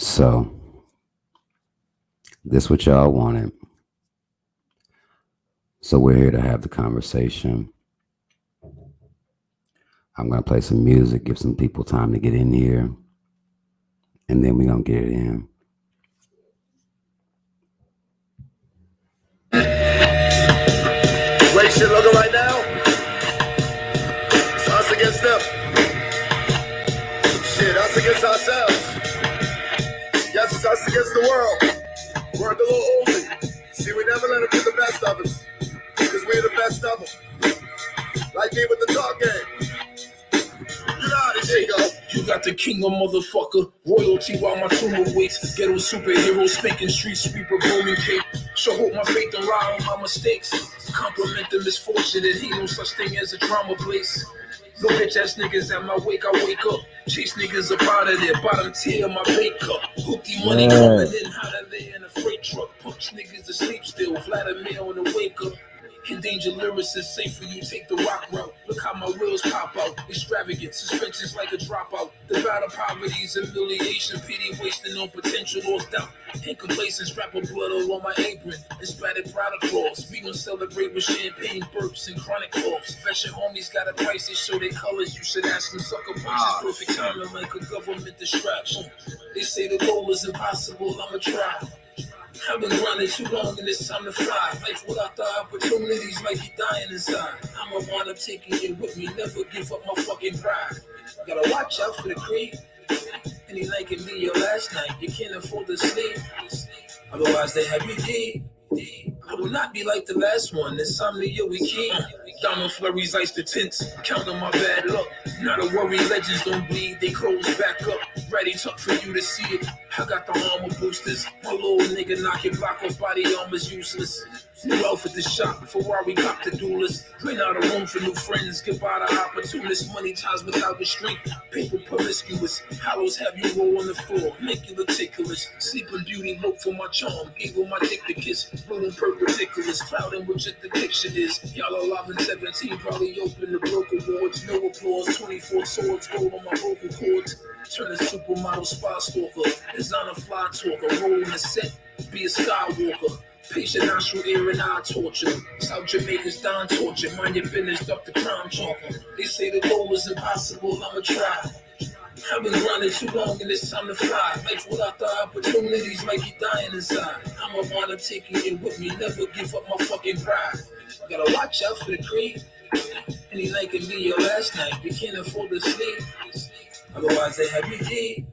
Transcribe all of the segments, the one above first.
So, this what y'all wanted. So we're here to have the conversation. I'm going to play some music, give some people time to get in here, and then we're going to get it in. Way shit looking right now, it's us against them. Shit, us against ourselves. Yes, it's us against the world. Work a little oldie. See, we never let them get the best of us, because we're the best of them. Like me with the talk game. You know how this shit go. You got the king of motherfucker, royalty while my tumor waits. Ghetto superhero, spanking street sweeper, booming cape. So hope my faith and ride on my mistakes. Compliment the misfortune, and ain't no such thing as a trauma place. No bitch ass niggas at my wake, I wake up. Chase niggas up out of there, bottom tier of my bake cup. Hoopty money coming in, how to lay in a freight truck. Punch niggas asleep still, Vladimir on the wake up. Endangered lyricists, safe for you, take the rock route. Look how my wheels pop out, extravagant, suspensions like a dropout. The battle poverty's humiliation, pity wasting on potential lost doubt. Ain't complacent, strap of blood all on my apron, and splattered product claws. We gon' celebrate with champagne burps and chronic coughs. Special homies got a price, they show their colors, you should ask them sucker punches. Perfect timing like a government distraction. They say the goal is impossible, I'ma try. I've been grinding too long and it's time to fly. Life without the opportunities like you dying inside. I'ma wind up taking it with me, never give up my fucking pride. Gotta watch out for the creep. Any night can be your last night, you can't afford to sleep. Otherwise they have you deep. I will not be like the last one, insomnia we keep. Diamond flurries, ice the tints, counting my bad luck. Not a worry, legends don't bleed, they close back up. Ready tuck for you to see it. I got the armor boosters. My little nigga knock your block off, body armor's useless. New outfit to shop, Ferrari cop the duelist. Ran out of room for new friends, goodbye to opportunists. Money ties without restraint, paper promiscuous. Hollows have you roll on the floor, make you meticulous. Sleeping beauty, look for my charm, evil my dick to kiss. Blue and purple ridiculous, clouding what your addiction is. Y'all alive in 17, probably open the broken wards. No applause, 24 swords, gold on my vocal cords. Turn a supermodel spy stalker, designer fly talker, roll in the set, be a skywalker. Patient nostril, ear and eye torture. South Jamaica's Don torture. Mind your business, duck the crime chalker. They say the goal is impossible, I'ma try. I've been grinding too long and it's time to fly. Life without the opportunities like you dying inside. I'ma wind up taking it with me, never give up my fucking pride. Gotta watch out for the creep. Any night can be your last night, you can't afford to sleep. Otherwise they have you deep.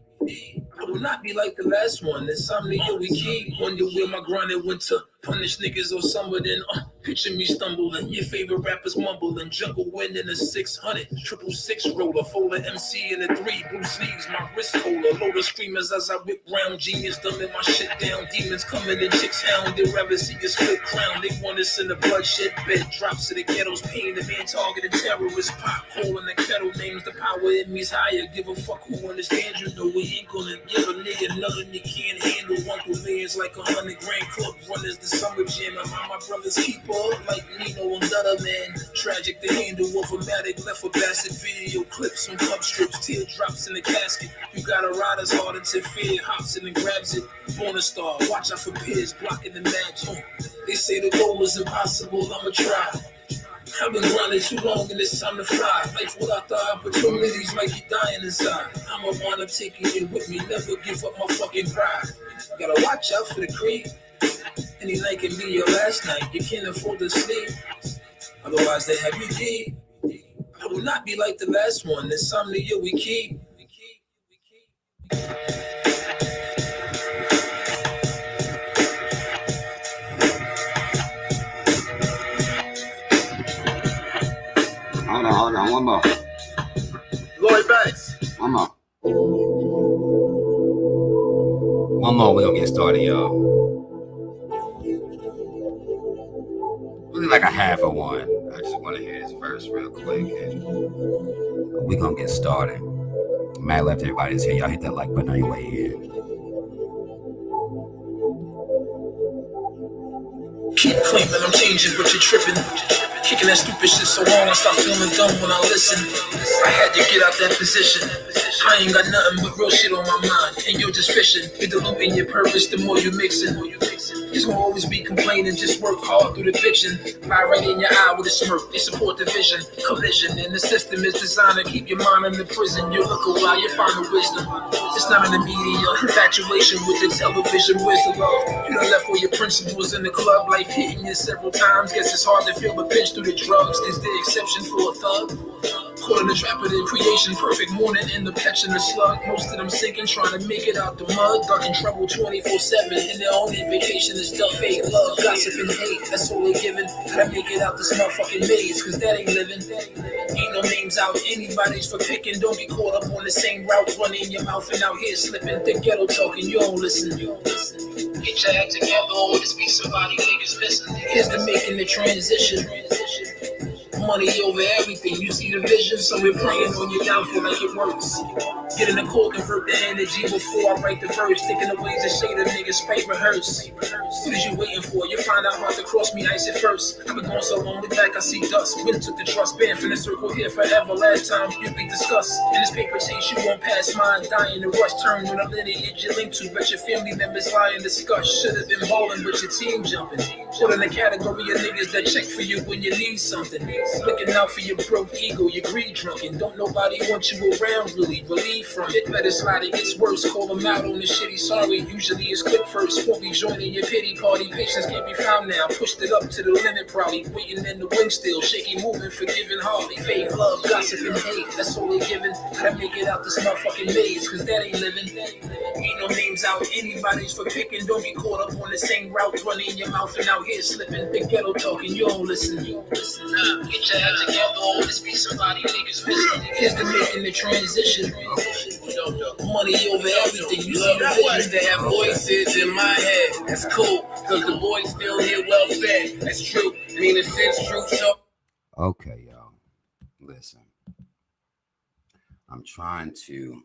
I will not be like the last one, insomnia we keep. Wonder where my grinding went to punish niggas or summer then picture me stumbling, your favorite rappers mumbling. Jungle wind in a 600, 666 roller, folder MC in a 3, blue sleeves, my wrist collar. Load of screamers as I whip round, genius dumbing my shit down. Demons coming in chicks hound, they'd rather see a split crown. They want us in the bloodshed bed, drops to the ghetto's pain. The man targeted terrorists, pop hole in the kettle. Names the power in me's higher, give a fuck who understands you. Know we ain't gonna give a nigga nothing you can't handle. One through millions like 100 grand club runners. The summer jam, and my brothers keep up like Nino and Gutter Man. Tragic the handle of a matic, left a bastard video clips on club strips, teardrops in the casket. You gotta ride as hard until fear hops in and grabs it. Born a star, watch out for peers blocking the magic. They say the goal is impossible, I'ma try. I've been grinding too long and it's time to fly. Life without the opportunities like you dying inside. I'ma wind up taking it with me, never give up my fucking pride. Gotta watch out for the creep. Any night can be your last night, you can't afford to sleep. Otherwise they have you deep. I will not be like the last one, insomnia we keep. Hold on, one more. Lloyd Banks. One more. One more, we're gonna get started, y'all. Really like a half of one. I just want to hear this verse real quick and we're gonna get started. Matt left everybody's here. Y'all hit that like button on your way in. Keep claiming I'm changing, but you're tripping. Kicking that stupid shit so long I start feeling dumb when I listen. I had to get out that position. I ain't got nothing but real shit on my mind, and you're just fishing. You're diluting your purpose the more you mixing. It's gonna always be complaining, just work hard through the fiction. Lie right in your eye with a smirk, they support the vision. Collision, and the system is designed to keep your mind in the prison. You look a while, you find the wisdom. It's not in the media, infatuation with the television, where's the love? You done left all your principles in the club, like hitting you several times. Guess it's hard to feel the pinch through the drugs. Is the exception for a thug? Caught in the trap of the creation, perfect morning, end up catching a slug. Most of them sinking, trying to make it out the mud. Got in trouble 24/7, and their only vacation is stuff, fake love, gossip, and hate. That's all they giving. Gotta make it out this motherfucking maze, cause that ain't living. Ain't no names out, anybody's for picking. Don't get caught up on the same route, running your mouth and out here slipping. The ghetto talking, you don't listen. Get your act together, or this be somebody niggas missing. Here's the making the transition. Money over everything, you see the vision, so we're praying on your downfall like it works. Get in the core, convert the energy before I write the verse. Thinking of ways to shade a nigga, spite rehearse. What is you waiting for? You find out hard to cross me ice at first. I've been going so long, look back, I see dust. When took the trust, banned from the circle here forever. Last time you'll be discussed. In this paper chase, you won't pass mine. Dying to rush, turn when a lineage you link to. Bet your family members lie and discuss. Should've been balling, but your team jumping. Put in the category of niggas that check for you when you need something. Looking out for your broke ego, your greed drunken. Don't nobody want you around, really. Relieve from it. Let it slide, it gets worse. Call them out on the shitty sorry. Usually it's quick first. Won't be joining your pity party. Patience can't be found now. Pushed it up to the limit, probably. Waiting in the wind still. Shaky moving, forgiving hardly. Fake love, gossip, and hate. That's all they giving. Gotta make it out this motherfucking maze, cause that ain't living. Ain't no names out, anybody's for picking. Don't get caught up on the same route. Running your mouth and out here slipping. The ghetto talking, you don't listen. Get your head together, or this be somebody niggas missing. Here's the making the transition. Money over everything. You see the vision. They have voices in my head. That's cool, cause the boys still here well fed. That's true. Mean the sense true. So Okay, y'all. Listen. I'm trying to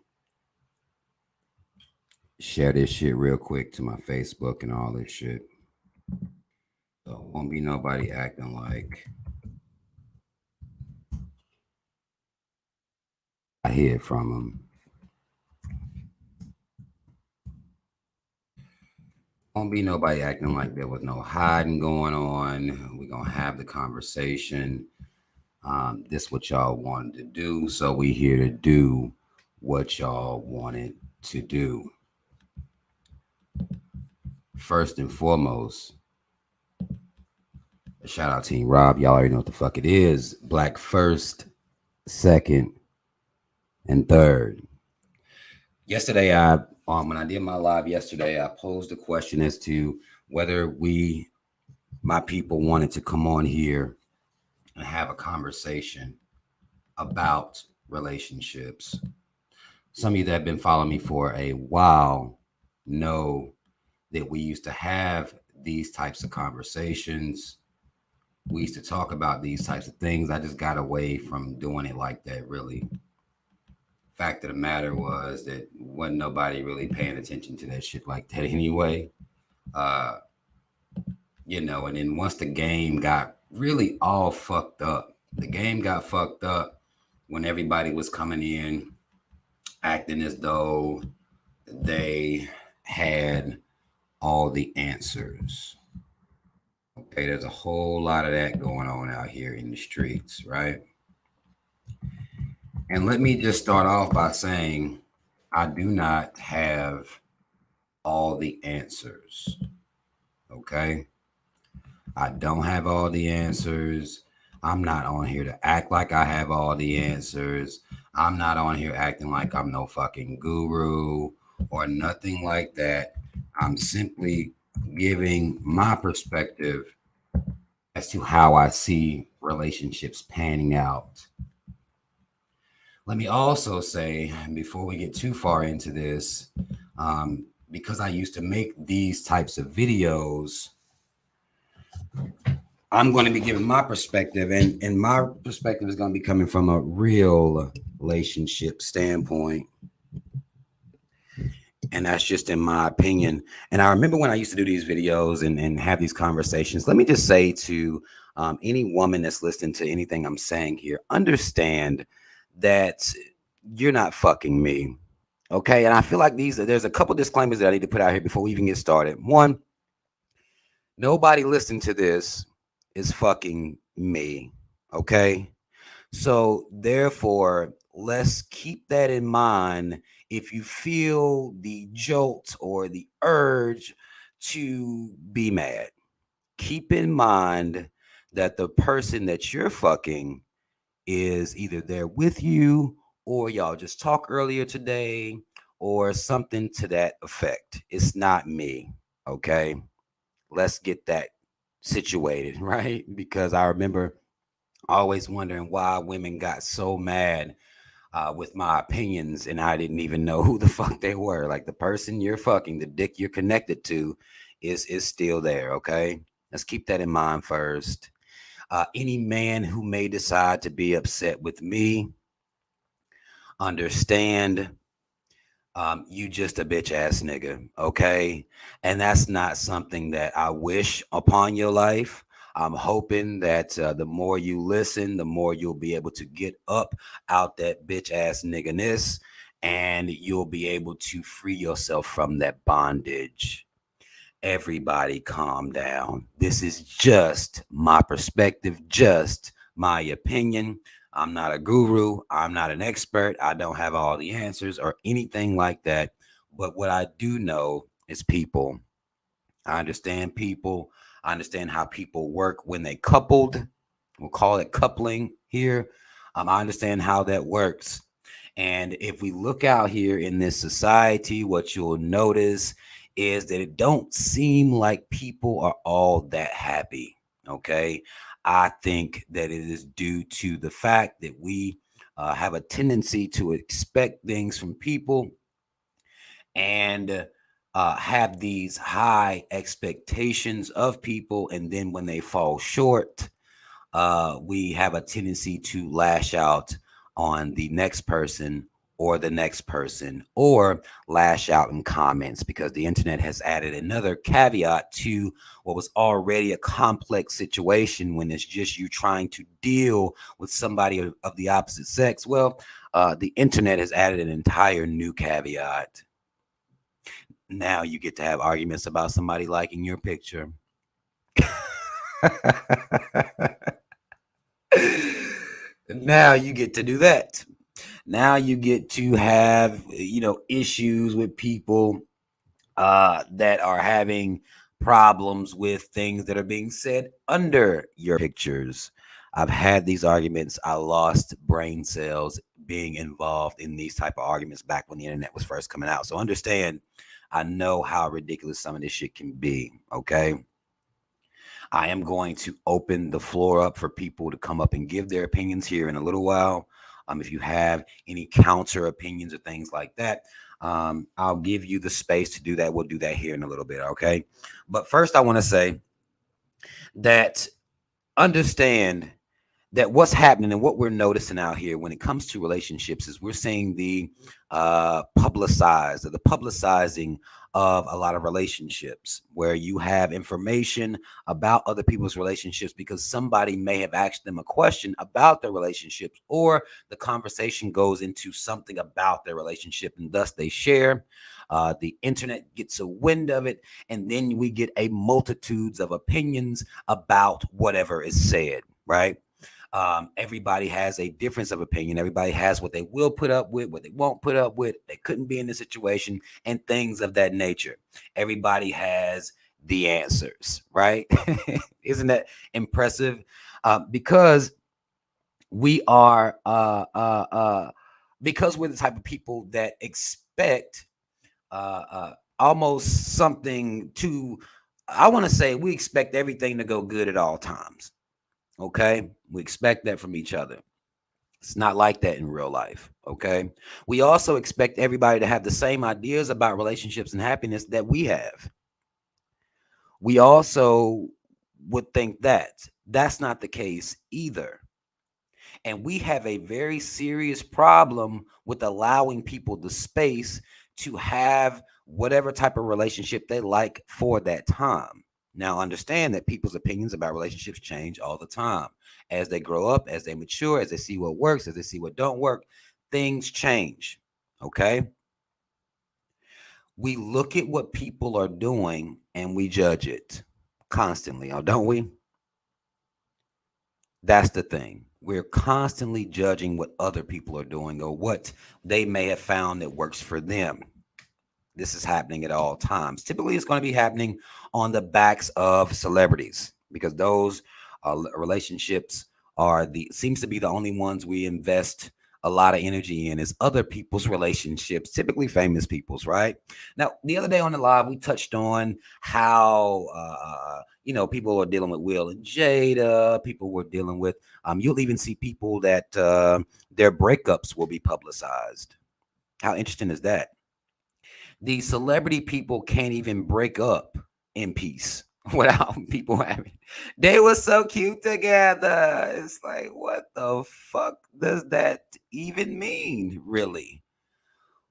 share this shit real quick to my Facebook and all this shit. So won't be nobody acting like I hear from them. Won't be nobody acting like there was no hiding going on. We're gonna have the conversation. This what y'all wanted to do, so we here to do what y'all wanted to do. First and foremost, shout out Team Rob. Y'all already know what the fuck it is. Black first, second, and third. Yesterday, when I did my live yesterday, I posed a question as to whether my people wanted to come on here and have a conversation about relationships. Some of you that have been following me for a while know that we used to have these types of conversations. We used to talk about these types of things. I just got away from doing it like that, really. Fact of the matter was that wasn't nobody really paying attention to that shit like that anyway. And then once the game got really all fucked up, the game got fucked up when everybody was coming in acting as though they had all the answers. Okay, there's a whole lot of that going on out here in the streets, right? And let me just start off by saying I do not have all the answers. Okay? I don't have all the answers. I'm not on here to act like I have all the answers. I'm not on here acting like I'm no fucking guru or nothing like that. I'm simply giving my perspective as to how I see relationships panning out. Let me also say, before we get too far into this, because I used to make these types of videos, I'm going to be giving my perspective, and my perspective is going to be coming from a real relationship standpoint. And that's just in my opinion. And I remember when I used to do these videos and have these conversations, let me just say to Any woman that's listening to anything I'm saying here, understand that you're not fucking me. Okay. And I feel like there's a couple disclaimers that I need to put out here before we even get started. One, nobody listening to this is fucking me. Okay. So therefore, let's keep that in mind. If you feel the jolt or the urge to be mad, keep in mind that the person that you're fucking is either there with you, or y'all just talked earlier today, or something to that effect. It's not me. Okay. Let's get that situated, right? Because I remember always wondering why women got so mad with my opinions, and I didn't even know who the fuck they were. Like, the person you're fucking, the dick you're connected to, is still there. Okay, let's keep that in mind first. Any man who may decide to be upset with me, understand, you just a bitch ass nigga, okay? And that's not something that I wish upon your life. I'm hoping that the more you listen, the more you'll be able to get up out that bitch ass nigga-ness, and you'll be able to free yourself from that bondage. Everybody calm down. This is just my perspective, just my opinion. I'm not a guru. I'm not an expert. I don't have all the answers or anything like that. But what I do know is people. I understand people. I understand how people work when they coupled. We'll call it coupling here. I understand how that works. And if we look out here in this society, what you'll notice is that it don't seem like people are all that happy. Okay. I think that it is due to the fact that we have a tendency to expect things from people, and have these high expectations of people. And then when they fall short, we have a tendency to lash out on the next person, or the next person, or lash out in comments, because the internet has added another caveat to what was already a complex situation when it's just you trying to deal with somebody of the opposite sex. Well, the internet has added an entire new caveat. Now you get to have arguments about somebody liking your picture. Now you get to do that. Now you get to have, issues with people that are having problems with things that are being said under your pictures. I've had these arguments. I lost brain cells being involved in these type of arguments back when the internet was first coming out. So understand, I know how ridiculous some of this shit can be. Okay. I am going to open the floor up for people to come up and give their opinions here in a little while. If you have any counter opinions or things like that, I'll give you the space to do that. We'll do that here in a little bit. Okay. But first, I want to say that understand that what's happening and what we're noticing out here when it comes to relationships is we're seeing the publicizing of a lot of relationships, where you have information about other people's relationships because somebody may have asked them a question about their relationships, or the conversation goes into something about their relationship, and thus they share. The internet gets a wind of it, and then we get a multitudes of opinions about whatever is said, right? Everybody has a difference of opinion. Everybody has what they will put up with, what they won't put up with. They couldn't be in the situation, and things of that nature. Everybody has the answers, right? Isn't that impressive? Because we are, because we're the type of people that expect almost something to, I want to say, we expect everything to go good at all times. Okay. We expect that from each other. It's not like that in real life. Okay. We also expect everybody to have the same ideas about relationships and happiness that we have. We also would think that that's not the case either. And we have a very serious problem with allowing people the space to have whatever type of relationship they like for that time. Now, understand that people's opinions about relationships change all the time. As they grow up, as they mature, as they see what works, as they see what don't work, things change. Okay? We look at what people are doing and we judge it constantly, don't we? That's the thing. We're constantly judging what other people are doing or what they may have found that works for them. This is happening at all times. Typically, it's going to be happening on the backs of celebrities because those relationships are the seems to be the only ones we invest a lot of energy in is other people's relationships, typically famous people's, right? Now, the other day on the live, we touched on how people are dealing with Will and Jada. People were dealing with you'll even see people that their breakups will be publicized. How interesting is that? The celebrity people can't even break up in peace without people having. They were so cute together. It's like, what the fuck does that even mean, really?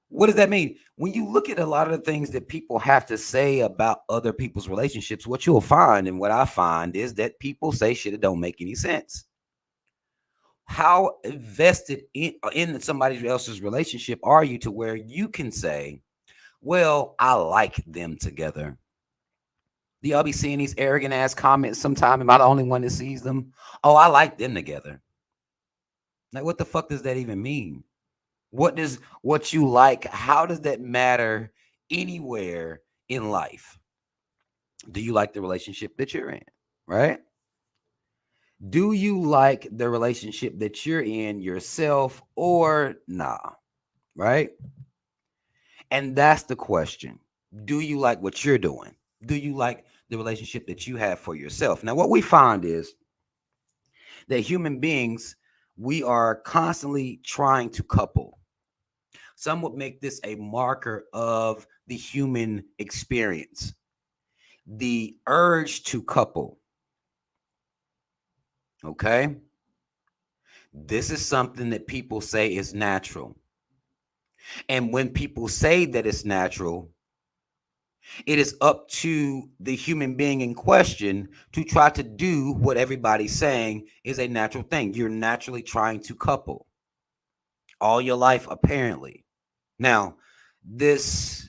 What does that mean? When you look at a lot of the things that people have to say about other people's relationships, what you'll find and what I find is that people say shit that don't make any sense. How invested in somebody else's relationship are you to where you can say, well, I like them together? Do y'all be seeing these arrogant ass comments sometime? Am I the only one that sees them? Oh, I like them together. Like, what the fuck does that even mean? What does what you like? How does that matter anywhere in life? Do you like the relationship that you're in? Right? Do you like the relationship that you're in yourself or nah? Right? And that's the question. Do you like what you're doing? Do you like the relationship that you have for yourself? Now, what we find is that human beings, we are constantly trying to couple. Some would make this a marker of the human experience, the urge to couple. Okay? This is something that people say is natural. And when people say that it's natural, it is up to the human being in question to try to do what everybody's saying is a natural thing. You're naturally trying to couple all your life, apparently. Now, this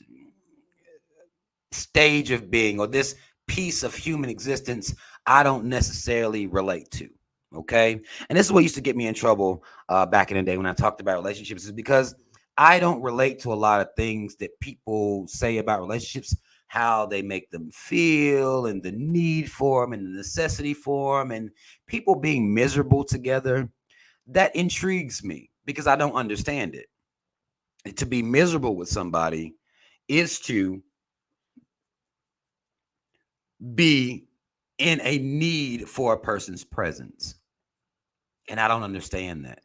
stage of being or this piece of human existence, I don't necessarily relate to. Okay. And this is what used to get me in trouble back in the day when I talked about relationships, is because I don't relate to a lot of things that people say about relationships, how they make them feel and the need for them and the necessity for them and people being miserable together. That intrigues me because I don't understand it. To be miserable with somebody is to be in a need for a person's presence. And I don't understand that.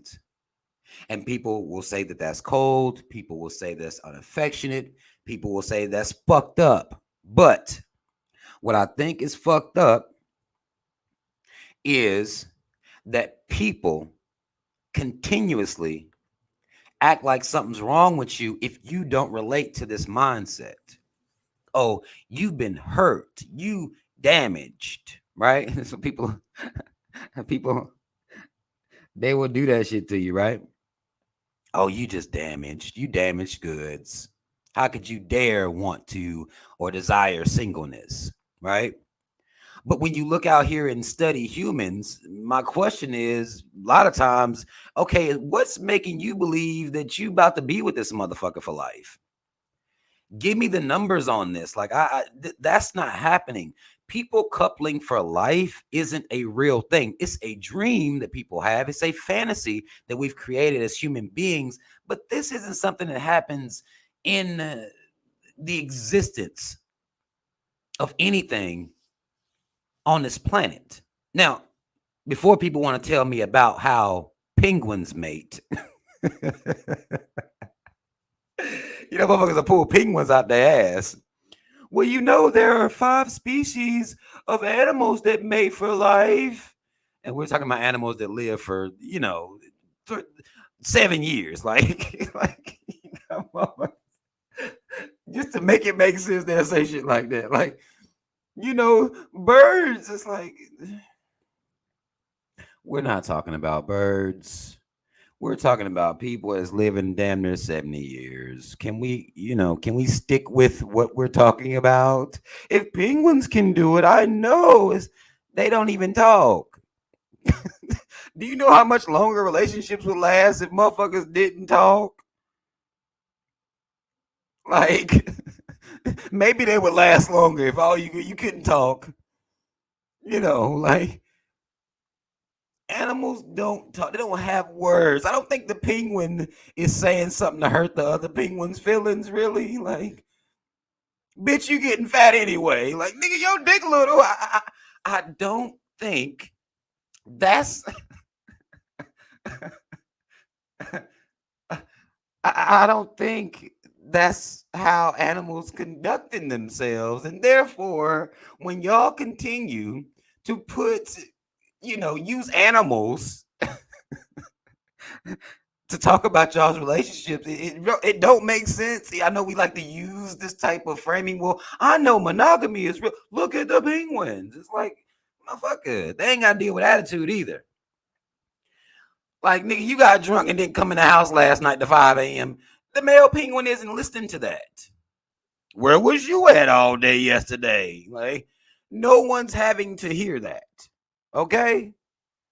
And people will say that that's cold. People will say that's unaffectionate. People will say that's fucked up. But what I think is fucked up is that people continuously act like something's wrong with you if you don't relate to this mindset. Oh, you've been hurt. You damaged, right? So people they will do that shit to you, right? Oh, you just damaged. You damaged goods. How could you dare want to or desire singleness, right? But when you look out here and study humans, my question is a lot of times, okay, what's making you believe that you about to be with this motherfucker for life? Give me the numbers on this. Like, that's not happening. People coupling for life isn't a real thing. It's a dream that people have. It's a fantasy that we've created as human beings. But this isn't something that happens in the existence of anything on this planet. Now, before people want to tell me about how penguins mate, motherfuckers will pull penguins out their ass. Well, there are 5 species of animals that mate for life. And we're talking about animals that live for, 7 years. Like, just to make it make sense, they'll say shit like that. Like, Birds. It's like we're not talking about birds. We're talking about people that's living damn near 70 years. Can we stick with what we're talking about? If penguins can do it, I know they don't even talk. Do you know how much longer relationships would last if motherfuckers didn't talk? Like, maybe they would last longer if all you couldn't talk. Like animals don't talk. They don't have words. I don't think the penguin is saying something to hurt the other penguin's feelings. Really, like, bitch, you getting fat anyway. Like, nigga, your dick little. I don't think that's. I don't think that's how animals conducting themselves, and therefore, when y'all continue to use animals to talk about y'all's relationships, it don't make sense. I know we like to use this type of framing. Well, I know monogamy is real. Look at the penguins. It's like, motherfucker, they ain't got to deal with attitude either. Like, nigga, you got drunk and didn't come in the house last night to 5 a.m. The male penguin isn't listening to that. Where was you at all day yesterday? Like, no one's having to hear that. Okay?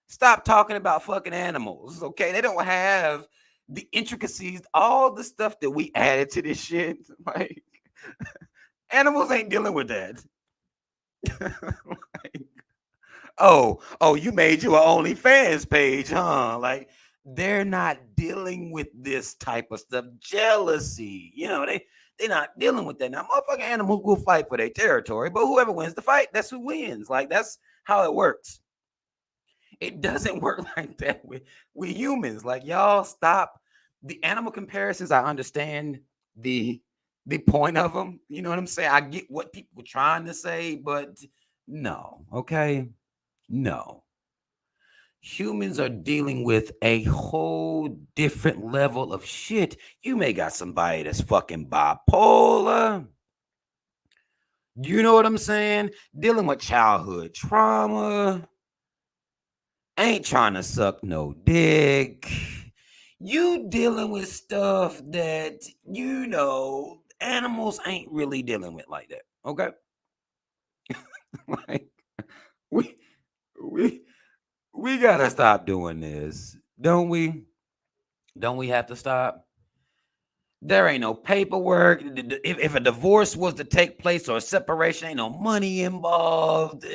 Stop talking about fucking animals. Okay? They don't have the intricacies, all the stuff that we added to this shit. Like, animals ain't dealing with that. Like, oh, you made you an OnlyFans page, huh? Like, they're not dealing with this type of stuff. Jealousy, they're not dealing with that. Now, motherfucking animals will fight for their territory, but whoever wins the fight, that's who wins. Like, that's how it works. It doesn't work like that with humans. Like, y'all stop the animal comparisons. I understand the point of them. You know what I'm saying? I get what people are trying to say, but no, okay? No. Humans are dealing with a whole different level of shit. You may got somebody that's fucking bipolar. You know what I'm saying? Dealing with childhood trauma. Ain't trying to suck no dick. You dealing with stuff that, animals ain't really dealing with like that. Okay? Like, we gotta stop doing this. Don't we? Don't we have to stop? There ain't no paperwork. If a divorce was to take place or a separation, ain't no money involved.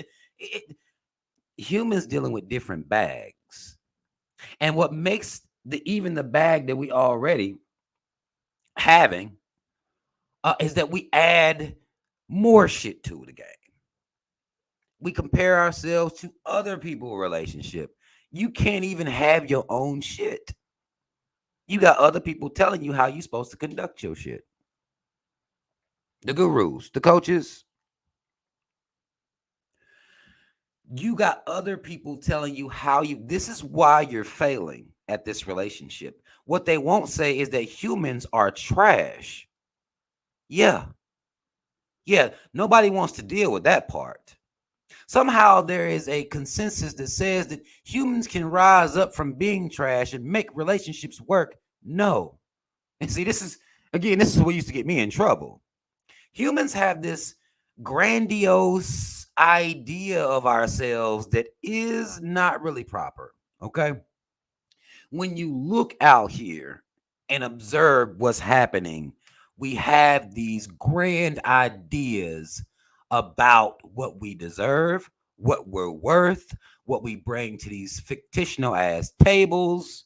Humans dealing with different bags. And what makes even the bag that we already having is that we add more shit to the game. We compare ourselves to other people's relationship. You can't even have your own shit. You got other people telling you how you're supposed to conduct your shit. The gurus, the coaches. You got other people telling you this is why you're failing at this relationship. What they won't say is that humans are trash. Yeah. Nobody wants to deal with that part. Somehow there is a consensus that says that humans can rise up from being trash and make relationships work. No. And see, this is what used to get me in trouble. Humans have this grandiose idea of ourselves that is not really proper. Okay. When you look out here and observe what's happening, we have these grand ideas about what we deserve, what we're worth, what we bring to these fictional ass tables.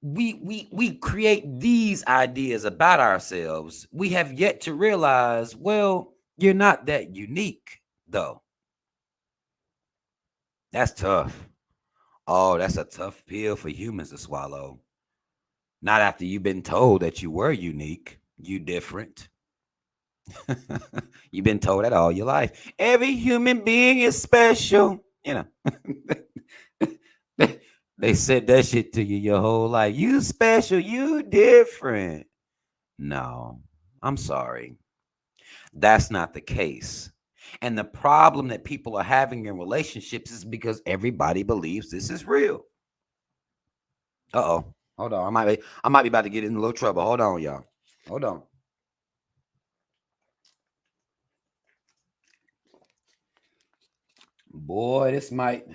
We create these ideas about ourselves. We have yet to realize, well, you're not that unique, though. That's tough. Oh, that's a tough pill for humans to swallow. Not after you've been told that you were unique, you different. You've been told that all your life. Every human being is special. They said that shit to you your whole life. You special, you different. No, I'm sorry. That's not the case. And the problem that people are having in relationships is because everybody believes this is real. Uh-oh. Hold on. I might be about to get in a little trouble. Hold on, y'all. Hold on. Boy, this might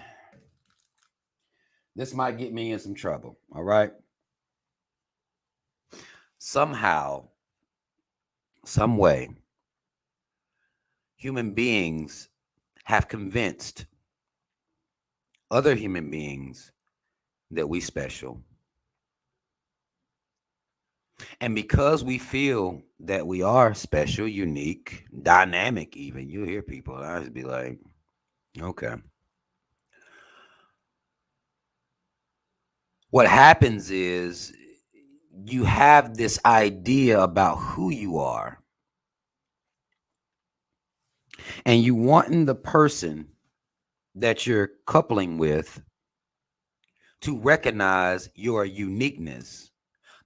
get me in some trouble. All right. Somehow, some way, human beings have convinced other human beings that we special. And because we feel that we are special, unique, dynamic, even, you hear people, I just be like, okay. What happens is you have this idea about who you are, and you wanting the person that you're coupling with to recognize your uniqueness.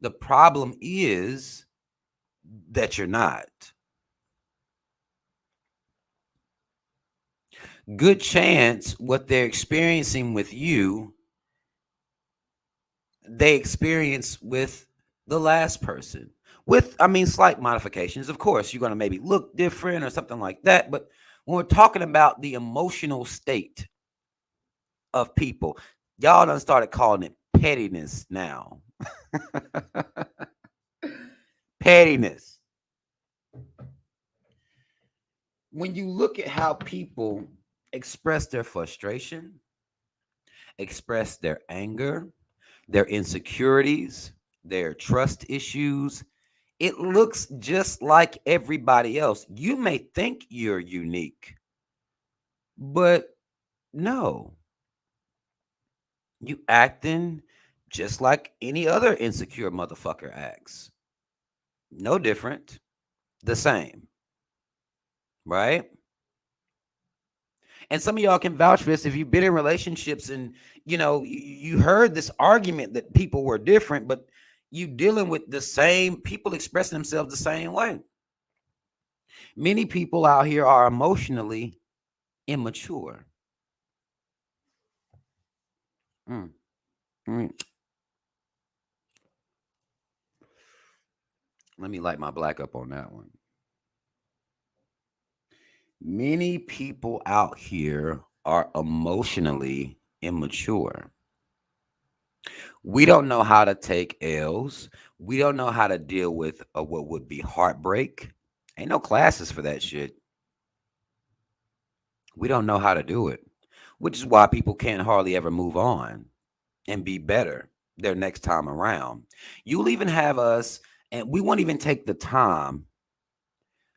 The problem is that you're not. Good chance what they're experiencing with you, they experience with the last person. With, I mean, slight modifications. Of course, you're going to maybe look different or something like that. But when we're talking about the emotional state of people, y'all done started calling it pettiness now. Pettiness. When you look at how people express their frustration, express their anger, their insecurities, their trust issues, it looks just like everybody else. You may think you're unique, but no, you acting just like any other insecure motherfucker acts. No different, the same, right? And some of y'all can vouch for this if you've been in relationships and you heard this argument that people were different, but you dealing with the same people expressing themselves the same way. Many people out here are emotionally immature. Mm, mm. Let me light my black up on that one. Many people out here are emotionally immature. We don't know how to take L's. We don't know how to deal with what would be heartbreak. Ain't no classes for that shit. We don't know how to do it, which is why people can't hardly ever move on and be better their next time around. You'll even have us, and we won't even take the time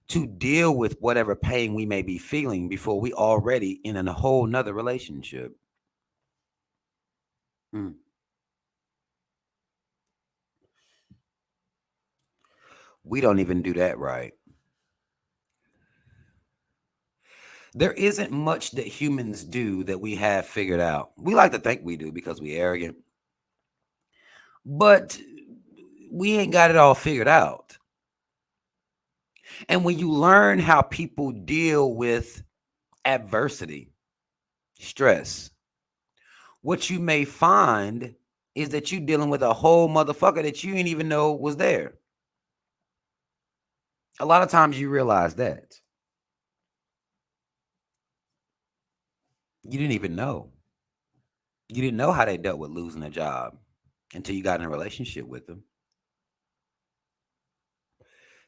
to deal with whatever pain we may be feeling before we already in a whole nother relationship. Mm. We don't even do that right. There isn't much that humans do that we have figured out. We like to think we do because we're arrogant, but we ain't got it all figured out. And when you learn how people deal with adversity, stress, what you may find is that you're dealing with a whole motherfucker that you didn't even know was there. A lot of times you realize that. You didn't even know. You didn't know how they dealt with losing a job until you got in a relationship with them.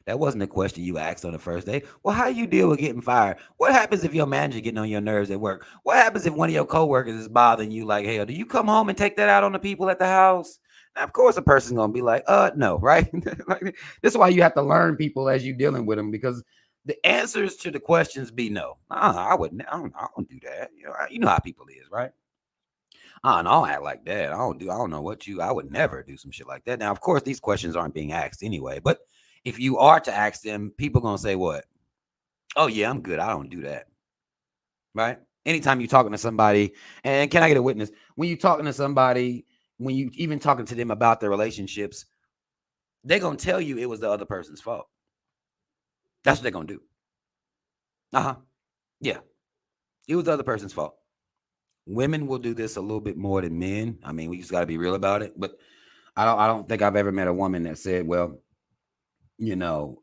That wasn't a question you asked on the first day. Well, how do you deal with getting fired? What happens if your manager getting on your nerves at work? What happens if one of your coworkers is bothering you like hell? Do you come home and take that out on the people at the house? Now, of course, a person's gonna be like, no, right? Like, this is why you have to learn people as you dealing with them, because the answers to the questions be no. I wouldn't. I don't do that. You know how people is, right? I don't act like that. I don't know what you. I would never do some shit like that. Now, of course, these questions aren't being asked anyway, but if you are to ask them, people gonna say what? Oh yeah, I'm good. I don't do that. Right? Anytime you're talking to somebody, and can I get a witness? When you're talking to somebody, when you even talking to them about their relationships, they're gonna tell you it was the other person's fault. That's what they're gonna do. Yeah, it was the other person's fault. Women will do this a little bit more than men. I mean, we just got to be real about it. But I don't think I've ever met a woman that said, "Well, you know,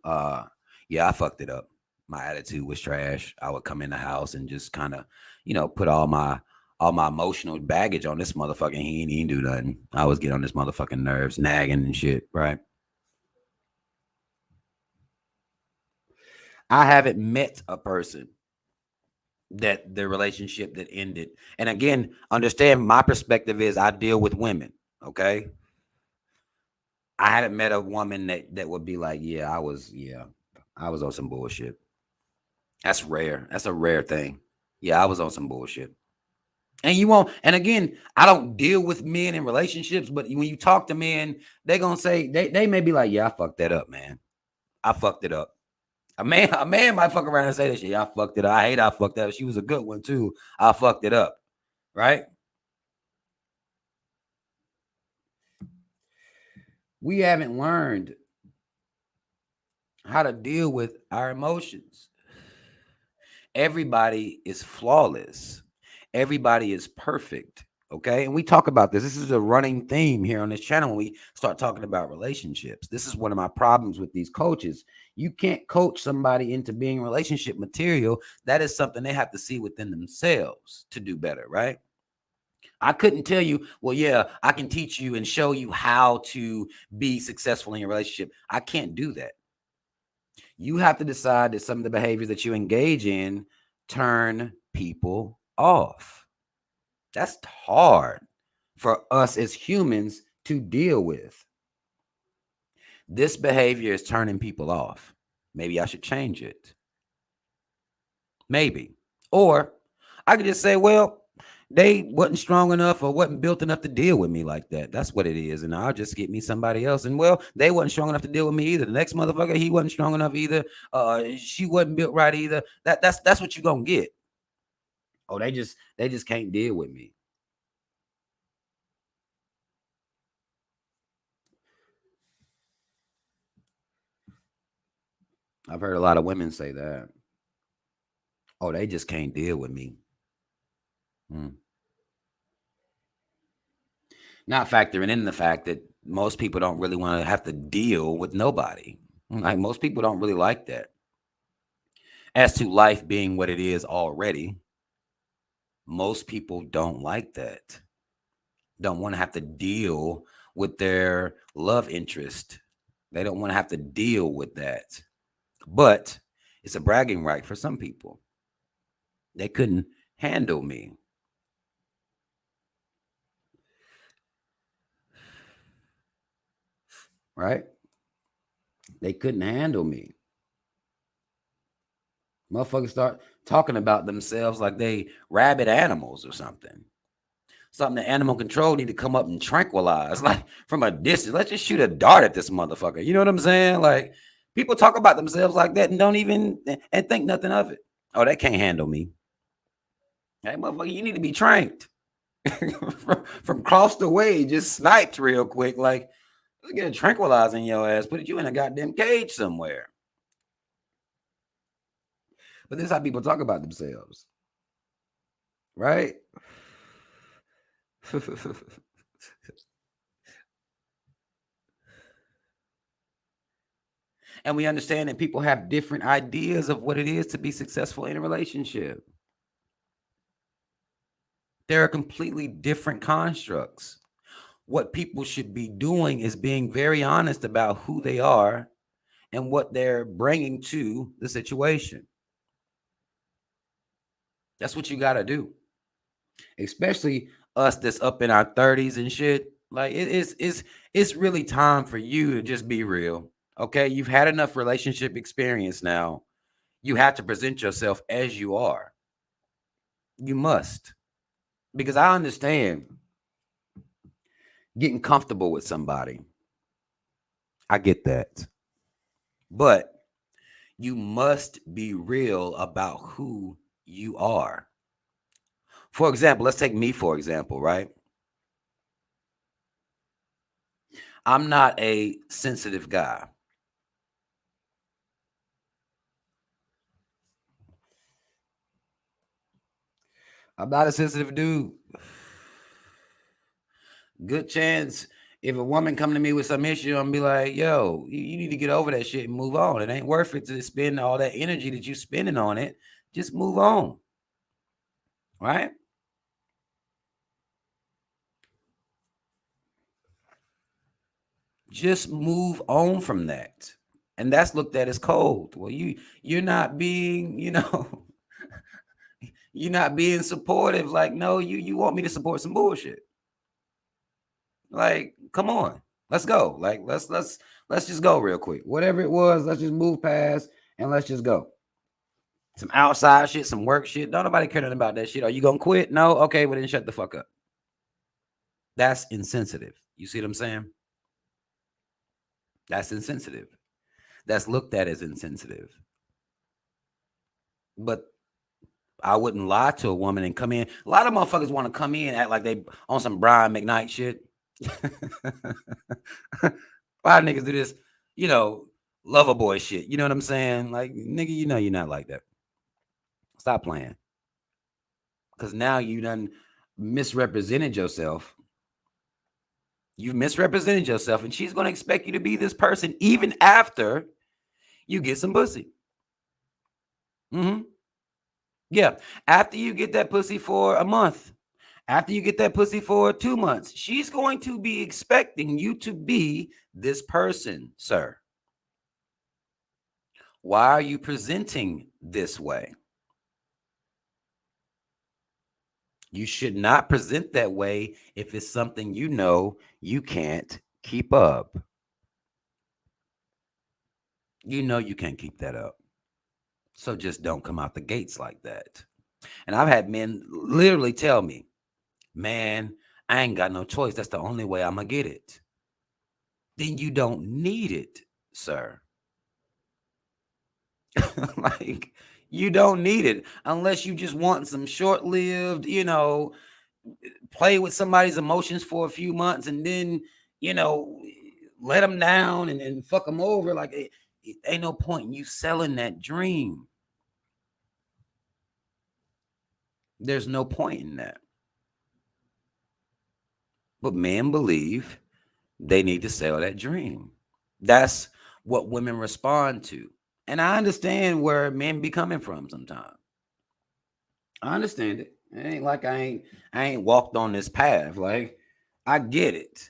yeah, I fucked it up. My attitude was trash. I would come in the house and just kind of, put all my emotional baggage on this motherfucker. He ain't do nothing. I always get on this motherfucking nerves, nagging and shit, right? I haven't met a person that the relationship that ended. And again, understand my perspective is I deal with women, okay? I haven't met a woman that would be like, I was on some bullshit. That's rare. That's a rare thing. Yeah, I was on some bullshit. And you won't, and again, I don't deal with men in relationships, but when you talk to men, they're gonna say they may be like, yeah, I fucked that up, man. I fucked it up. A man might fuck around and say that shit. Yeah, I fucked it up. I hate I fucked that up. She was a good one too. I fucked it up. Right? We haven't learned how to deal with our emotions. Everybody is flawless. Everybody is perfect. Okay. And we talk about this. This is a running theme here on this channel when we start talking about relationships. This is one of my problems with these coaches. You can't coach somebody into being relationship material. That is something they have to see within themselves to do better. Right. I couldn't tell you, well, yeah, I can teach you and show you how to be successful in your relationship. I can't do that. You have to decide that some of the behaviors that you engage in turn people off. That's hard for us as humans to deal with. This behavior is turning people off. Maybe I should change it. Maybe. Or I could just say, well, they wasn't strong enough or wasn't built enough to deal with me like that. That's what it is. And I'll just get me somebody else. And well, they wasn't strong enough to deal with me either. The next motherfucker, he wasn't strong enough either. She wasn't built right either. That's what you're gonna get. Oh, they just can't deal with me. I've heard a lot of women say that. Oh, they just can't deal with me. Hmm. Not factoring in the fact that most people don't really want to have to deal with nobody. Like most people don't really like that. As to life being what it is already, most people don't like that. Don't want to have to deal with their love interest. They don't want to have to deal with that. But it's a bragging right for some people. They couldn't handle me, right? They couldn't handle me. Motherfuckers start talking about themselves like they rabid animals or something. Something the animal control need to come up and tranquilize, like from a distance. Let's just shoot a dart at this motherfucker. You know what I'm saying? Like people talk about themselves like that and don't even and think nothing of it. Oh, they can't handle me. Hey, motherfucker, you need to be trained from across the way, just sniped real quick. Like, let's get a tranquilizer in your ass, put you in a goddamn cage somewhere. But this is how people talk about themselves, right? And we understand that people have different ideas of what it is to be successful in a relationship. There are completely different constructs. What people should be doing is being very honest about who they are and what they're bringing to the situation. That's what you got to do, especially us that's up in our 30s and shit. Like it's really time for you to just be real. Okay, you've had enough relationship experience now. You have to present yourself as you are. You must, because I understand getting comfortable with somebody. I get that. But you must be real about who you are. For example, let's take me for example, right? I'm not a sensitive guy. I'm not a sensitive dude. Good chance if a woman come to me with some issue, I'm be like, yo, you need to get over that shit and move on. It ain't worth it to spend all that energy that you spending on it. Just move on. Right? Just move on from that. And that's looked at as cold. Well, you're not being, you're not being supportive. Like, no, you want me to support some bullshit. Like, come on, let's go. Like, let's just go real quick. Whatever it was, let's just move past and let's just go. Some outside shit, some work shit. Don't nobody care nothing about that shit. Are you gonna quit? No. Okay, well then shut the fuck up. That's insensitive. You see what I'm saying? That's insensitive. That's looked at as insensitive. But I wouldn't lie to a woman and come in. A lot of motherfuckers want to come in and act like they on some Brian McKnight shit. A lot of niggas do this, lover boy shit. You know what I'm saying? Like, nigga, you're not like that. Stop playing. Because now you done misrepresented yourself. You've misrepresented yourself, and she's going to expect you to be this person even after you get some pussy. Yeah. After you get that pussy for a month, after you get that pussy for 2 months, she's going to be expecting you to be this person, sir. Why are you presenting this way? You should not present that way if it's something you can't keep up. You can't keep that up. So just don't come out the gates like that. And I've had men literally tell me, man, I ain't got no choice. That's the only way I'm going to get it. Then you don't need it, sir. Like, you don't need it unless you just want some short-lived, play with somebody's emotions for a few months and then, let them down and fuck them over. Like, it ain't no point in you selling that dream. There's no point in that. But men believe they need to sell that dream. That's what women respond to. And I understand where men be coming from sometimes. I understand it. It ain't like I ain't walked on this path. Like, I get it.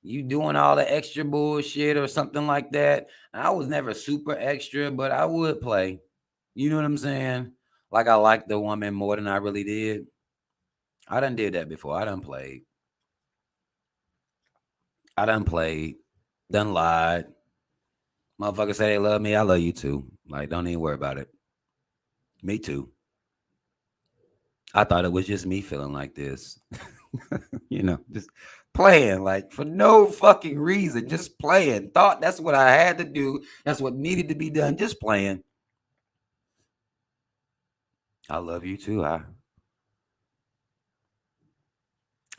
You doing all the extra bullshit or something like that. I was never super extra, but I would play. You know what I'm saying? Like, I liked the woman more than I really did. I done did that before. I done played. Done lied. Motherfuckers say they love me. I love you too. Like, don't even worry about it. Me too. I thought it was just me feeling like this. Just playing, like, for no fucking reason. Just playing. Thought that's what I had to do. That's what needed to be done. Just playing. I love you too. I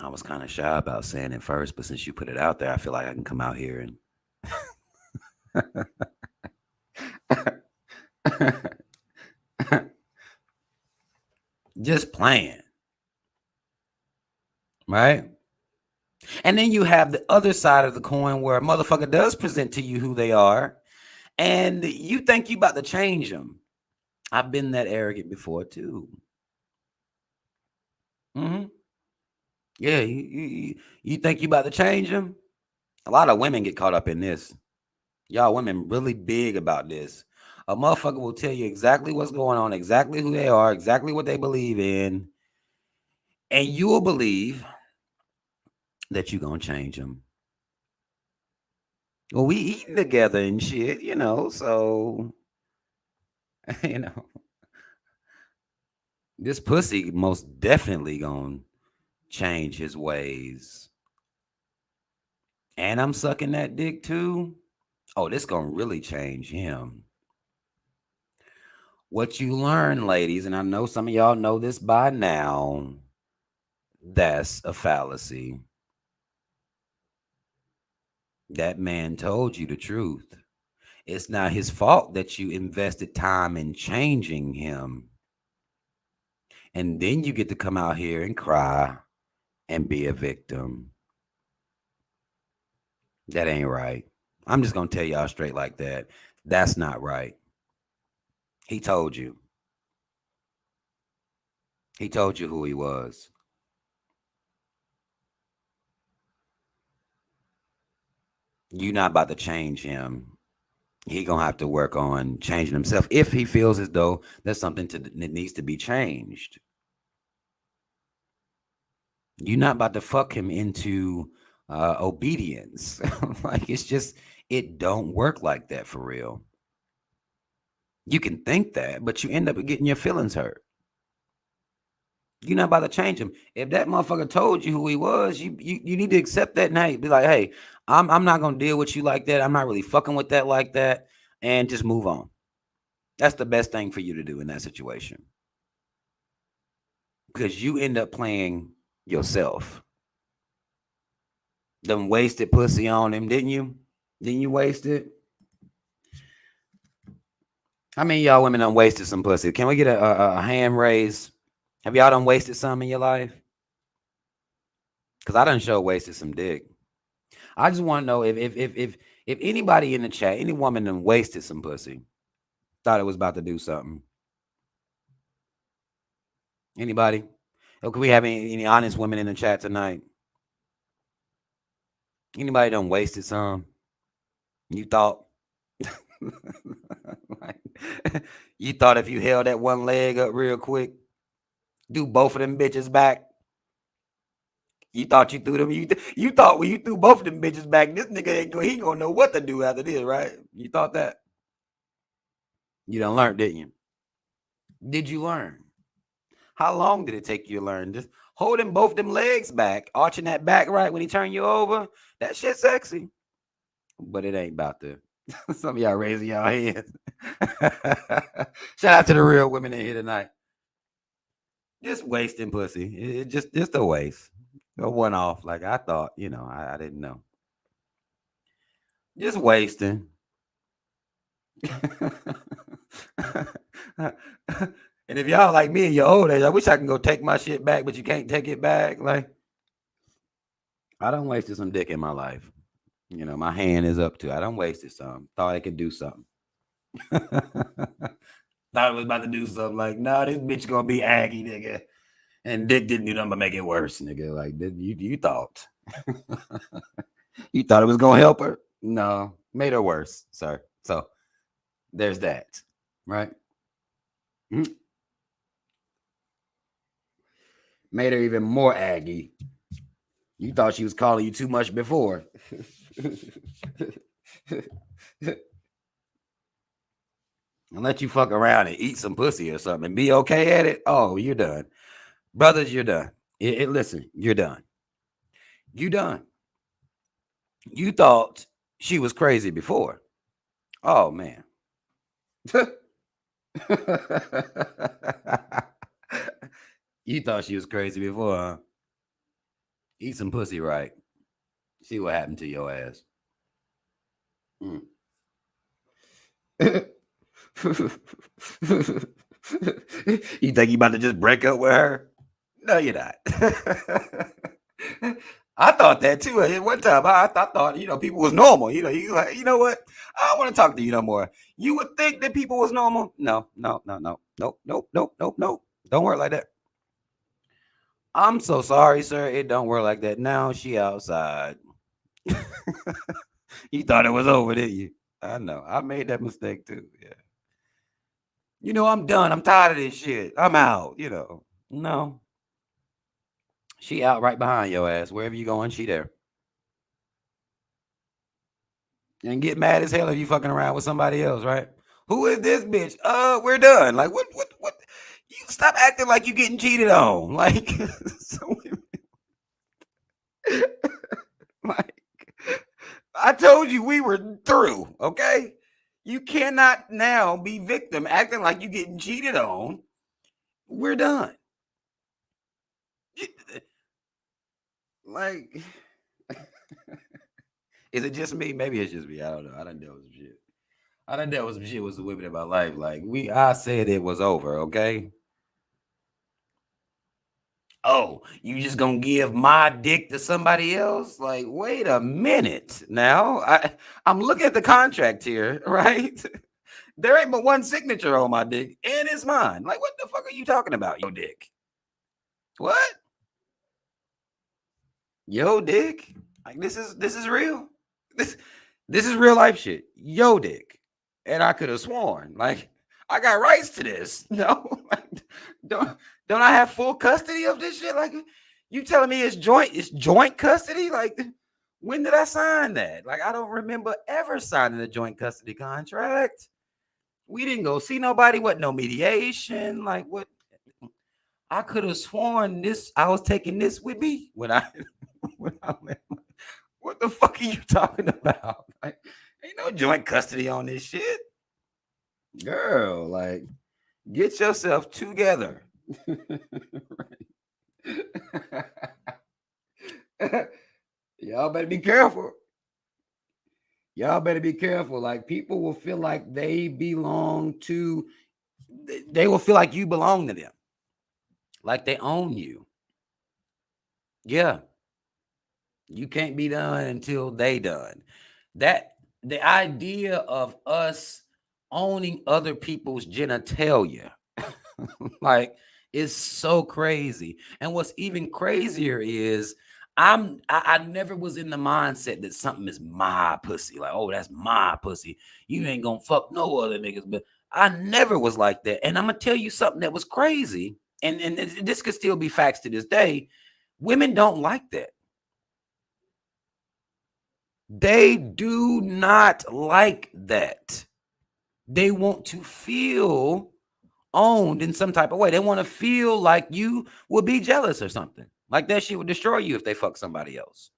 was kind of shy about saying it first, but since you put it out there, I feel like I can come out here and just playing. Right? And then you have the other side of the coin where a motherfucker does present to you who they are, and you think you about to change them. I've been that arrogant before too. Yeah, you think you about to change them? A lot of women get caught up in this. Y'all women really big about this. A motherfucker will tell you exactly what's going on, exactly who they are, exactly what they believe in, and you will believe that you're going to change them. Well, we eating together and shit, so, this pussy most definitely going to change his ways. And I'm sucking that dick too. Oh, this going to really change him. What you learn, ladies, and I know some of y'all know this by now, that's a fallacy. That man told you the truth. It's not his fault that you invested time in changing him. And then you get to come out here and cry and be a victim. That ain't right. I'm just going to tell y'all straight like that. That's not right. He told you. He told you who he was. You're not about to change him. He gonna have to work on changing himself if he feels as though there's something that needs to be changed. You're not about to fuck him into obedience. Like, it's just, it don't work like that for real. You can think that, but you end up getting your feelings hurt. You're not about to change him. If that motherfucker told you who he was, you need to accept that now. Be like, hey, I'm not gonna deal with you like that. I'm not really fucking with that like that, and just move on. That's the best thing for you to do in that situation, because you end up playing yourself. Them wasted pussy on him, didn't you? Didn't you waste it? How many y'all women done wasted some pussy? Can we get a hand raise? Have y'all done wasted some in your life? Because I done sure wasted some dick. I just want to know if anybody in the chat, any woman done wasted some pussy, thought it was about to do something. Anybody? Oh, can we have any honest women in the chat tonight? Anybody done wasted some? You thought? Like, you thought if you held that one leg up real quick, do both of them bitches back, you thought you threw them. You thought when you threw both of them bitches back, this nigga he gonna know what to do after this, right? You thought that? You done learned, didn't you? Did you learn? How long did it take you to learn? Just holding both them legs back, arching that back right when he turn you over. That shit sexy, but it ain't about to. Some of y'all raising y'all hands. Shout out to the real women in here tonight. Just wasting pussy. It just a waste. A one off. Like I thought, I didn't know. Just wasting. And if y'all like me in your old age, I wish I can go take my shit back, but you can't take it back. Like, I done wasted some dick in my life. My hand is up to. I done wasted some. Thought I could do something. Thought it was about to do something. Like, nah, this bitch gonna be aggy, nigga. And dick didn't do nothing but make it worse, nigga. Like, you thought. You thought it was gonna help her? No, made her worse, sir. So there's that, right? Mm-hmm. Made her even more aggy. You thought she was calling you too much before. And let you fuck around and eat some pussy or something and be okay at it. Oh, you're done. Brothers, you're done. Listen, you're done. You done. You thought she was crazy before. Oh, man. You thought she was crazy before, huh? Eat some pussy right. See what happened to your ass. You think you about to just break up with her? No, you're not. I thought that too. At one time, I thought people was normal. You know what? I don't want to talk to you no more. You would think that people was normal? No. Nope. Don't work like that. I'm so sorry, sir. It don't work like that. Now she outside. You thought it was over, didn't you? I know. I made that mistake too. Yeah. I'm done. I'm tired of this shit. I'm out. No. She out right behind your ass. Wherever you going, she there. And get mad as hell if you fucking around with somebody else, right? Who is this bitch? We're done. Like, what? You stop acting like you getting cheated on. Like, like, I told you we were through, okay? You cannot now be victim acting like you getting cheated on. We're done. Like, is it just me? Maybe it's just me. I don't know. I done dealt with some shit. I done dealt with some shit with some women in my life. Like, I said it was over, okay? Oh, you just gonna give my dick to somebody else? Like, wait a minute. Now, I'm looking at the contract here, right? There ain't but one signature on my dick, and it's mine. Like, what the fuck are you talking about, yo dick? What? Yo dick? Like, this is real. This is real life shit. Yo dick. And I could have sworn, like, I got rights to this. No, like, don't I have full custody of this shit? Like, you telling me it's joint custody? Like, when did I sign that? Like, I don't remember ever signing a joint custody contract. We didn't go see nobody. What? No mediation. Like, what? I could have sworn this. I was taking this with me when I went. What the fuck are you talking about? Like, ain't no joint custody on this shit, girl. Like, get yourself together. Y'all better be careful. Y'all better be careful. Like, people will feel like they belong to. They will feel like you belong to them, like they own you. Yeah. You can't be done until they done. That the idea of us owning other people's genitalia, like, is so crazy. And what's even crazier is I never was in the mindset that something is my pussy. Like, oh, that's my pussy. You ain't gonna fuck no other niggas. But I never was like that. And I'm gonna tell you something that was crazy. And this could still be facts to this day. Women don't like that. They do not like that. They want to feel owned in some type of way. They want to feel like you would be jealous or something. Like that shit would destroy you if they fuck somebody else.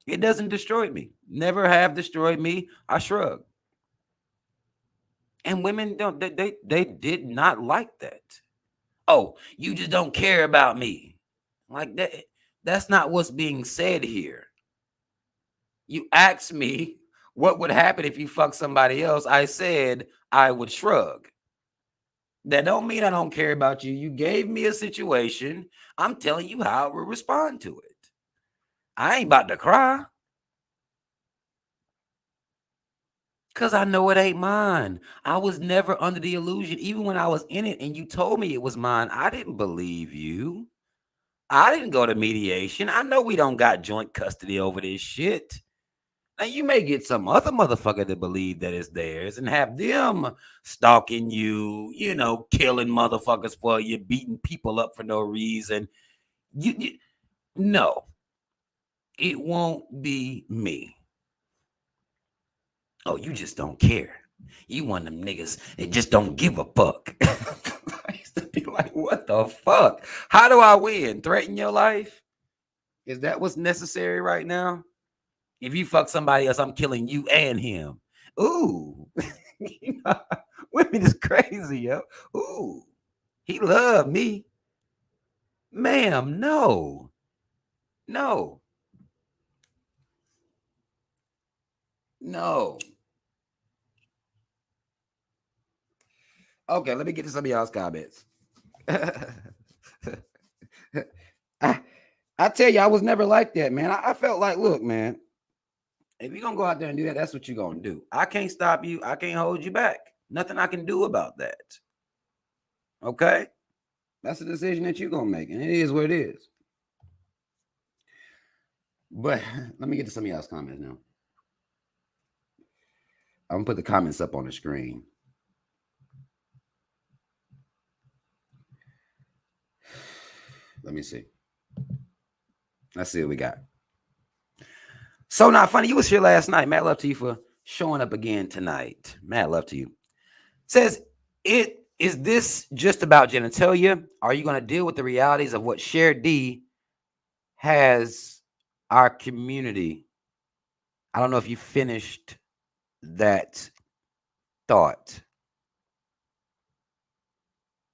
It doesn't destroy me. Never have destroyed me. I shrug. And women don't, they did not like that. Oh, you just don't care about me. Like that. That's not what's being said here. You asked me what would happen if you fuck somebody else. I said I would shrug. That don't mean I don't care about you. You gave me a situation. I'm telling you how I will respond to it. I ain't about to cry. Because I know it ain't mine. I was never under the illusion. Even when I was in it and you told me it was mine, I didn't believe you. I didn't go to mediation. I know we don't got joint custody over this shit. Now, you may get some other motherfucker to believe that it's theirs and have them stalking you, killing motherfuckers for you, beating people up for no reason. No, it won't be me. Oh, you just don't care. You one of them niggas that just don't give a fuck. I used to be like, what the fuck? How do I win? Threaten your life? Is that what's necessary right now? If you fuck somebody else, I'm killing you and him. Ooh. Women is crazy, yo. Ooh. He loved me. Ma'am, no. No. No. Okay, let me get to some of y'all's comments. I tell you, I was never like that, man. I felt like, look, man, if you're going to go out there and do that, that's what you're going to do. I can't stop you. I can't hold you back. Nothing I can do about that. Okay? That's a decision that you're going to make, and it is what it is. But let me get to some of y'all's comments now. I'm going to put the comments up on the screen. Let me see. Let's see what we got. So Not Funny, you was here last night. Mad love to you for showing up again tonight. Mad love to you. Says, is this just about genitalia? Are you going to deal with the realities of what Shared D has our community? I don't know if you finished that thought.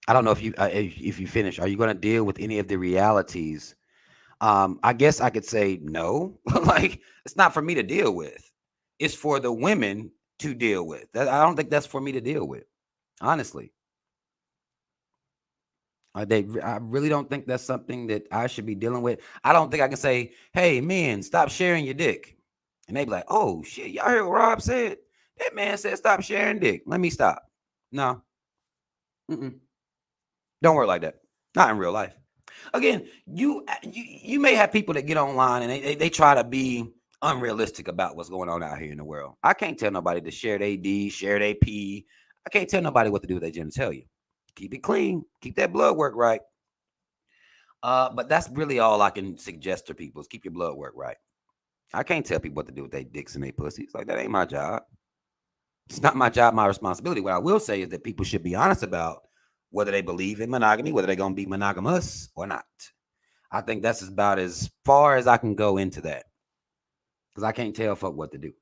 I don't know if you finish. Are you going to deal with any of the realities? I guess I could say no. Like, it's not for me to deal with. It's for the women to deal with. I don't think that's for me to deal with. Honestly. I really don't think that's something that I should be dealing with. I don't think I can say, hey, men, stop sharing your dick. And they be like, oh, shit, y'all heard what Rob said? That man said stop sharing dick. Let me stop. No. Don't work like that. Not in real life. Again, you may have people that get online and they try to be unrealistic about what's going on out here in the world. I can't tell nobody to share their D, share their P. I can't tell nobody what to do with their genitalia. Keep it clean. Keep that blood work right. But that's really all I can suggest to people is keep your blood work right. I can't tell people what to do with their dicks and their pussies. Like, that ain't my job. It's not my job, my responsibility. What I will say is that people should be honest about whether they believe in monogamy, whether they're going to be monogamous or not. I think that's about as far as I can go into that. Because I can't tell fuck what to do.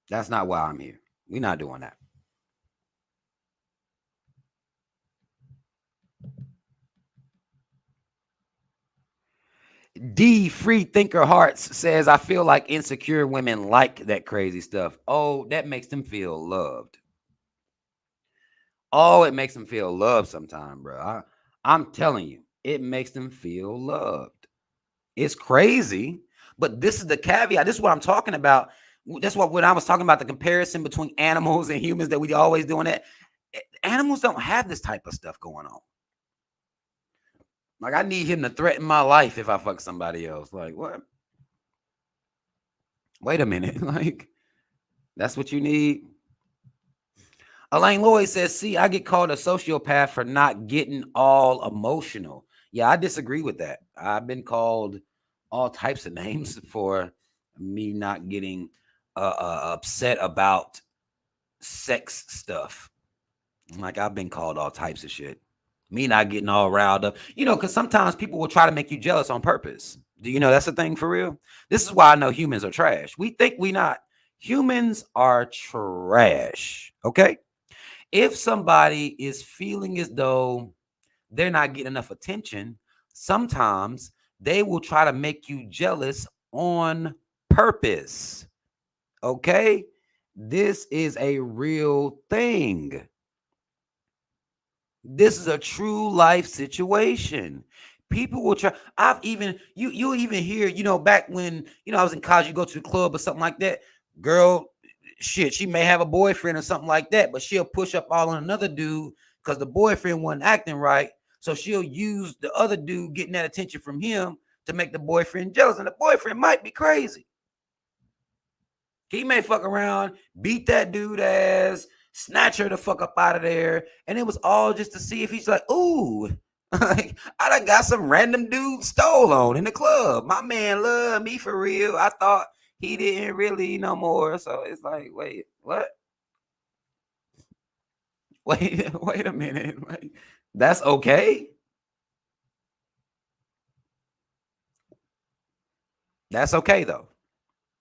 That's not why I'm here. We're not doing that. D Free Thinker Hearts says, I feel like insecure women like that crazy stuff. Oh, that makes them feel loved. Oh, it makes them feel loved sometime, bro. I'm telling you, it makes them feel loved. It's crazy, but this is the caveat. This is what I'm talking about. That's what when I was talking about the comparison between animals and humans that we always doing that. Animals don't have this type of stuff going on. Like, I need him to threaten my life if I fuck somebody else. Like, what? Wait a minute. Like, that's what you need? Elaine Lloyd says, see, I get called a sociopath for not getting all emotional. Yeah, I disagree with that. I've been called all types of names for me not getting upset about sex stuff. Like, I've been called all types of shit. Me not getting all riled up. You know, because sometimes people will try to make you jealous on purpose. Do you know that's a thing for real? This is why I know humans are trash. We think we not. Humans are trash. Okay? If somebody is feeling as though they're not getting enough attention, sometimes they will try to make you jealous on purpose. Okay? This is a real thing. This is a true life situation. People will try. You'll even hear, you know, back when, you know, I was in college, you go to the club or something like that. Girl, shit, she may have a boyfriend or something like that, but she'll push up all on another dude because the boyfriend wasn't acting right. So she'll use the other dude getting that attention from him to make the boyfriend jealous. And the boyfriend might be crazy. He may fuck around, beat that dude ass, snatch her the fuck up out of there. And it was all just to see if he's like, ooh, I done got some random dude stole on in the club. My man loved me for real. I thought he didn't really no more. So it's like, wait, what? Wait a minute. Like, that's okay. That's okay though.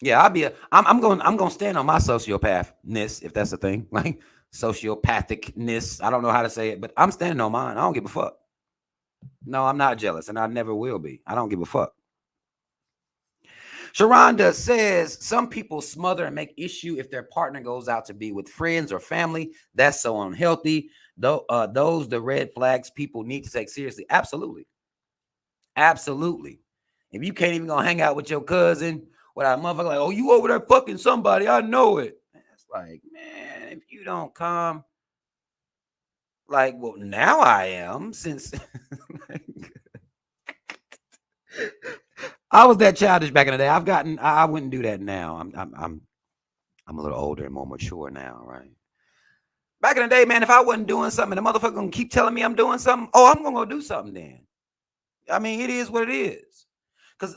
Yeah, I'm going to stand on my sociopathness, if that's a thing. Like, sociopathicness. I don't know how to say it, but I'm standing on mine. I don't give a fuck. No, I'm not jealous, and I never will be. I don't give a fuck. Sharonda says some people smother and make issue if their partner goes out to be with friends or family. That's so unhealthy. Those the red flags people need to take seriously. Absolutely. Absolutely. If you can't even go hang out with your cousin without a motherfucker like, oh, you over there fucking somebody, I know it. It's like, man, if you don't come, like, well, now I am, since I was that childish back in the day. I wouldn't do that now. I'm a little older and more mature now, right? Back in the day, man, if I wasn't doing something, the motherfucker gonna keep telling me I'm doing something. Oh, I'm gonna go do something then. I mean, it is what it is. Because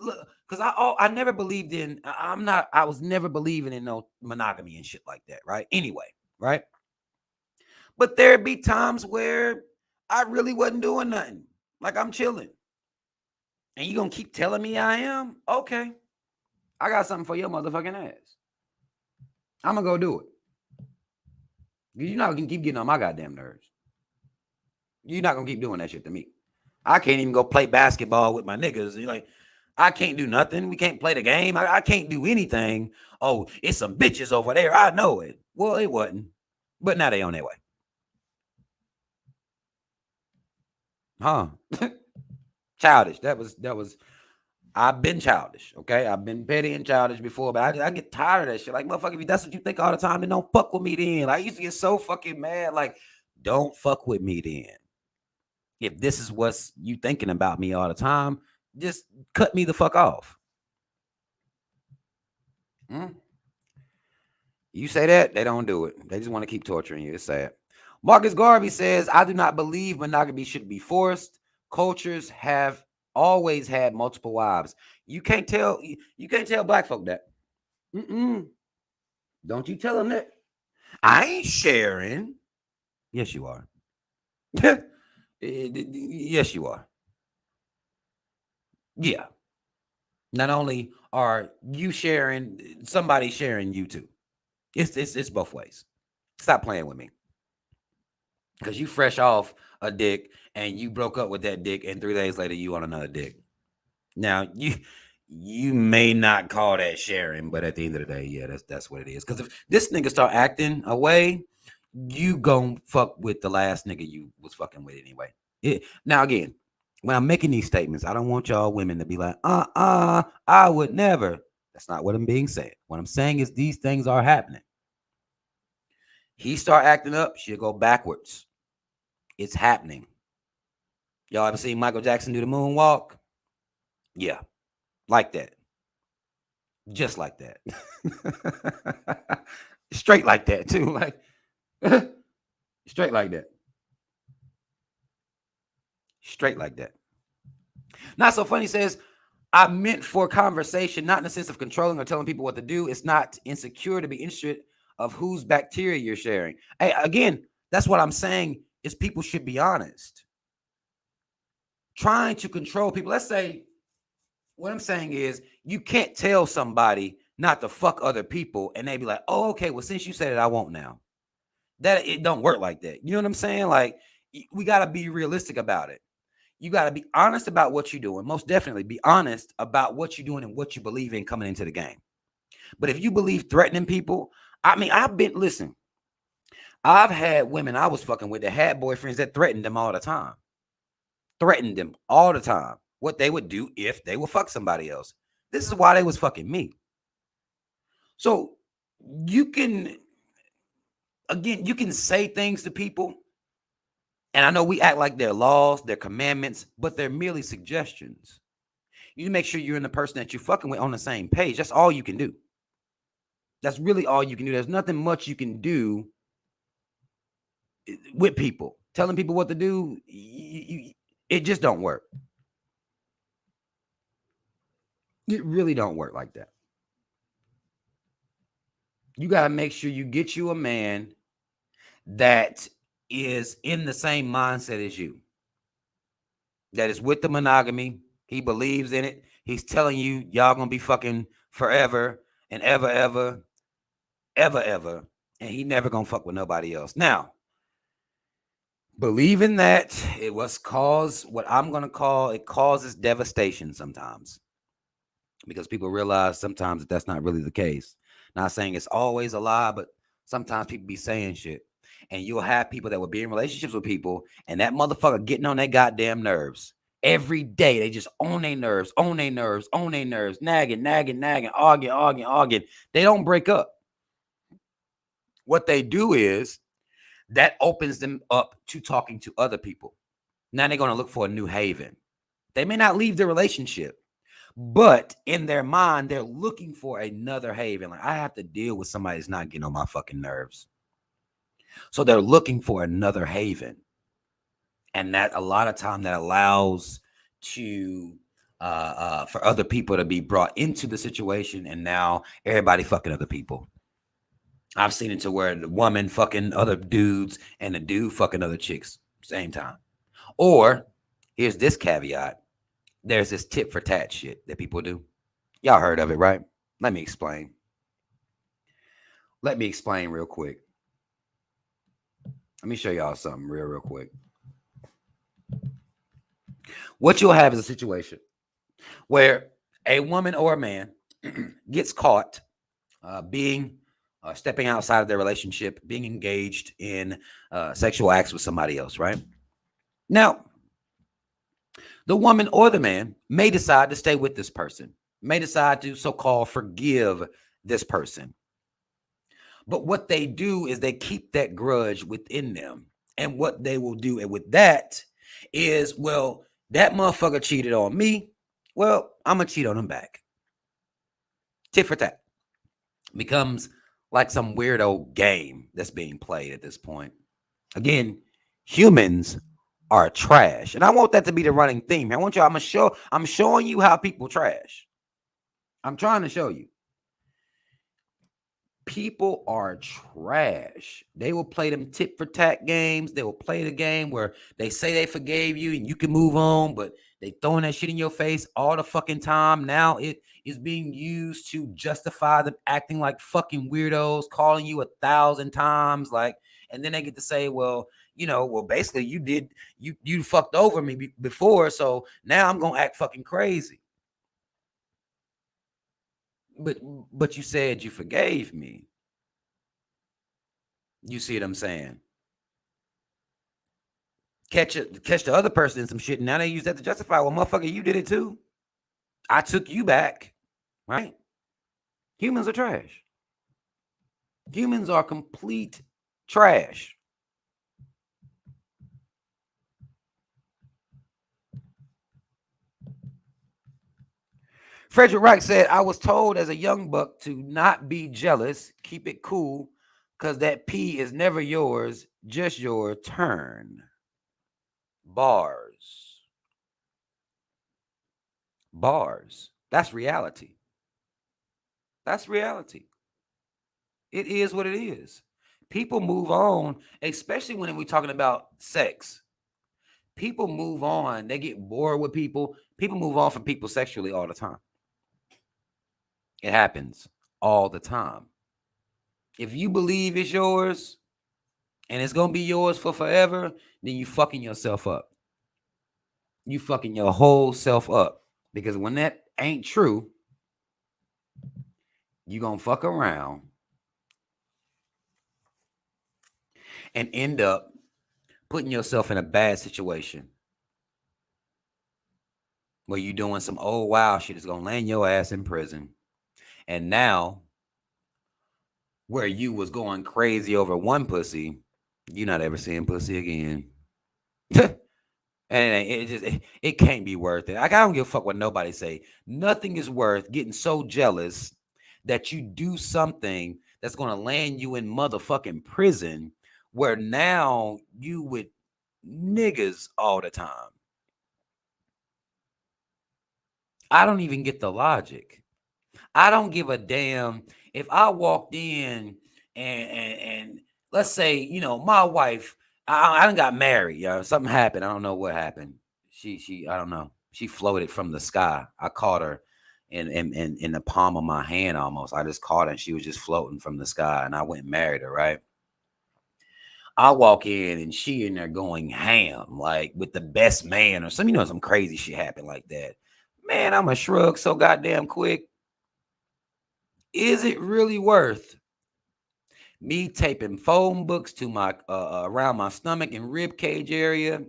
I never believed in. I was never believing in no monogamy and shit like that, right? Anyway, right? But there'd be times where I really wasn't doing nothing. Like, I'm chilling. And you gonna keep telling me I am? Okay. I got something for your motherfucking ass. I'm gonna go do it. You're not gonna keep getting on my goddamn nerves. You're not gonna keep doing that shit to me. I can't even go play basketball with my niggas. You're like, I can't do nothing. We can't play the game. I can't do anything. Oh, it's some bitches over there. I know it. Well, it wasn't. But now they on their way. Huh? Childish. That was. I've been childish. Okay, I've been petty and childish before, but I get tired of that shit. Like, motherfucker, if that's what you think all the time, then don't fuck with me then. Like, I used to get so fucking mad. Like, don't fuck with me then. If this is what's you thinking about me all the time, just cut me the fuck off. You say that, they don't do it. They just want to keep torturing you. It's sad. Marcus Garvey says, I do not believe monogamy should be forced. Cultures have always had multiple wives. You can't tell black folk that. Don't you tell them that. I ain't sharing. Yes, you are. Yes, you are. Yeah. Not only are you sharing, somebody sharing you too. It's both ways. Stop playing with me. Because you fresh off a dick and you broke up with that dick, and 3 days later you on another dick. Now you may not call that sharing, but at the end of the day, yeah, that's what it is. Because if this nigga start acting away, you gon' fuck with the last nigga you was fucking with anyway. Now again, when I'm making these statements, I don't want y'all women to be like, I would never. That's not what I'm being said. What I'm saying is these things are happening. He start acting up, she'll go backwards. It's happening. Y'all ever seen Michael Jackson do the moonwalk? Yeah, like that. Just like that. Straight like that, too. Like, straight like that. Straight like that. Not so funny says, I meant for conversation, not in the sense of controlling or telling people what to do. It's not insecure to be interested of whose bacteria you're sharing. Hey, again, that's what I'm saying is people should be honest. Trying to control people. Let's say, what I'm saying is you can't tell somebody not to fuck other people and they be like, oh, okay, well, since you said it, I won't now. That it don't work like that. You know what I'm saying? Like, we got to be realistic about it. You got to be honest about what you're doing. Most definitely be honest about what you're doing and what you believe in coming into the game. But if you believe threatening people, I mean, I've had women I was fucking with that had boyfriends that threatened them all the time. Threatened them all the time. What they would do if they would fuck somebody else. This is why they was fucking me. So you can say things to people. And I know we act like they're laws, they're commandments, but they're merely suggestions. You make sure you're in the person that you're fucking with on the same page. That's all you can do. That's really all you can do. There's nothing much you can do with people. Telling people what to do, it just don't work. It really don't work like that. You got to make sure you get you a man that is in the same mindset as you. That is with the monogamy. He believes in it. He's telling you y'all gonna be fucking forever and ever, ever, ever, ever. And he never gonna fuck with nobody else. Now, believing that it was cause what I'm gonna call it causes devastation sometimes. Because people realize sometimes that that's not really the case. Not saying it's always a lie, but sometimes people be saying shit. And you'll have people that will be in relationships with people, and that motherfucker getting on their goddamn nerves. Every day, they just on their nerves, nagging, arguing. They don't break up. What they do is that opens them up to talking to other people. Now they're going to look for a new haven. They may not leave the relationship, but in their mind, they're looking for another haven. Like, I have to deal with somebody that's not getting on my fucking nerves. So they're looking for another haven. And that a lot of time that allows to for other people to be brought into the situation, and now everybody fucking other people. I've seen it to where the woman fucking other dudes and the dude fucking other chicks same time. Or here's this caveat. There's this tit for tat shit that people do. Y'all heard of it, right? Let me explain. Real quick. Let me show y'all something real quick. What you'll have is a situation where a woman or a man gets caught stepping outside of their relationship, being engaged in sexual acts with somebody else, right? Now, The woman or the man may decide to stay with this person, may decide to so-called forgive this person. But what they do is they keep that grudge within them. And what they will do with that is, well, that motherfucker cheated on me. Well, I'm going to cheat on him back. Tit for tat. Becomes like some weirdo game that's being played at this point. Again, humans are trash. And I want that to be the running theme. I want you, I'm showing you how people trash. I'm trying to show you. People are trash. They will play them tit for tat games. They will play the game where they say they forgave you and you can move on, but they throwing that shit in your face all the fucking time. Now it is being used to justify them acting like fucking weirdos, calling you 1,000 times, like, and then they get to say, well, well, basically you fucked over me before, so now I'm gonna act fucking crazy. But you said you forgave me. You see what I'm saying? Catch the other person in some shit, and now they use that to justify, well, motherfucker, you did it too. I took you back, right? Humans are trash. Humans are complete trash. Frederick Wright said, I was told as a young buck to not be jealous, keep it cool, because that pee is never yours, just your turn. Bars. That's reality. That's reality. It is what it is. People move on, especially when we're talking about sex. People move on. They get bored with people. People move on from people sexually all the time. It happens all the time. If you believe it's yours and it's going to be yours for forever, then you fucking yourself up. You fucking your whole self up. Because when that ain't true, you going to fuck around and end up putting yourself in a bad situation where you doing some old wild shit that's going to land your ass in prison. And now, where you was going crazy over one pussy, you're not ever seeing pussy again. And it can't be worth it. I don't give a fuck what nobody say. Nothing is worth getting so jealous that you do something that's going to land you in motherfucking prison, where now you with niggas all the time. I don't even get the logic. I don't give a damn if I walked in and let's say, my wife, I done got married, yo. Something happened. I don't know what happened. I don't know. She floated from the sky. I caught her in the palm of my hand almost. I just caught her and she was just floating from the sky, and I went and married her, right? I walk in and she in there going ham, like with the best man or some crazy shit happened like that. Man, I'm a shrug so goddamn quick. Is it really worth me taping phone books to my around my stomach and rib cage area?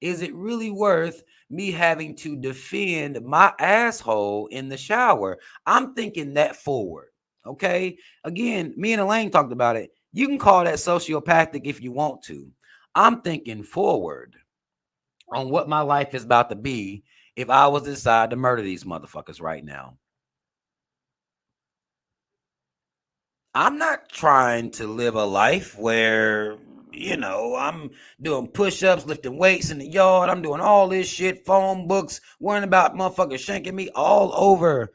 Is it really worth me having to defend my asshole in the shower? I'm thinking that forward. Okay. Again, me and Elaine talked about it. You can call that sociopathic if you want to. I'm thinking forward on what my life is about to be if I was to decide to murder these motherfuckers right now. I'm not trying to live a life where, I'm doing push-ups, lifting weights in the yard. I'm doing all this shit, phone books, worrying about motherfuckers shanking me all over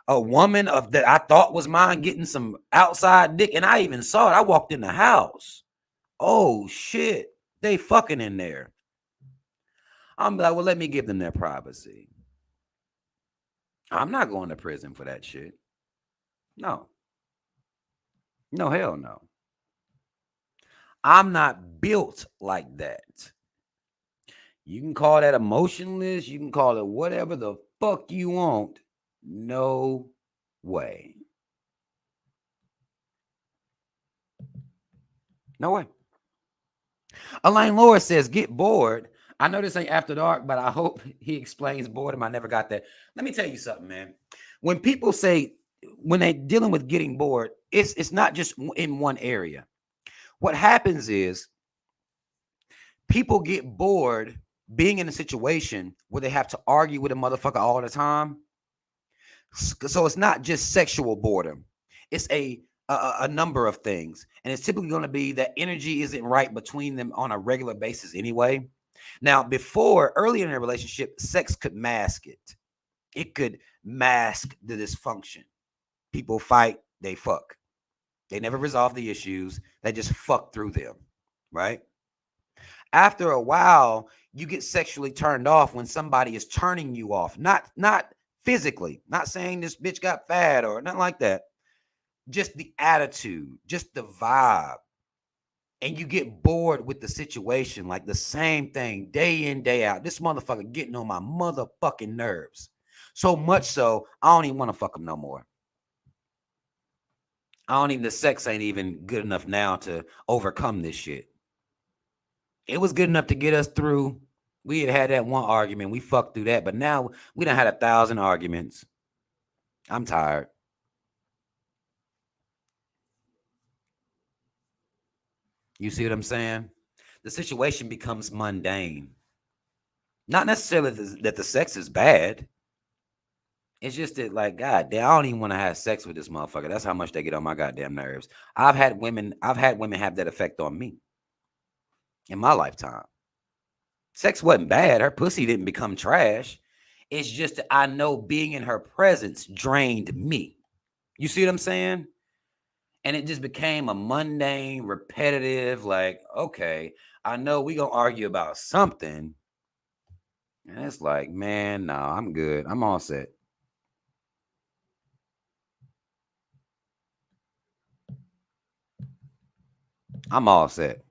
a woman that I thought was mine getting some outside dick. And I even saw it. I walked in the house. Oh, shit. They fucking in there. I'm like, well, let me give them their privacy. I'm not going to prison for that shit. No. No, hell no. I'm not built like that. You can call that emotionless. You can call it whatever the fuck you want. No way. No way. Elaine Laura says, get bored. I know this ain't after dark, but I hope he explains boredom. I never got that. Let me tell you something, man. When people say, when they're dealing with getting bored, it's not just in one area. What happens is people get bored being in a situation where they have to argue with a motherfucker all the time. So it's not just sexual boredom. It's a number of things. And it's typically going to be that energy isn't right between them on a regular basis anyway. Now, earlier in a relationship, sex could mask it. It could mask the dysfunction. People fight, they fuck. They never resolve the issues. They just fuck through them, right? After a while, you get sexually turned off when somebody is turning you off. Not physically, not saying this bitch got fat or nothing like that. Just the attitude, just the vibe. And you get bored with the situation, like the same thing day in, day out. This motherfucker getting on my motherfucking nerves. So much so, I don't even want to fuck him no more. The sex ain't even good enough now to overcome this shit. It was good enough to get us through. We had that one argument. We fucked through that. But now we done had 1,000 arguments. I'm tired. You see what I'm saying? The situation becomes mundane. Not necessarily that the sex is bad. It's just that, like, God damn, I don't even want to have sex with this motherfucker. That's how much they get on my goddamn nerves. I've had women have that effect on me in my lifetime. Sex wasn't bad. Her pussy didn't become trash. It's just that I know being in her presence drained me. You see what I'm saying? And it just became a mundane, repetitive, like, okay, I know we gonna argue about something. And it's like, man, no, I'm good. I'm all set. I'm all set.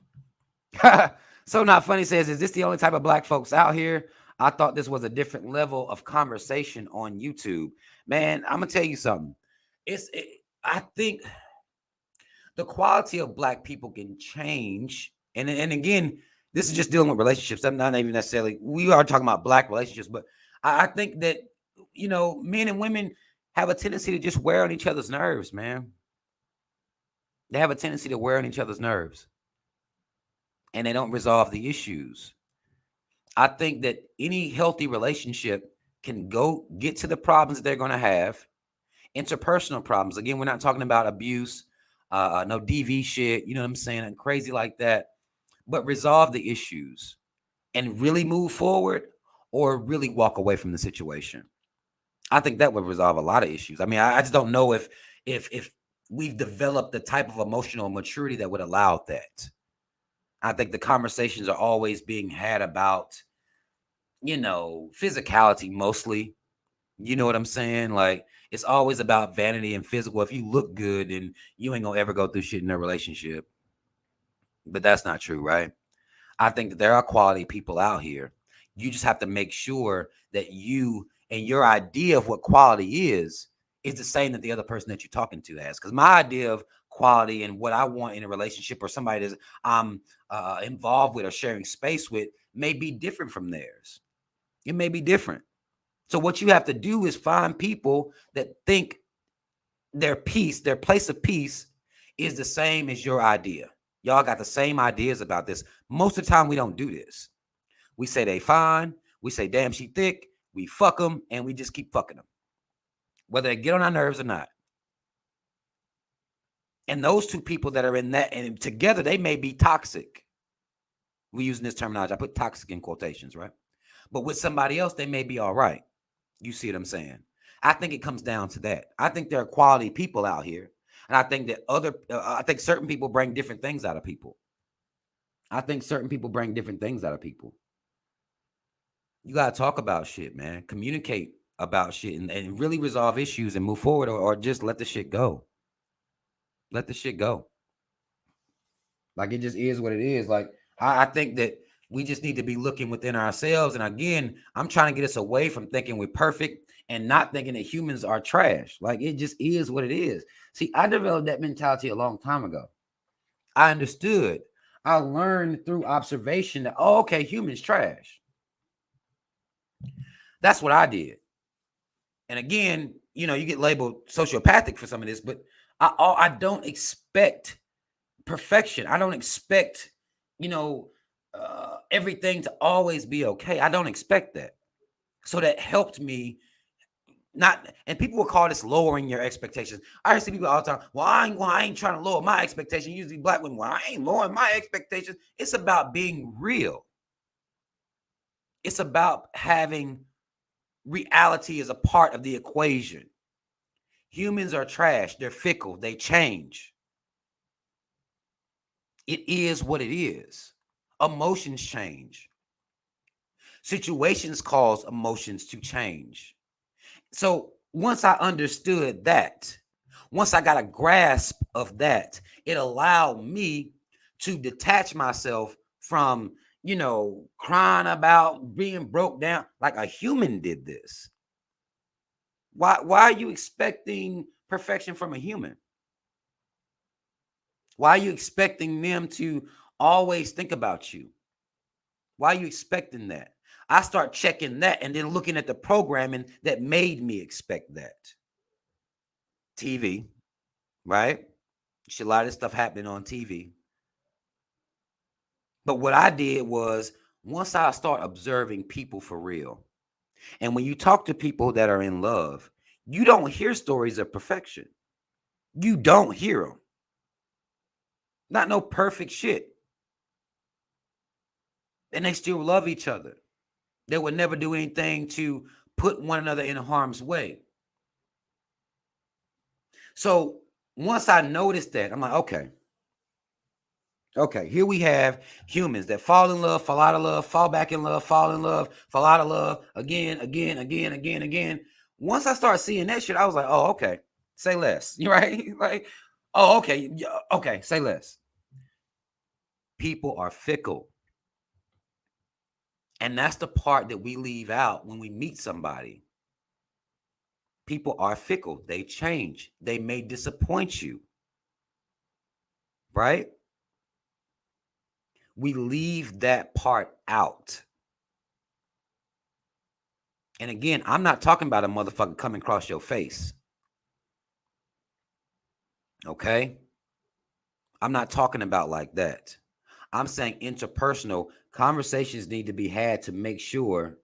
So Not Funny says, is this the only type of black folks out here? I thought this was a different level of conversation on YouTube. Man, I'm gonna tell you something. I think the quality of black people can change. And again, this is just dealing with relationships. I'm not even necessarily, we are talking about black relationships, but I think that, men and women have a tendency to just wear on each other's nerves, man. They have a tendency to wear on each other's nerves. And they don't resolve the issues. I think that any healthy relationship can go get to the problems that they're going to have, interpersonal problems. Again, we're not talking about abuse, no DV shit, you know what I'm saying, and crazy like that, but resolve the issues and really move forward or really walk away from the situation. I think that would resolve a lot of issues. I mean, I just don't know if we've developed the type of emotional maturity that would allow that. I think the conversations are always being had about, physicality mostly. You know what I'm saying? Like, it's always about vanity and physical. If you look good, then you ain't gonna ever go through shit in a relationship. But that's not true, right? I think that there are quality people out here. You just have to make sure that you and your idea of what quality is the same that the other person that you're talking to has. Because my idea of quality and what I want in a relationship or somebody that I'm involved with or sharing space with may be different from theirs. It may be different. So what you have to do is find people that think their place of peace is the same as your idea. Y'all got the same ideas about this. Most of the time we don't do this. We say they fine. We say, damn, she thick. We fuck them and we just keep fucking them, whether they get on our nerves or not. And those two people that are in that and together, they may be toxic. We're using this terminology. I put toxic in quotations, right? But with somebody else, they may be all right. You see what I'm saying? I think it comes down to that. I think there are quality people out here. And I think that I think certain people bring different things out of people. You got to talk about shit, man. Communicate about shit and really resolve issues and move forward or just let the shit go. Let the shit go. Like, it just is what it is. Like, I think that we just need to be looking within ourselves. And again, I'm trying to get us away from thinking we're perfect and not thinking that humans are trash. Like, it just is what it is. See, I developed that mentality a long time ago. I understood. I learned through observation that, oh, okay, humans trash. That's what I did. And again, you get labeled sociopathic for some of this, but I don't expect perfection. I don't expect, everything to always be okay. I don't expect that. So that helped me not, and people will call this lowering your expectations. I see people all the time. Well, I ain't trying to lower my expectations. Usually black women, well, I ain't lowering my expectations. It's about being real. It's about having reality as a part of the equation. Humans are trash. They're fickle. They change. It is what it is. Emotions change. Situations cause emotions to change. So once I understood that, once I got a grasp of that, it allowed me to detach myself from, crying about being broke down like a human did this. Why are you expecting perfection from a human? Why are you expecting them to always think about you? Why are you expecting that? I start checking that and then looking at the programming that made me expect that. TV, right? A lot of stuff happening on TV. But what I did was, once I start observing people for real, and when you talk to people that are in love, you don't hear stories of perfection. You don't hear them. Not no perfect shit. And they still love each other. They would never do anything to put one another in harm's way. So once I noticed that, I'm like, okay, here we have humans that fall in love, fall out of love, fall back in love, fall in love, fall out of love, again. Once I started seeing that shit, I was like, oh, okay, say less, right? Like, oh, okay, say less. People are fickle. And that's the part that we leave out when we meet somebody. People are fickle. They change. They may disappoint you, right? We leave that part out. And again, I'm not talking about a motherfucker coming across your face. Okay? I'm not talking about like that. I'm saying interpersonal conversations need to be had to make sure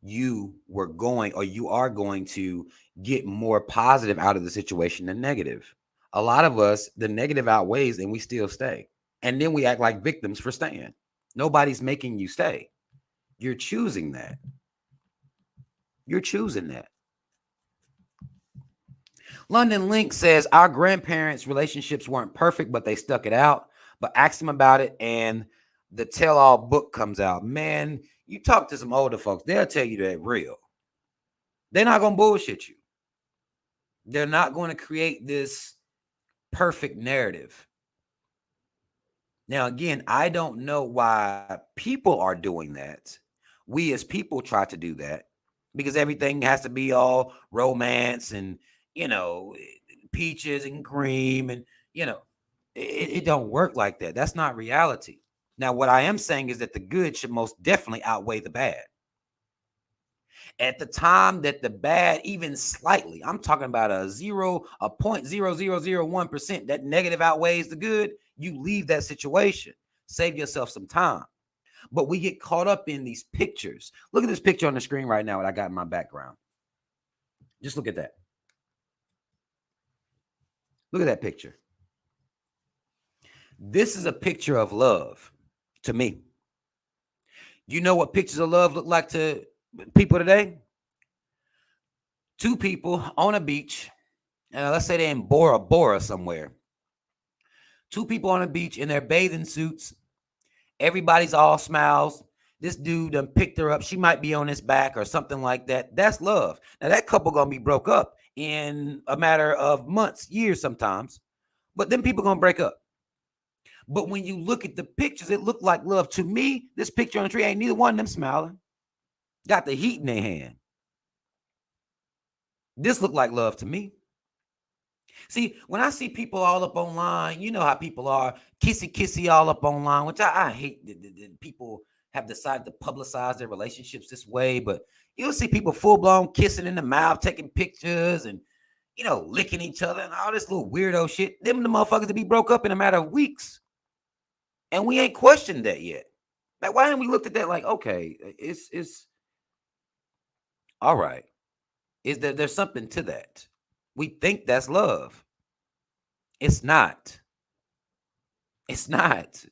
you are going to get more positive out of the situation than negative. A lot of us, the negative outweighs and we still stay. And then we act like victims for staying. Nobody's making you stay. You're choosing that. You're choosing that. London Link says our grandparents' relationships weren't perfect, but they stuck it out. But ask them about it, and the tell-all book comes out. Man, you talk to some older folks, they'll tell you that real. They're not going to bullshit you. They're not going to create this perfect narrative. Now, again, I don't know why people are doing that. We as people try to do that because everything has to be all romance and, peaches and cream and, it don't work like that. That's not reality. Now, what I am saying is that the good should most definitely outweigh the bad. At the time that the bad, even slightly, I'm talking about a 0.0001%, that negative outweighs the good, you leave that situation. Save yourself some time. But we get caught up in these pictures. Look at this picture on the screen right now that I got in my background. Just look at that. Look at that picture. This is a picture of love to me. You know what pictures of love look like to people today? Two people on a beach. Let's say they're in Bora Bora somewhere. Two people on a beach in their bathing suits. Everybody's all smiles. This dude done picked her up. She might be on his back or something like that. That's love. Now, that couple going to be broke up in a matter of months, years sometimes. But then people going to break up. But when you look at the pictures, it looked like love. To me, this picture on the tree ain't neither one of them smiling. Got the heat in their hand. This looked like love to me. See, when I see people all up online, you know how people are, kissy all up online, which I hate that people have decided to publicize their relationships this way, but you'll see people full-blown kissing in the mouth, taking pictures, and licking each other and all this little weirdo shit. Them the motherfuckers to be broke up in a matter of weeks. And we ain't questioned that yet. Like, why haven't we looked at that like, okay, it's all right. Is there's something to that? We think that's love. It's not. It's not.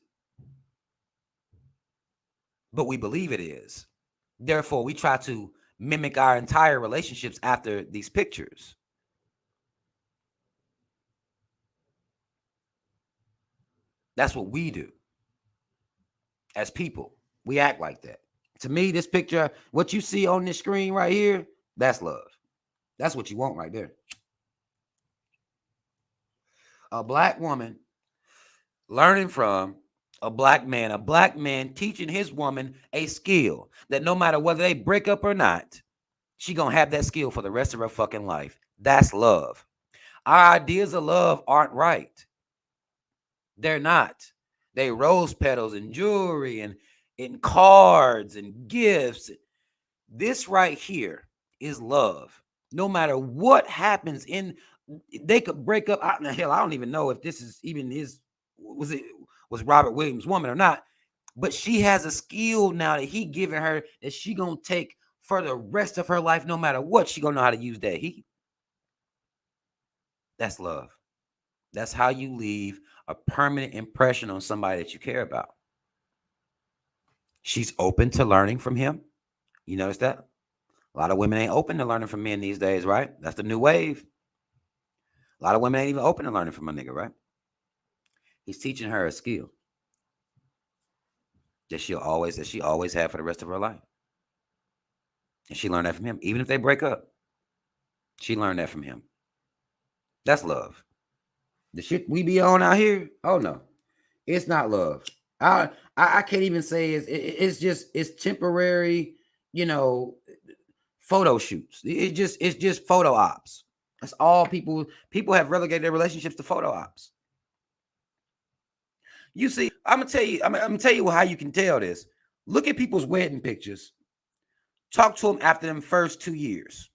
But we believe it is. Therefore, we try to mimic our entire relationships after these pictures. That's what we do. As people, we act like that. To me, this picture, what you see on this screen right here, that's love. That's what you want right there. A black woman learning from a black man teaching his woman a skill that no matter whether they break up or not, she gonna have that skill for the rest of her fucking life. That's love. Our ideas of love aren't right. They're not. They rose petals and jewelry and cards and gifts. This right here is love. No matter what happens they could break up. Hell, I don't even know if this is even was Robert Williams' woman or not. But she has a skill now that he giving her that she gonna take for the rest of her life. No matter what, she gonna know how to use that heat. That's love. That's how you leave a permanent impression on somebody that you care about. She's open to learning from him. You notice that? A lot of women ain't open to learning from men these days, right? That's the new wave. A lot of women ain't even open to learning from a nigga, right? He's teaching her a skill that she always have for the rest of her life. And she learned that from him. Even if they break up, she learned that from him. That's love. The shit we be on out here, oh no, it's not love. I can't even say it's temporary, photo shoots. It's just photo ops. That's all people have relegated their relationships to photo ops. You see, I'm gonna tell you how you can tell this. Look at people's wedding pictures. Talk to them after them first 2 years.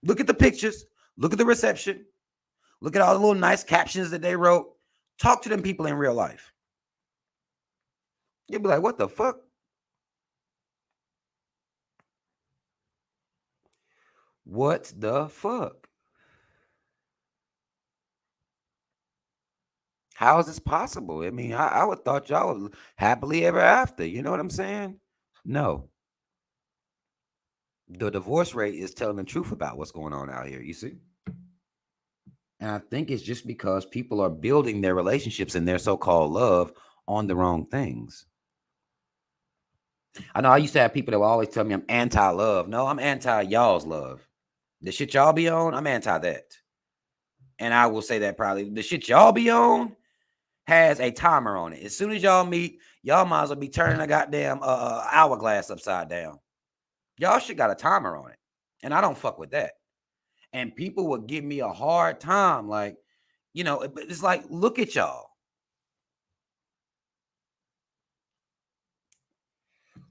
Look at the pictures. Look at the reception. Look at all the little nice captions that they wrote. Talk to them people in real life. You'll be like, what the fuck? What the fuck? How is this possible? I mean, I would thought y'all would happily ever after. You know what I'm saying? No. The divorce rate is telling the truth about what's going on out here. You see? And I think it's just because people are building their relationships and their so-called love on the wrong things. I know I used to have people that would always tell me I'm anti-love. No, I'm anti-y'all's love. The shit y'all be on, I'm anti that. And I will say that probably. The shit y'all be on has a timer on it. As soon as y'all meet, y'all might as well be turning a goddamn hourglass upside down. Y'all shit got a timer on it. And I don't fuck with that. And people would give me a hard time. Like, it's like, look at y'all.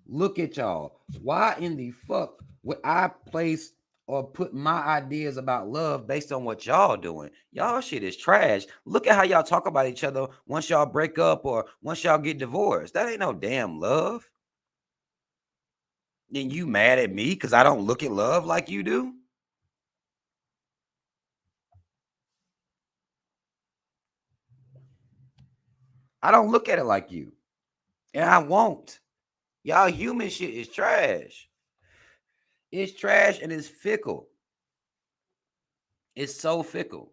Look at y'all. Why in the fuck would I place or put my ideas about love based on what y'all doing? Y'all shit is trash. Look at how y'all talk about each other once y'all break up or once y'all get divorced. That ain't no damn love. Then you mad at me because I don't look at love like you do? I don't look at it like you. And I won't. Y'all human shit is trash. It's trash and it's fickle. It's so fickle.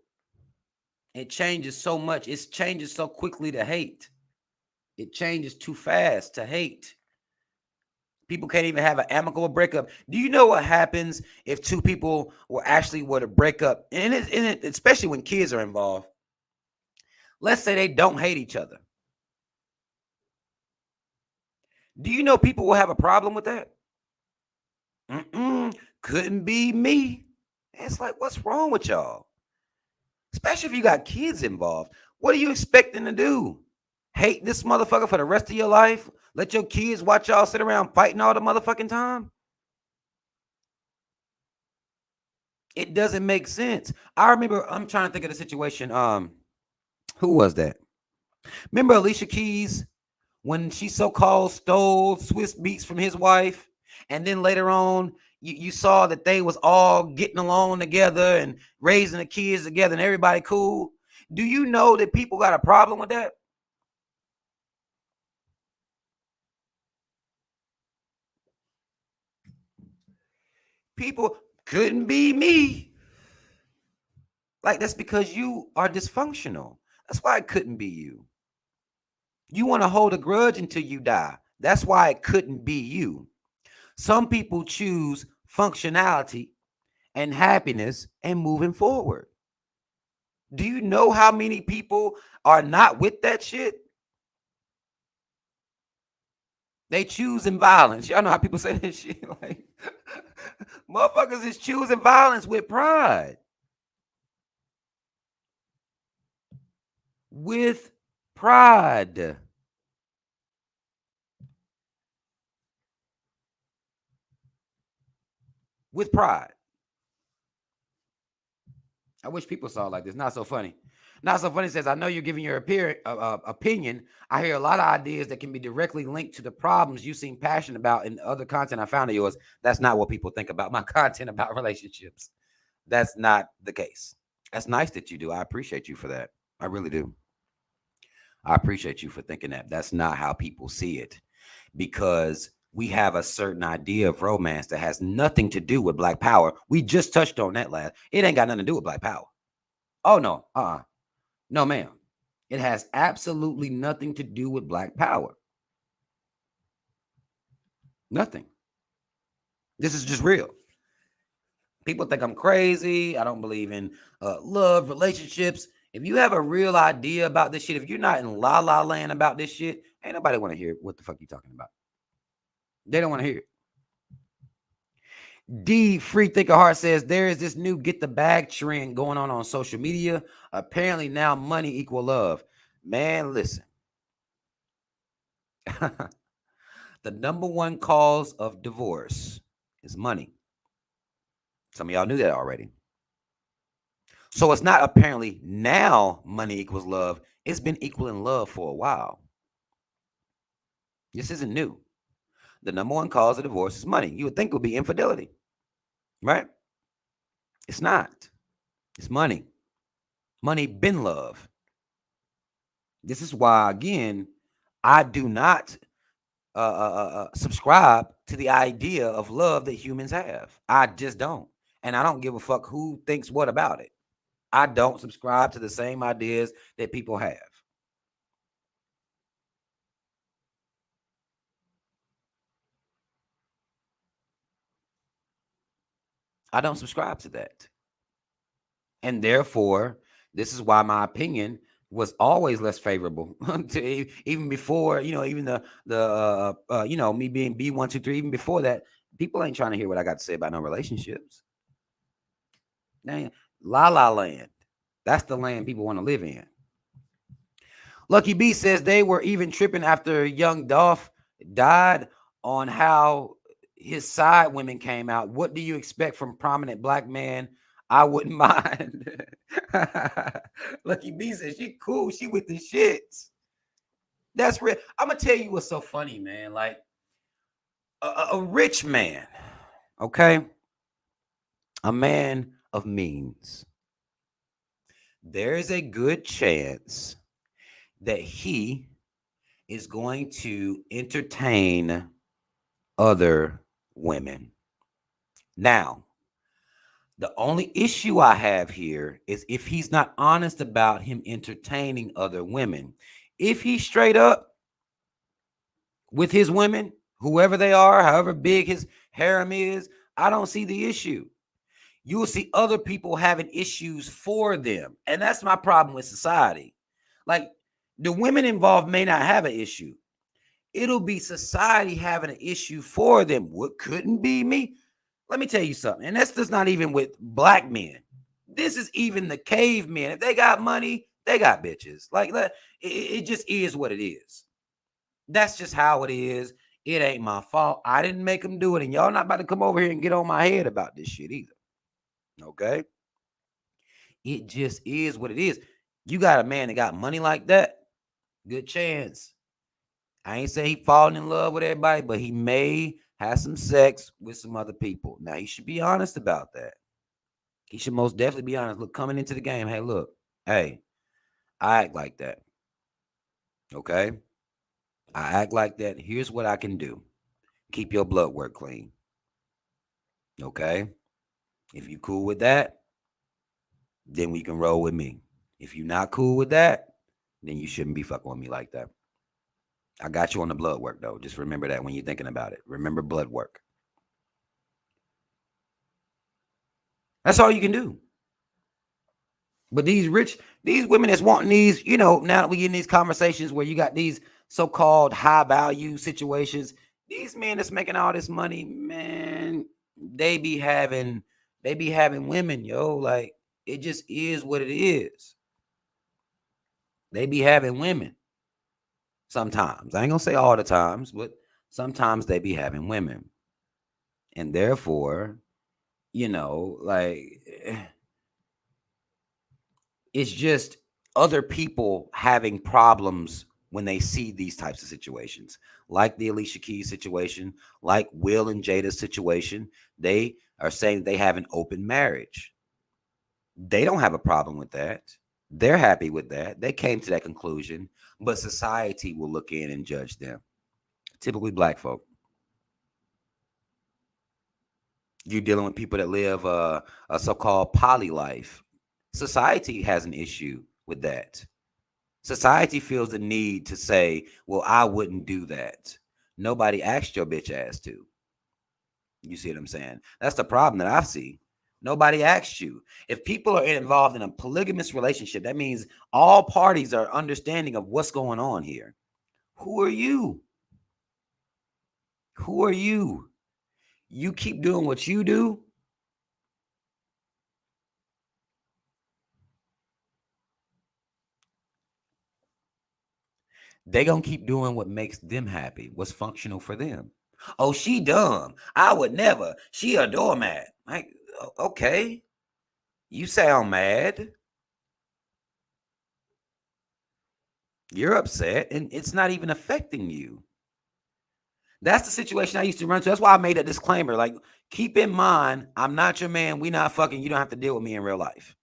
It changes so much. It changes so quickly to hate. It changes too fast to hate. People can't even have an amicable breakup. Do you know what happens if two people were to break up? And especially when kids are involved. Let's say they don't hate each other. Do you know people will have a problem with that? Couldn't be me. It's like, what's wrong with y'all? Especially if you got kids involved. What are you expecting to do? hate this motherfucker for the rest of your life? Let your kids watch y'all sit around fighting all the motherfucking time? It doesn't make sense. I remember, I'm trying to think of the situation. Who was that? Remember Alicia Keys when she so-called stole Swiss Beats from his wife, and then later on you saw that they was all getting along together and raising the kids together and everybody cool. Do you know that people got a problem with that? People couldn't be me. Like, that's because you are dysfunctional. That's why it couldn't be you. You want to hold a grudge until you die. That's why it couldn't be you. Some people choose functionality and happiness and moving forward. Do you know how many people are not with that shit? They choosing violence. Y'all know how people say this shit. Like, motherfuckers is choosing violence with pride. With pride. With pride. I wish people saw it like this. Not so funny. Not so funny says, I know you're giving your opinion. I hear a lot of ideas that can be directly linked to the problems you seem passionate about in other content I found of yours. That's not what people think about my content about relationships. That's not the case. That's nice that you do. I appreciate you for that. I really do. I appreciate you for thinking that. That's not how people see it, because we have a certain idea of romance that has nothing to do with Black power. We just touched on that last. It ain't got nothing to do with Black power. Oh, no. No, ma'am. It has absolutely nothing to do with Black power. Nothing. This is just real. People think I'm crazy. I don't believe in love, relationships. If you have a real idea about this shit, if you're not in la la land about this shit, ain't nobody want to hear what the fuck you talking about. They don't want to hear it. D Free Thinker Heart says there is this new get the bag trend going on social media. Apparently now money equal love. Man, listen. The number one cause of divorce is money. Some of y'all knew that already. So it's not apparently now money equals love. It's been equaling love for a while. This isn't new. The number one cause of divorce is money. You would think it would be infidelity, right? It's not. It's money. Money been love. This is why, again, I do not subscribe to the idea of love that humans have. I just don't. And I don't give a fuck who thinks what about it. I don't subscribe to the same ideas that people have. I don't subscribe to that. And therefore, this is why my opinion was always less favorable to even before, even the me being B123, even before that, people ain't trying to hear what I got to say about no relationships. Dang, la la land. That's the land people want to live in. Lucky B says they were even tripping after young Dolph died on how his side women came out. What do you expect from prominent Black man? I wouldn't mind. Lucky B says she cool. She with the shits. That's real. I'm gonna tell you what's so funny, man. Like a rich man, okay, a man of means. There is a good chance that he is going to entertain other women. Now, the only issue I have here is if he's not honest about him entertaining other women. If he's straight up with his women, whoever they are, however big his harem is, I don't see the issue. You will see other people having issues for them. And that's my problem with society. Like, the women involved may not have an issue. It'll be society having an issue for them. What couldn't be me? Let me tell you something. And that's just not even with Black men. This is even the cavemen. If they got money, They got bitches. Like, it just is what it is. That's just how it is. It ain't my fault. I didn't make them do it. And y'all not about to come over here and get on my head about this shit either. Okay? It just is what it is. You got a man that got money like that, good chance. I ain't say he falling in love with everybody, but he may have some sex with some other people. Now, he should be honest about that. He should most definitely be honest. Look, coming into the game, hey, look, hey, I act like that. Okay? I act like that. Here's what I can do. Keep your blood work clean. Okay? If you cool with that, then we can roll with me. If you're not cool with that, then you shouldn't be fucking with me like that. I got you on the blood work, though. Just remember that when you're thinking about it. Remember blood work. That's all you can do. But these women that's wanting these, now that we get in these conversations where you got these so-called high value situations, these men that's making all this money, man, they be having women, yo. Like, it just is what it is. They be having women. Sometimes. I ain't gonna say all the times, but sometimes they be having women. And therefore, like, it's just other people having problems when they see these types of situations, like the Alicia Keys situation, like Will and Jada's situation. They are saying they have an open marriage. They don't have a problem with that. They're happy with that. They came to that conclusion, but society will look in and judge them. Typically black folk. You're dealing with people that live a so-called poly life. Society has an issue with that. Society feels the need to say, well, I wouldn't do that. Nobody asked your bitch ass to. You see what I'm saying? That's the problem that I see. Nobody asked you. If people are involved in a polygamous relationship, that means all parties are understanding of what's going on here. Who are you? Who are you? You keep doing what you do. They gonna keep doing what makes them happy, what's functional for them. Oh, she dumb. I would never. She a doormat. Like, okay. You sound mad. You're upset, and it's not even affecting you. That's the situation I used to run to. That's why I made a disclaimer. Like, keep in mind, I'm not your man. We not fucking. You don't have to deal with me in real life.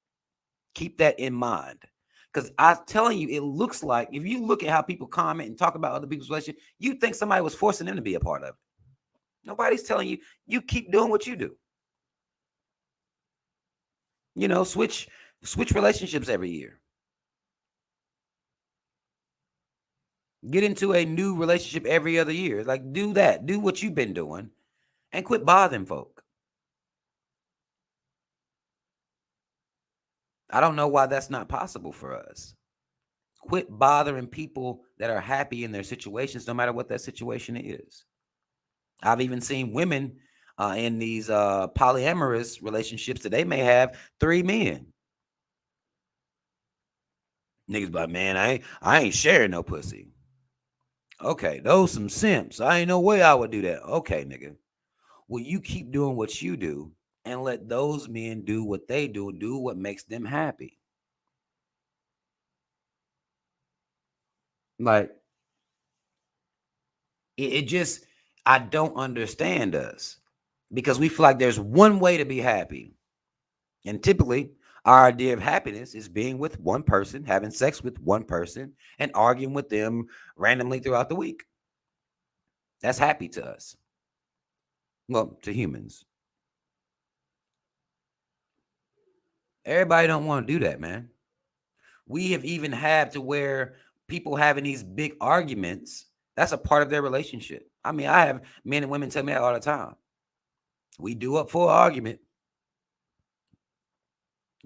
Keep that in mind. Because I'm telling you, it looks like, if you look at how people comment and talk about other people's relationship, you think somebody was forcing them to be a part of it. Nobody's telling you. You keep doing what you do. Switch relationships every year. Get into a new relationship every other year. Like, do that. Do what you've been doing and quit bothering folk. I don't know why that's not possible for us. Quit bothering people that are happy in their situations, no matter what that situation is. I've even seen women in these polyamorous relationships that they may have 3 men. Niggas like, man, I ain't sharing no pussy. Okay, those some simps. I ain't no way I would do that. Okay, nigga. Well, you keep doing what you do and let those men do what they do what makes them happy. Like, it just, I don't understand us, because we feel like there's one way to be happy. And typically, our idea of happiness is being with one person, having sex with one person, and arguing with them randomly throughout the week. That's happy to us. Well, to humans. Everybody don't want to do that, man. We have even had to where people having these big arguments, that's a part of their relationship. I mean, I have men and women tell me that all the time. We do up for an argument.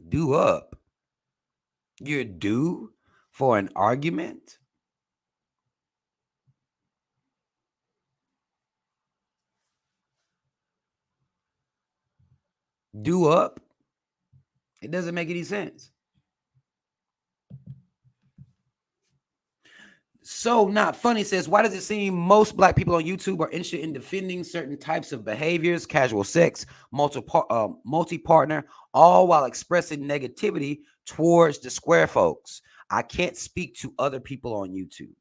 Do up. You're due for an argument? Do up? It doesn't make any sense. So Not Funny says, why does it seem most black people on YouTube are interested in defending certain types of behaviors, casual sex, multi-partner, all while expressing negativity towards the square folks? I can't speak to other people on YouTube.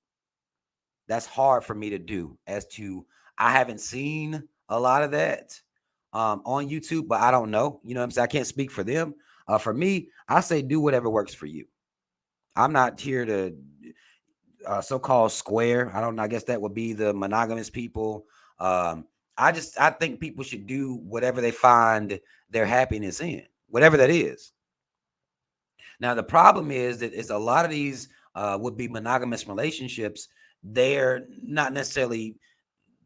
That's hard for me to do, as to I haven't seen a lot of that on YouTube, but I don't know. You know what I'm saying? I can't speak for them. For me, I say do whatever works for you. I'm not here to so-called square. I don't know. I guess that would be the monogamous people. I think people should do whatever they find their happiness in, whatever that is. Now, the problem is that it's a lot of these would be monogamous relationships. They're not necessarily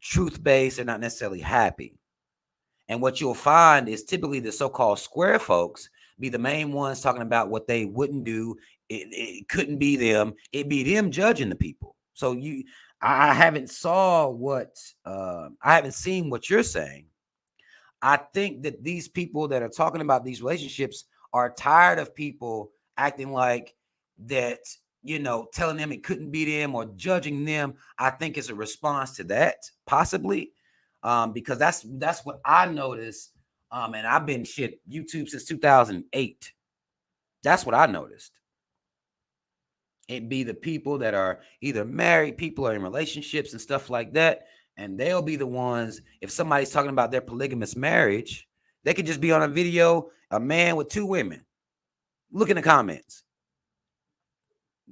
truth-based. They're not necessarily happy. And what you'll find is typically the so-called square folks be the main ones talking about what they wouldn't do. It couldn't be them. It'd be them judging the people. So I haven't seen what you're saying. I think that these people that are talking about these relationships are tired of people acting like that, telling them it couldn't be them or judging them. I think it's a response to that, possibly. Because that's what I noticed. And I've been YouTube since 2008. That's what I noticed. It'd be the people that are either married people or in relationships and stuff like that. And they'll be the ones, if somebody's talking about their polygamous marriage, they could just be on a video, a man with 2 women. Look in the comments.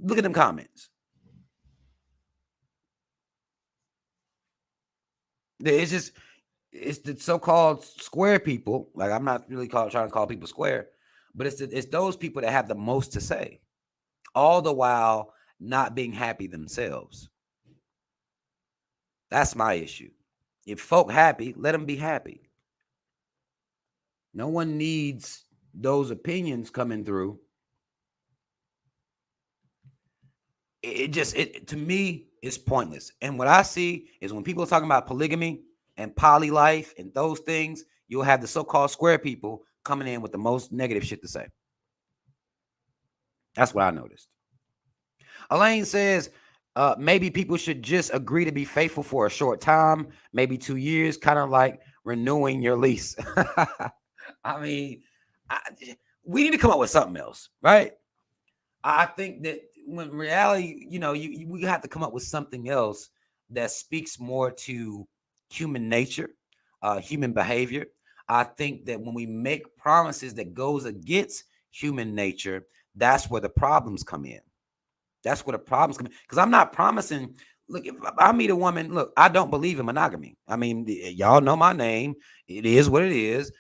Look at them comments. It's the so-called square people. Like, I'm not really trying to call people square, but it's those people that have the most to say, all the while not being happy themselves. That's my issue. If folk happy, let them be happy. No one needs those opinions coming through. To me, it's pointless. And what I see is when people are talking about polygamy and poly life and those things, you'll have the so-called square people coming in with the most negative shit to say. That's what I noticed. Elaine says, maybe people should just agree to be faithful for a short time, maybe 2 years, kind of like renewing your lease. I mean, we need to come up with something else, right? I think that when reality, we have to come up with something else that speaks more to human nature, human behavior. I think that when we make promises that goes against human nature, that's where the problems come in. That's where the problems come in. Because I'm not promising. Look, if I meet a woman, look, I don't believe in monogamy. I mean, y'all know my name. It is what it is.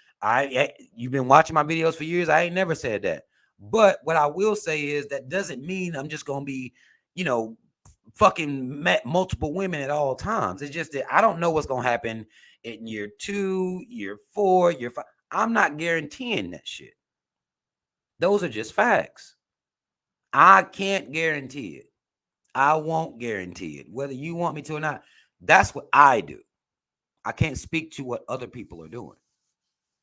You've been watching my videos for years. I ain't never said that. But what I will say is that doesn't mean I'm just going to be, fucking multiple women at all times. It's just that I don't know what's going to happen in year 2, year 4, year 5. I'm not guaranteeing that shit. Those are just facts. I can't guarantee it. I won't guarantee it. Whether you want me to or not, that's what I do. I can't speak to what other people are doing.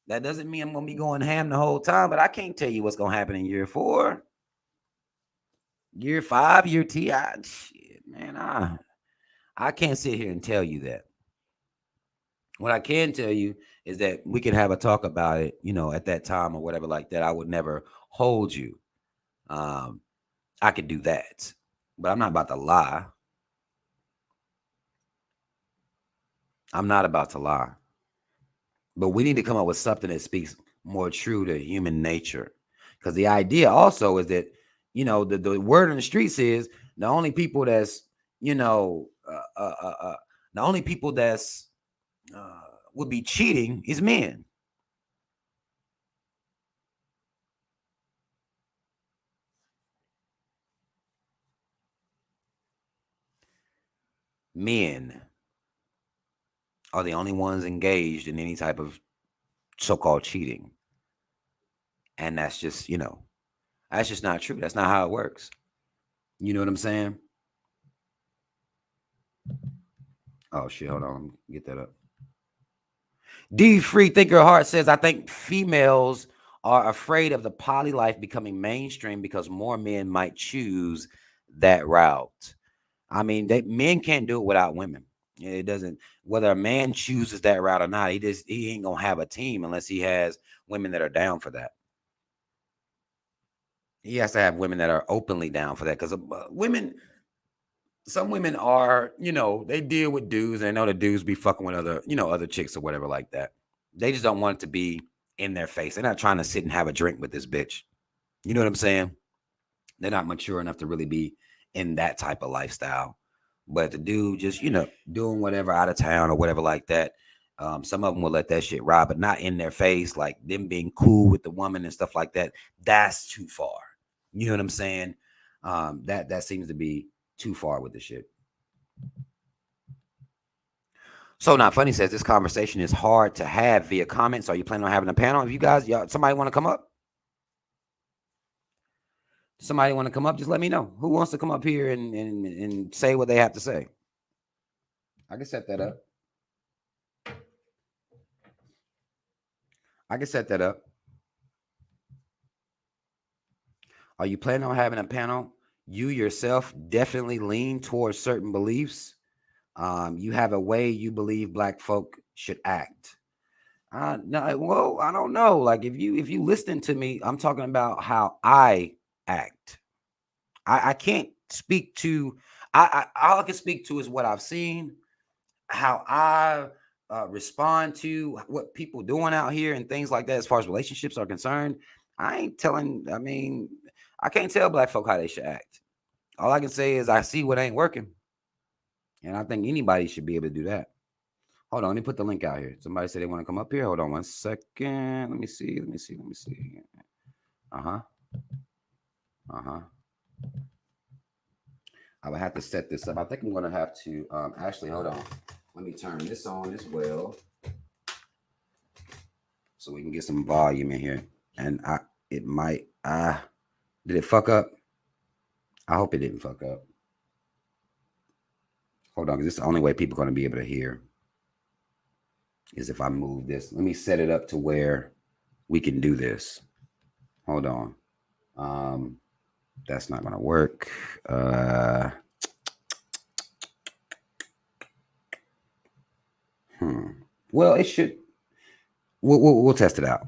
That doesn't mean I'm going to be going ham the whole time, but I can't tell you what's going to happen in year 4, year 5, year 10. Shit, man, I can't sit here and tell you that. What I can tell you is that we can have a talk about it, at that time or whatever like that. I would never hold you. I could do that, but I'm not about to lie. I'm not about to lie. But we need to come up with something that speaks more true to human nature. Because the idea also is that, the word on the streets is the only people that's, the only people that's would be cheating is men. Men are the only ones engaged in any type of so-called cheating. And that's just, that's just not true. That's not how it works. You know what I'm saying? Oh, shit. Hold on. Get that up. D Free Thinker Heart says, I think females are afraid of the poly life becoming mainstream because more men might choose that route. I mean, men can't do it without women. It doesn't, whether a man chooses that route or not, he ain't gonna have a team unless he has women that are down for that. He has to have women that are openly down for that, because some women are, they deal with dudes and they know the dudes be fucking with other chicks or whatever like that. They just don't want it to be in their face. They're not trying to sit and have a drink with this bitch. You know what I'm saying? They're not mature enough to really be in that type of lifestyle. But the dude just, doing whatever out of town or whatever like that. Some of them will let that shit ride, but not in their face, like them being cool with the woman and stuff like that. That's too far. You know what I'm saying? That seems to be too far with the shit. So Not Funny says this conversation is hard to have via comments. Are you planning on having a panel? If you guys, somebody want to come up? Somebody want to come up? Just let me know. Who wants to come up here and say what they have to say? I can set that up. Are you planning on having a panel? You yourself definitely lean towards certain beliefs. You have a way you believe Black folk should act. No, well, I don't know. Like if you listen to me, I'm talking about how I act. I can't speak to. I all I can speak to is what I've seen, how I respond to what people doing out here and things like that. As far as relationships are concerned, I can't tell Black folk how they should act. All I can say is I see what ain't working, and I think anybody should be able to do that. Hold on, let me put the link out here. Somebody said they want to come up here. Hold on 1 second. Let me see. Uh-huh. I would have to set this up. I think I'm going to have to, actually, hold on. Let me turn this on as well, so we can get some volume in here. And did it fuck up? I hope it didn't fuck up. Hold on, because this is the only way people are going to be able to hear is if I move this. Let me set it up to where we can do this. Hold on. That's not going to work. Well, it should. We'll test it out.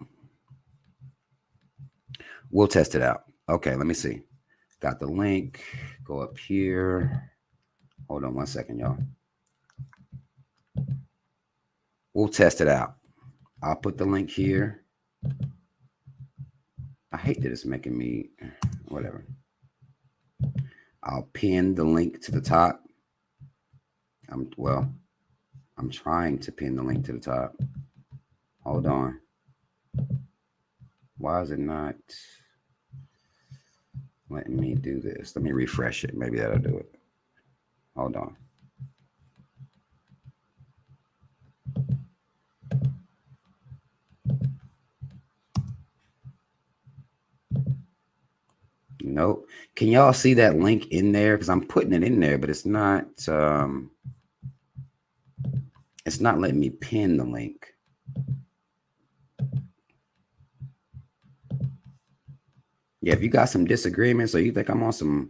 Okay, let me see. Got the link. Go up here. Hold on 1 second, y'all. We'll test it out. I'll put the link here. I hate that it's making me whatever. I'll pin the link to the top. I'm trying to pin the link to the top. Hold on. Why is it not letting me do this? Let me refresh it. Maybe that'll do it. Hold on. Nope. Can y'all see that link in there? Because I'm putting it in there, but it's not letting me pin the link. Yeah, if you got some disagreements or you think I'm on some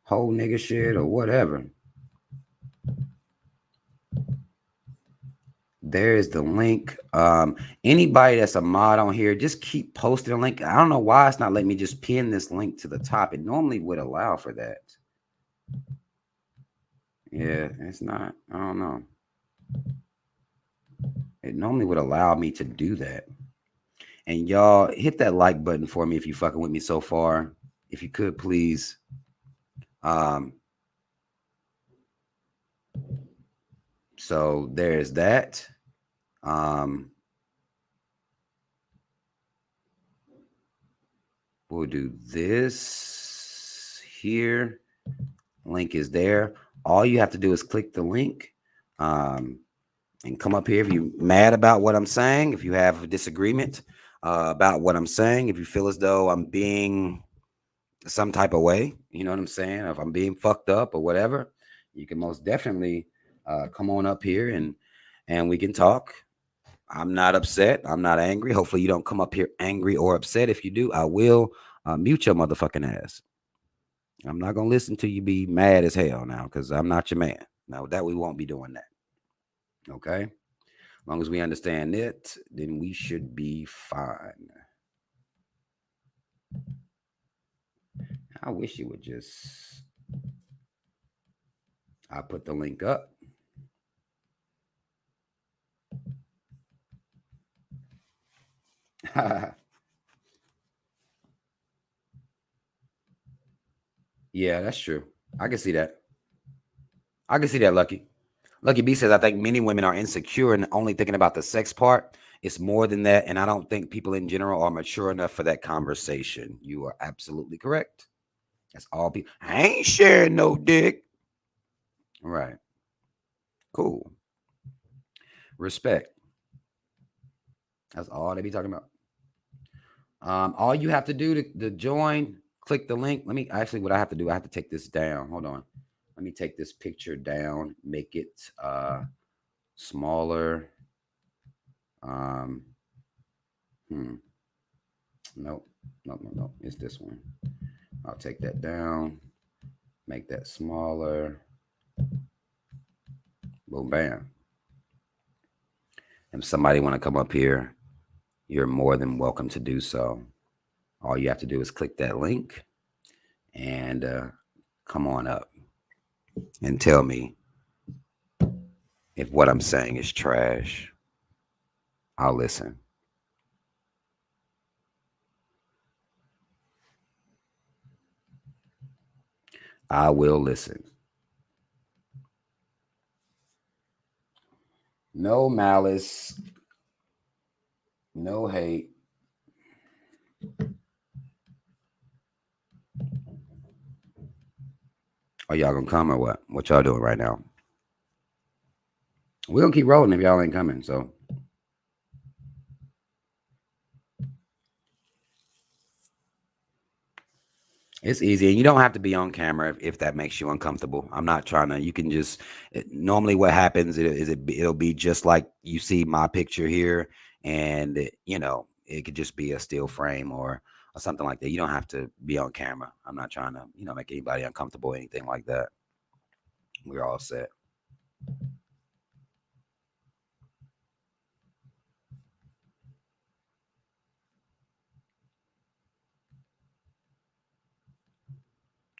whole nigga shit or whatever, there's the link. Anybody that's a mod on here, just keep posting a link. I don't know why it's not letting me just pin this link to the top. It normally would allow for that. Yeah, it's not. I don't know. It normally would allow me to do that. And y'all hit that like button for me if you fucking with me so far. If you could, please. So there's that. We'll do this here. Link is there. All you have to do is click the link and come up here if you're mad about what I'm saying, if you have a disagreement about what I'm saying, if you feel as though I'm being some type of way, you know what I'm saying? If I'm being fucked up or whatever, you can most definitely come on up here and we can talk. I'm not upset. I'm not angry. Hopefully you don't come up here angry or upset. If you do, I will mute your motherfucking ass. I'm not gonna listen to you be mad as hell now, because I'm not your man. Now that we won't be doing that. Okay. As long as we understand it, then we should be fine. I wish you would just. I put the link up. Yeah, that's true. I can see that. I can see that, Lucky. Lucky B says, I think many women are insecure and only thinking about the sex part. It's more than that. And I don't think people in general are mature enough for that conversation. You are absolutely correct. That's all people. I ain't sharing no dick. Right. Cool. Respect. That's all they be talking about. All you have to do to join, click the link. Let me actually, what I have to do, I have to take this down. Hold on. Let me take this picture down, make it smaller. Nope. No. It's this one. I'll take that down, make that smaller. Boom, bam. If somebody want to come up here, you're more than welcome to do so. All you have to do is click that link and come on up and tell me if what I'm saying is trash. I'll listen. I will listen. No malice, no hate. Are y'all gonna come or what? What y'all doing right now? We're gonna keep rolling if y'all ain't coming. So it's easy, and you don't have to be on camera if that makes you uncomfortable. I'm not trying to. You can just normally what happens is it'll be just like you see my picture here, and it could just be a still frame or something like that. You don't have to be on camera. I'm not trying to make anybody uncomfortable or anything like that. We're all set.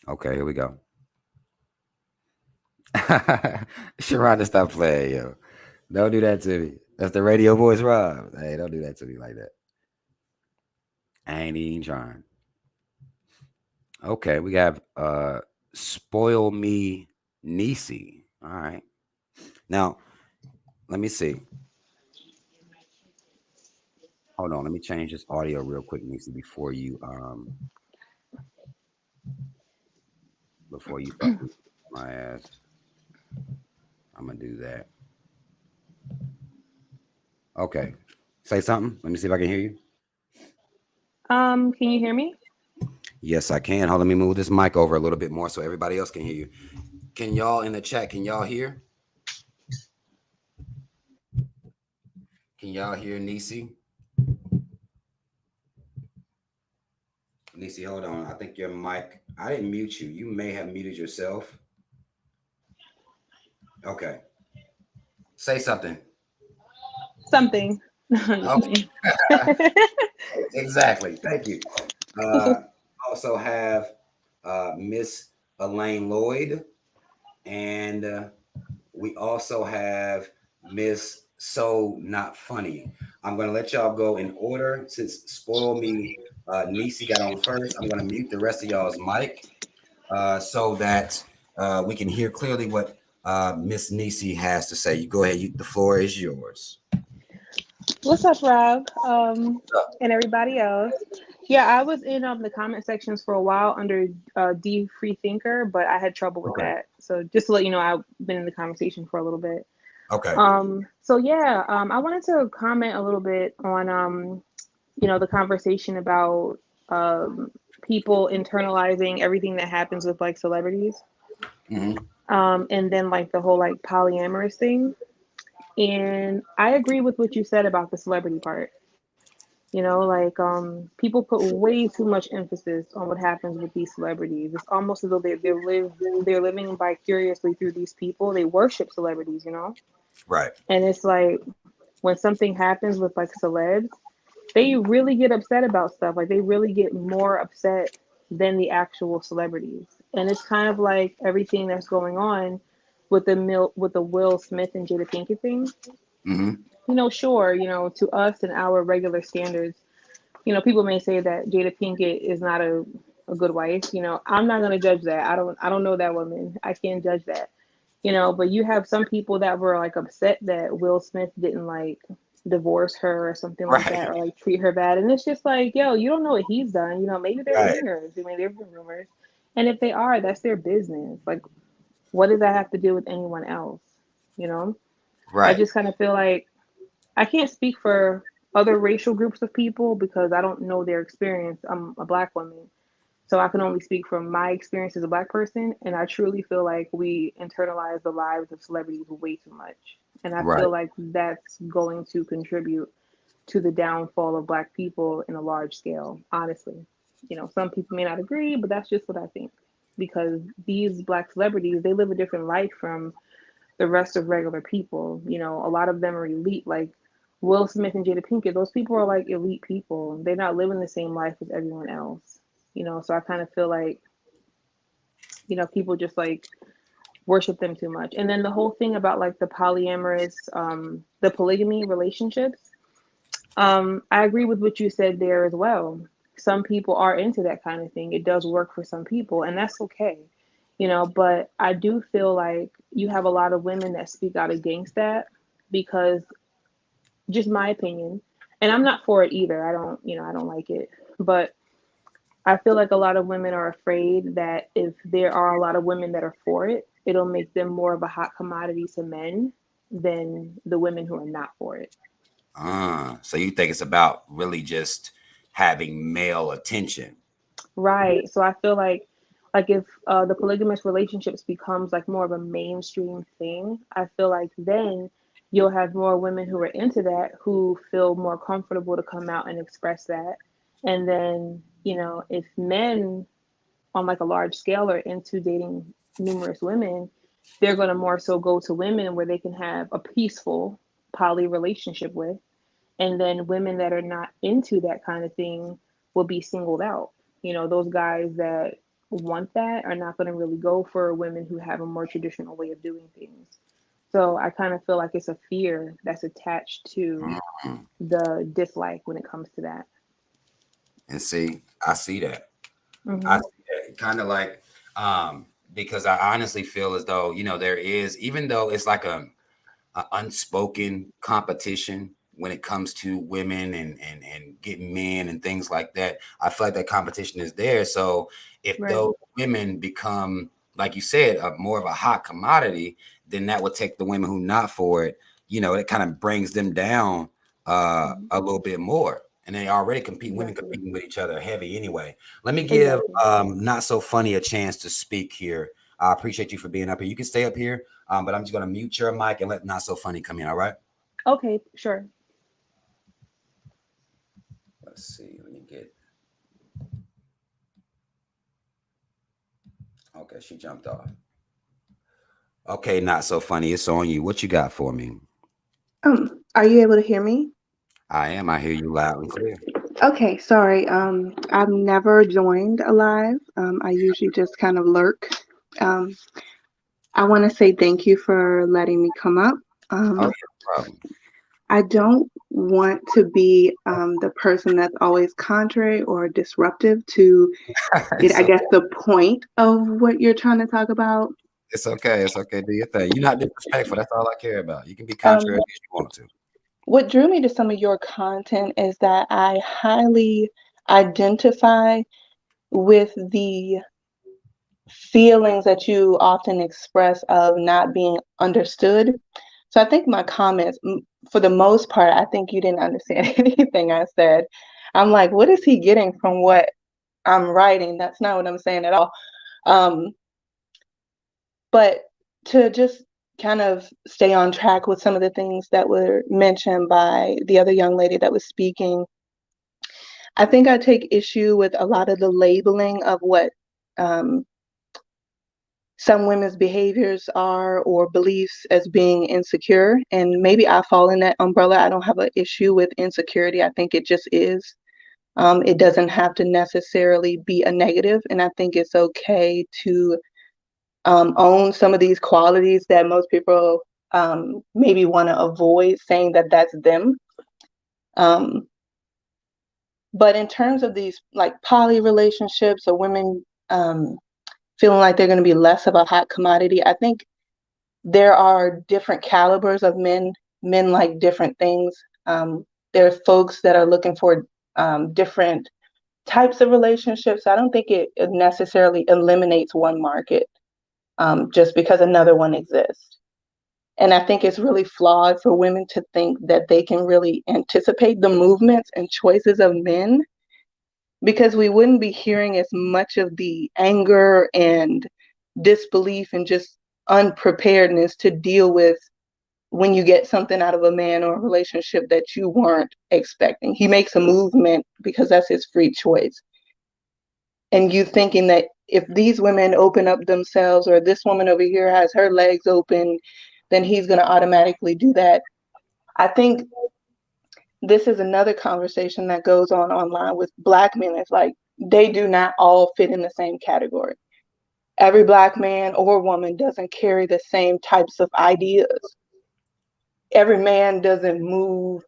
Okay, here we go. Sharonda, stop playing, yo. Don't do that to me. That's the radio voice, Rob. Hey, don't do that to me like that. I ain't even trying. Okay, we have Spoil Me Niecy. All right. Now, let me see. Hold on, let me change this audio real quick, Niecy, before you fucking my ass. I'm gonna do that. Okay. Say something. Let me see if I can hear you. Can you hear me? Yes, I can. Hold on, let me move this mic over a little bit more so everybody else can hear you. Can y'all in the chat, can y'all hear? Can y'all hear Niecy? Niecy, hold on. I think your mic, I didn't mute you. You may have muted yourself. Okay. Say something. Something. Okay. Exactly. Thank you. Also have Miss Elaine Lloyd, and we also have Miss So Not Funny. I'm going to let y'all go in order since Spoil Me Niecy got on first. I'm going to mute the rest of y'all's mic so that we can hear clearly what Miss Niecy has to say. You go ahead. The floor is yours. What's up, Rob? And everybody else. Yeah, I was in the comment sections for a while under D Free Thinker, but I had trouble with that. So just to let you know, I've been in the conversation for a little bit. Okay. So yeah, I wanted to comment a little bit on the conversation about people internalizing everything that happens with like celebrities. Mm-hmm. And then like the whole like polyamorous thing. And I agree with what you said about the celebrity part. You know, like people put way too much emphasis on what happens with these celebrities. It's almost as though they're living vicariously through these people. They worship celebrities, you know? Right. And it's like when something happens with like celebs, they really get upset about stuff. Like they really get more upset than the actual celebrities. And it's kind of like everything that's going on with the Will Smith and Jada Pinkett thing. Mm-hmm. You know, sure, you know, to us and our regular standards, you know, people may say that Jada Pinkett is not a good wife. You know, I'm not gonna judge that. I don't know that woman. I can't judge that. You know, but you have some people that were like upset that Will Smith didn't like divorce her or something like Right. that, or like treat her bad. And it's just like, yo, you don't know what he's done. You know, maybe they're Right. rumors. I mean, there've been rumors. And if they are, that's their business. Like, what does that have to do with anyone else? You know? I Right. just kind of feel like I can't speak for other racial groups of people because I don't know their experience. I'm a black woman. So I can only speak from my experience as a black person. And I truly feel like we internalize the lives of celebrities way too much. And I Right. feel like that's going to contribute to the downfall of black people in a large scale, honestly. You know, some people may not agree, but that's just what I think. Because these black celebrities, they live a different life from the rest of regular people. You know, a lot of them are elite, like Will Smith and Jada Pinkett. Those people are like elite people. They're not living the same life as everyone else. You know, so I kind of feel like, you know, people just like worship them too much. And then the whole thing about like the polyamorous, the polygamy relationships. I agree with what you said there as well. Some people are into that kind of thing. It does work for some people, and that's okay. You know, but I do feel like you have a lot of women that speak out against that because just my opinion, and I'm not for it either. I don't, you know, I don't like it. But I feel like a lot of women are afraid that if there are a lot of women that are for it, it'll make them more of a hot commodity to men than the women who are not for it. So you think it's about really just having male attention? Right. So I feel like if the polygamous relationships becomes like more of a mainstream thing, I feel like then you'll have more women who are into that who feel more comfortable to come out and express that. And then, you know, if men on like a large scale are into dating numerous women, they're going to more so go to women where they can have a peaceful poly relationship with. And then women that are not into that kind of thing will be singled out. You know, those guys that want that are not going to really go for women who have a more traditional way of doing things. So I kind of feel like it's a fear that's attached to Mhm. the dislike when it comes to that. And see, I see that. I Hmm. see that. Kind of like, because I honestly feel as though, you know, there is, even though it's like a unspoken competition when it comes to women and getting men and things like that. I feel like that competition is there. So if Right. those women become, like you said, more of a hot commodity, then that would take the women who not for it. You know, it kind of brings them down Hmm. a little bit more. And they already compete, women Exactly. competing with each other heavy anyway. Let me give Exactly. Not So Funny a chance to speak here. I appreciate you for being up here. You can stay up here, but I'm just gonna mute your mic and let Not So Funny come in. All right. Okay, sure. Let's see. Let me get. Okay, she jumped off. Okay, Not So Funny. It's on you. What you got for me? Are you able to hear me? I am. I hear you loud and clear. Okay, sorry. I've never joined a live. I usually just kind of lurk. Um, I want to say thank you for letting me come up. Oh, yeah, Um, no problem. I don't want to be the person that's always contrary or disruptive to get, It's I guess, okay. the point of what you're trying to talk about. It's okay. It's okay. Do your thing. You're not disrespectful. That's all I care about. You can be contrary Um, if you want to. what drew me to some of your content is that I highly identify with the feelings that you often express of not being understood. So I think my comments, for the most part, I think you didn't understand anything I said. I'm like, what is he getting from what I'm writing? That's not what I'm saying at all. Um, but to just kind of stay on track with some of the things that were mentioned by the other young lady that was speaking, I think I take issue with a lot of the labeling of what some women's behaviors are or beliefs as being insecure. And maybe I fall in that umbrella. I don't have an issue with insecurity. I think it just is. It doesn't have to necessarily be a negative. And I think it's okay to own some of these qualities that most people maybe want to avoid saying that that's them. But in terms of these like poly relationships or women feeling like they're going to be less of a hot commodity, I think there are different calibers of men. Men like different things. There are folks that are looking for different types of relationships. I don't think it necessarily eliminates one market just because another one exists. And I think it's really flawed for women to think that they can really anticipate the movements and choices of men, because we wouldn't be hearing as much of the anger and disbelief and just unpreparedness to deal with when you get something out of a man or a relationship that you weren't expecting. He makes a movement because that's his free choice. And you thinking that if these women open up themselves, or this woman over here has her legs open, then he's going to automatically do that. I think this is another conversation that goes on online with Black men. It's like they do not all fit in the same category. Every Black man or woman doesn't carry the same types of ideas. Every man doesn't move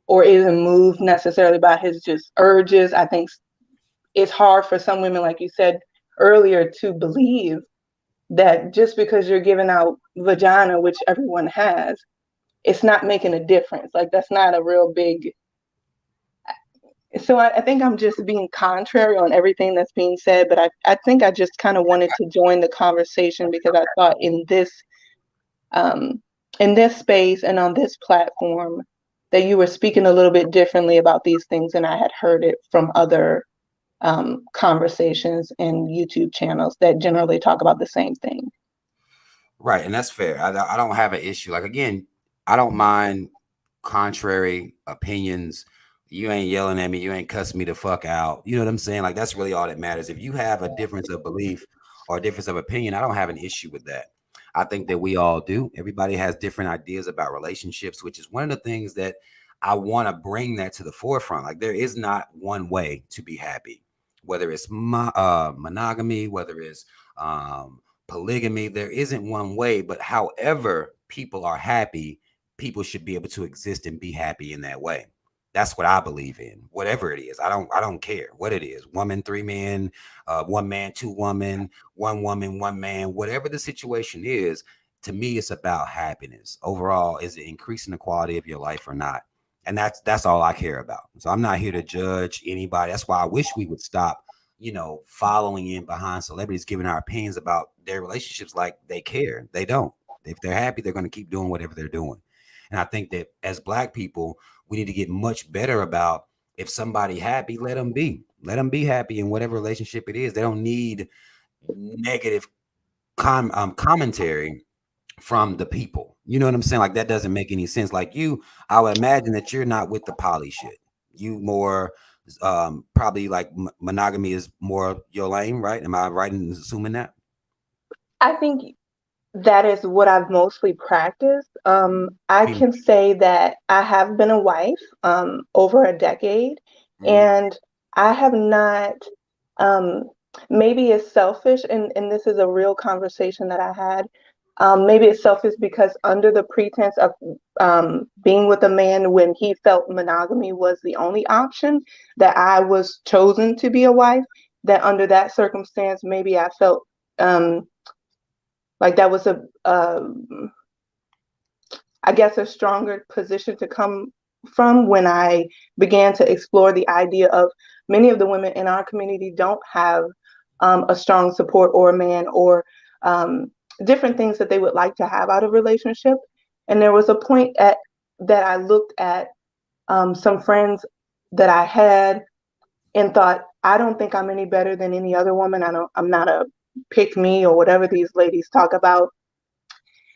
or isn't moved necessarily by his just urges. I think it's hard for some women, like you said earlier, to believe that just because you're giving out vagina, which everyone has, it's not making a difference. Like that's not a real big. So I think I'm just being contrary on everything that's being said, but I think I just kind of wanted to join the conversation because I thought in this space and on this platform that you were speaking a little bit differently about these things than I had heard it from other conversations and YouTube channels that generally talk about the same thing. Right, and that's fair. I don't have an issue. Like again, I don't mind contrary opinions. You ain't yelling at me. You ain't cussing me the fuck out. You know what I'm saying? Like that's really all that matters. If you have a difference of belief or a difference of opinion, I don't have an issue with that. I think that we all do. Everybody has different ideas about relationships, which is one of the things that I want to bring that to the forefront. Like there is not one way to be happy, whether it's monogamy, whether it's polygamy. There isn't one way, but however people are happy, people should be able to exist and be happy in that way. That's what I believe in. Whatever it is, I don't care what it is. Woman, three men, one man, two woman, one man. Whatever the situation is, to me, it's about happiness. Overall, is it increasing the quality of your life or not? And that's all I care about. So I'm not here to judge anybody. That's why I wish we would stop, following in behind celebrities, giving our opinions about their relationships like they care. They don't. If they're happy, they're going to keep doing whatever they're doing. And I think that as Black people, we need to get much better about if somebody happy, let them be. Let them be happy in whatever relationship it is. They don't need negative commentary from the people. You know what I'm saying? Like that doesn't make any sense. Like you, I would imagine that you're not with the poly shit. You more probably like monogamy is more your lane, right? Am I right in assuming that? I think that is what I've mostly practiced. I can say that I have been a wife over a decade, and I have not, maybe it's selfish, and this is a real conversation that I had. Maybe it's selfish because under the pretense of being with a man when he felt monogamy was the only option, that I was chosen to be a wife, that under that circumstance, maybe I felt like that was I guess a stronger position to come from when I began to explore the idea of many of the women in our community don't have a strong support or a man or different things that they would like to have out of relationship. And there was a point that I looked at some friends that I had and thought, I don't think I'm any better than any other woman. I'm not a pick me or whatever these ladies talk about.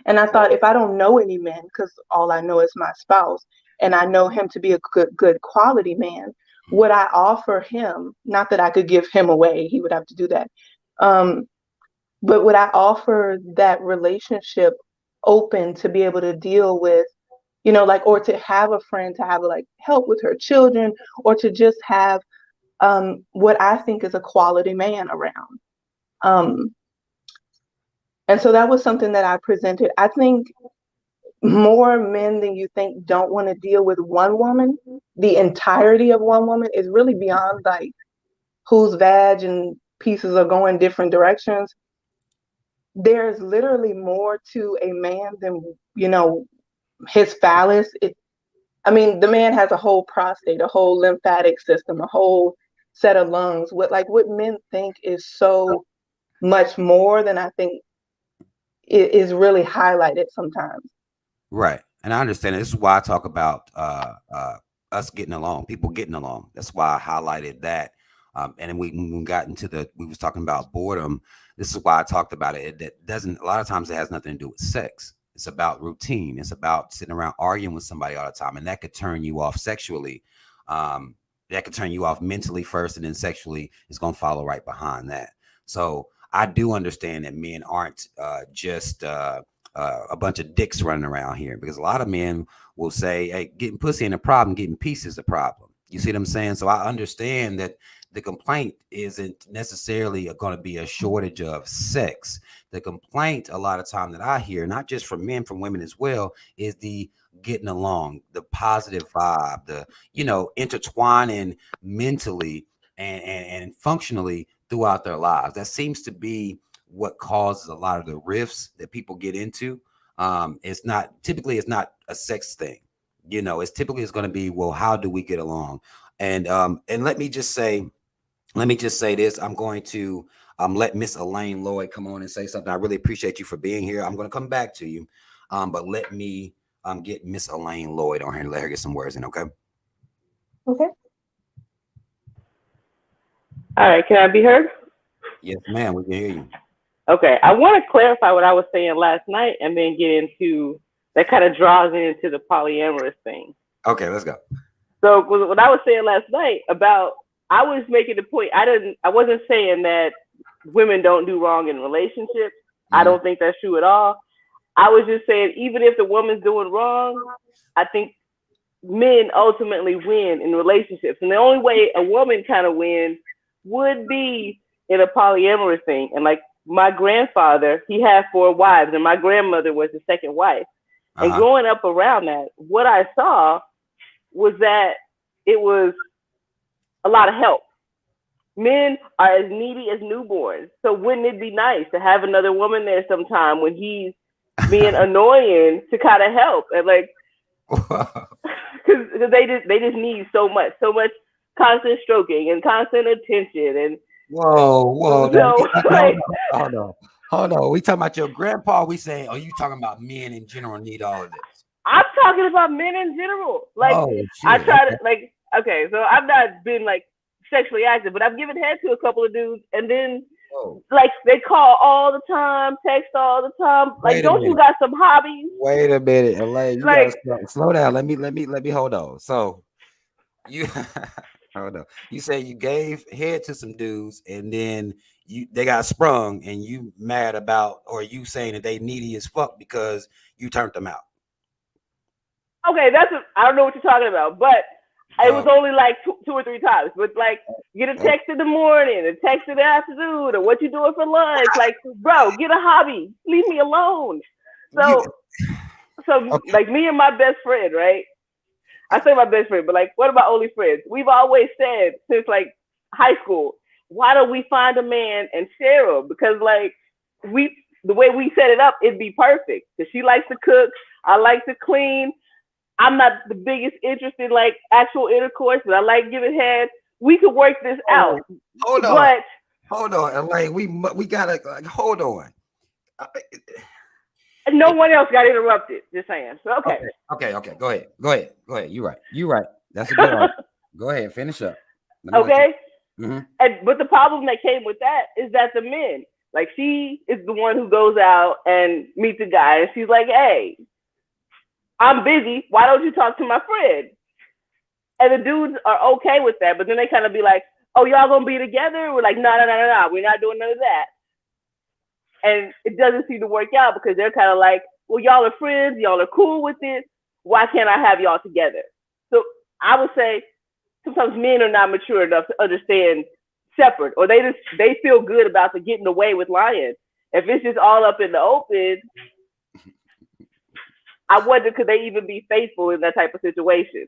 And I thought, if I don't know any men, because all I know is my spouse, and I know him to be a good quality man, Would I offer him, not that I could give him away, he would have to do that. But would I offer that relationship open to be able to deal with, like, or to have a friend, to have like help with her children, or to just have what I think is a quality man around. And so that was something that I presented. I think more men than you think don't want to deal with one woman. The entirety of one woman is really beyond like whose vag and pieces are going different directions. There's literally more to a man than, his phallus. The man has a whole prostate, a whole lymphatic system, a whole set of lungs. What men think is so much more than I think it is really highlighted sometimes. Right. And I understand it. This is why I talk about us getting along, people getting along. That's why I highlighted that. And then when we got into we was talking about boredom. This is why I talked about it. That doesn't, a lot of times it has nothing to do with sex. It's about routine. It's about sitting around arguing with somebody all the time. And that could turn you off sexually. That could turn you off mentally first, and then sexually is going to follow right behind that. So I do understand that men aren't just a bunch of dicks running around here, because a lot of men will say, hey, getting pussy ain't a problem, getting peace is a problem. You see what I'm saying? So I understand that the complaint isn't necessarily going to be a shortage of sex. The complaint a lot of time that I hear, not just from men, from women as well, is the getting along, the positive vibe, the, intertwining mentally and functionally throughout their lives. That seems to be what causes a lot of the rifts that people get into. It's not a sex thing. It's typically going to be, well, how do we get along? And let me just say this. I'm going to let Miss Elaine Lloyd come on and say something. I really appreciate you for being here. I'm going to come back to you. But let me get Miss Elaine Lloyd on here and let her get some words in, okay? Okay. All right, can I be heard? Yes, ma'am, we can hear you. Okay, I want to clarify what I was saying last night and then get into, that kind of draws into the polyamorous thing. Okay, let's go. So what I was saying last night about, I was making the point, I wasn't saying that women don't do wrong in relationships. Mm-hmm. I don't think that's true at all. I was just saying, even if the woman's doing wrong, I think men ultimately win in relationships. And the only way a woman kind of wins would be in a polyamorous thing. And like my grandfather, he had 4 wives, and my grandmother was the second wife. And growing up around that, what I saw was that it was a lot of help. Men are as needy as newborns. So wouldn't it be nice to have another woman there sometime when he's being annoying to kind of help? And like, because they just need so much constant stroking and constant attention. And whoa, so, hold on. We talking about your grandpa? We saying, are you talking about men in general need all of this? I'm talking about men in general. Like, I try to okay, so I've not been like sexually active, but I've given head to a couple of dudes, and then like they call all the time, text all the time. Like, don't you got some hobbies? Wait a minute, Elaine, you gotta slow down. Let me hold on. So you hold on. You say you gave head to some dudes, and then they got sprung, and you mad about, or you saying that they needy as fuck because you turned them out? Okay, I don't know what you're talking about, but it was only like 2 or 3 times. But like, get a text in the morning, a text in the afternoon, or what you doing for lunch? Like, bro, get a hobby. Leave me alone. So like me and my best friend, right? I say my best friend, but like one of my only friends. We've always said since like high school, why don't we find a man and share him? Because like the way we set it up, it'd be perfect. Because she likes to cook, I like to clean. I'm not the biggest interest in like actual intercourse, but I like giving head. We could work this out. Hold on, Elaine. We gotta hold on. No one else got interrupted. Just saying. So, okay. Go ahead. You're right. That's a good one. Go ahead. Finish up. Okay. But the problem that came with that is that the men, like, she is the one who goes out and meets a guy, and she's like, hey, I'm busy. Why don't you talk to my friend? And the dudes are okay with that, but then they kind of be like, "Oh, y'all gonna be together?" We're like, "No, no, no, no, no. We're not doing none of that." And it doesn't seem to work out because they're kind of like, "Well, y'all are friends. Y'all are cool with it. Why can't I have y'all together?" So I would say sometimes men are not mature enough to understand separate, or they feel good about the getting away with lying. If it's just all up in the open, I wonder could they even be faithful in that type of situation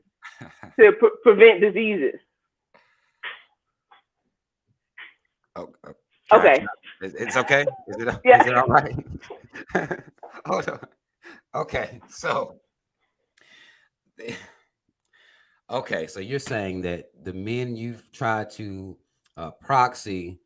to prevent diseases? Okay. It's okay. Yeah. Is it all right? Hold on. Okay, so so you're saying that the men you've tried to proxy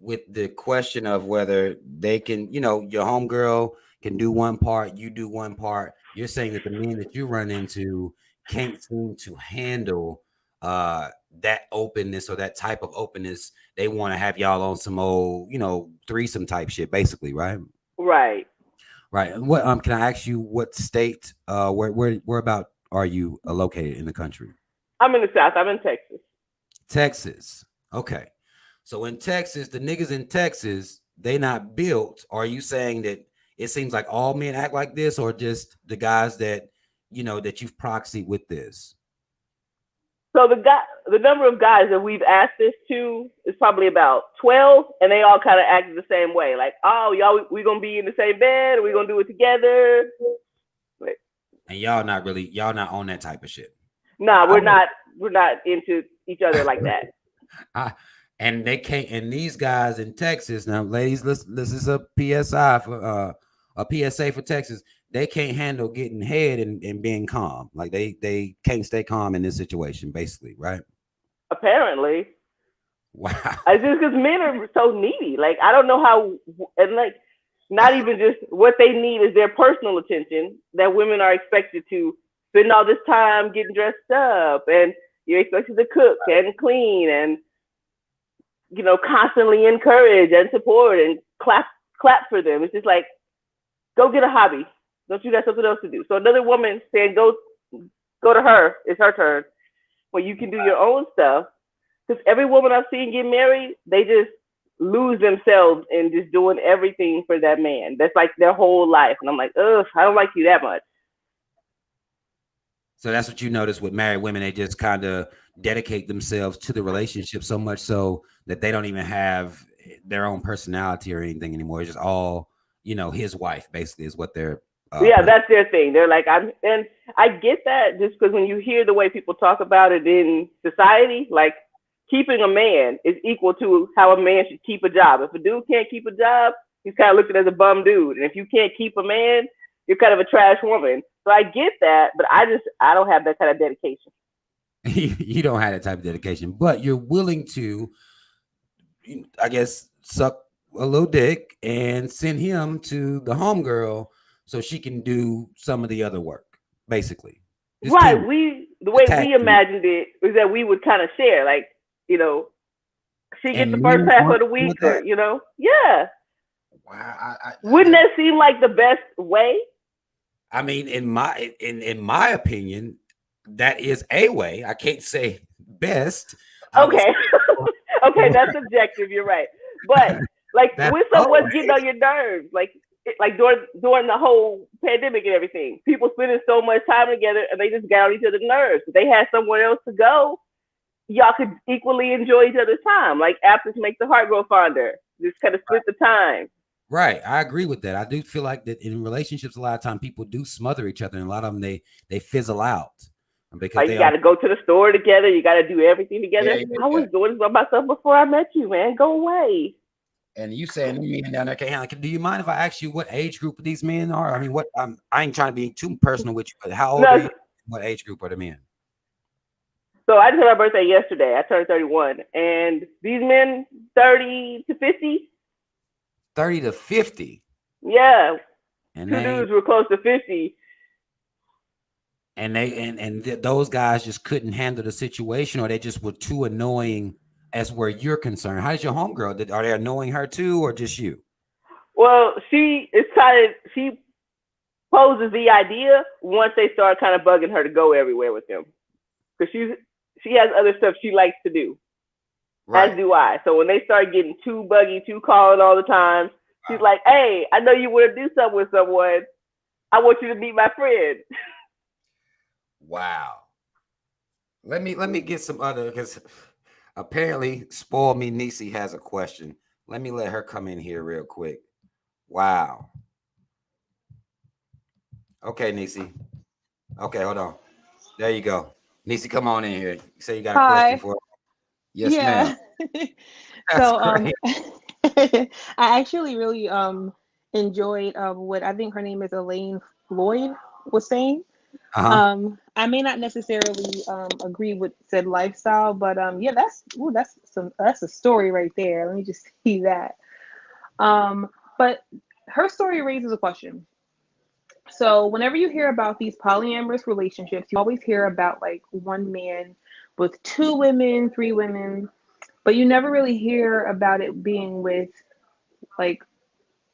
with the question of whether they can, your homegirl can do one part, you do one part. You're saying that the men that you run into can't seem to handle that openness or that type of openness. They want to have y'all on some old, threesome type shit, basically, right? Right. Right. What can I ask you what state where about are you located in the country? I'm in the South. I'm in Texas. Texas. Okay. So in Texas, the niggas in Texas, they not built. Are you saying that it seems like all men act like this, or just the guys that that you've proxied with this? So the number of guys that we've asked this to is probably about 12, and they all kind of acted the same way. Like, "Oh, y'all, we gonna be in the same bed, or we gonna do it together." And y'all not on that type of shit. Nah, we're not into each other like that. And they can't. And these guys in Texas now, ladies, this is a PSI for a PSA for Texas. They can't handle getting head and being calm. Like they can't stay calm in this situation, basically, right? Apparently. Wow. It's just because men are so needy. Like, I don't know how, and like, not even just what they need is their personal attention, that women are expected to spend all this time getting dressed up, and you're expected to cook and clean and, constantly encourage and support and clap for them. It's just like, go get a hobby. Don't you got something else to do? So another woman saying, go to her. It's her turn. Well, you can do your own stuff. Because every woman I've seen get married, they just lose themselves in just doing everything for that man. That's like their whole life. And I'm like, ugh, I don't like you that much. So that's what you notice with married women. They just kind of dedicate themselves to the relationship so much so that they don't even have their own personality or anything anymore. It's just all, his wife basically is what they're. That's their thing. They're like, and I get that just because when you hear the way people talk about it in society, like keeping a man is equal to how a man should keep a job. If a dude can't keep a job, he's kind of looked at as a bum dude. And if you can't keep a man, you're kind of a trash woman. So I get that, but I don't have that kind of dedication. You don't have that type of dedication, but you're willing to, I guess, suck a little dick and send him to the homegirl so she can do some of the other work, basically. Just right. The way we imagined it was that we would kind of share, like, she gets the first half of the week, or, yeah. Wow. Wouldn't that seem like the best way? I mean, in my opinion, that is a way. I can't say best. Okay. Okay, that's subjective. You're right. But like when someone's getting on your nerves, like during the whole pandemic and everything, people spending so much time together and they just got on each other's nerves. If they had somewhere else to go, y'all could equally enjoy each other's time. Like absence makes the heart grow fonder. Just kind of split the time. Right. I agree with that. I do feel like that in relationships, a lot of time people do smother each other, and a lot of them they fizzle out. Because like you got to go to the store together. You got to do everything together. I was doing this by myself before I met you, man. Go away. And you saying men down there can't handle. Do you mind if I ask you what age group these men are? I mean, what I ain't trying to be too personal with you, but how old are you? What age group are the men? So I just had my birthday yesterday. I turned 31, and these men 30 to 50. 30 to 50. Yeah. And two dudes were close to 50. And those guys just couldn't handle the situation, or they just were too annoying as where you're concerned. How did your homegirl? Are they annoying her too, or just you? Well, she poses the idea once they start kind of bugging her to go everywhere with them. because she has other stuff she likes to do, as do I. So when they start getting too buggy, too calling all the time, she's like, "Hey, I know you want to do something with someone. I want you to meet my friend." Wow. Let me get some other, because apparently Spoil Me Niecy has a question. Let me let her come in here real quick. Wow. Okay, Niecy. Okay, hold on. There you go. Niecy, come on in here. You say you got a question Hi. for her? Yes, ma'am. Yeah. That's So great. I actually really enjoyed what I think her name is Elaine Floyd was saying. Uh-huh. I may not necessarily agree with said lifestyle, but yeah, that's a story right there. Let me just see that. But her story raises a question. So whenever you hear about these polyamorous relationships, you always hear about like one man with two women, three women, but you never really hear about it being with like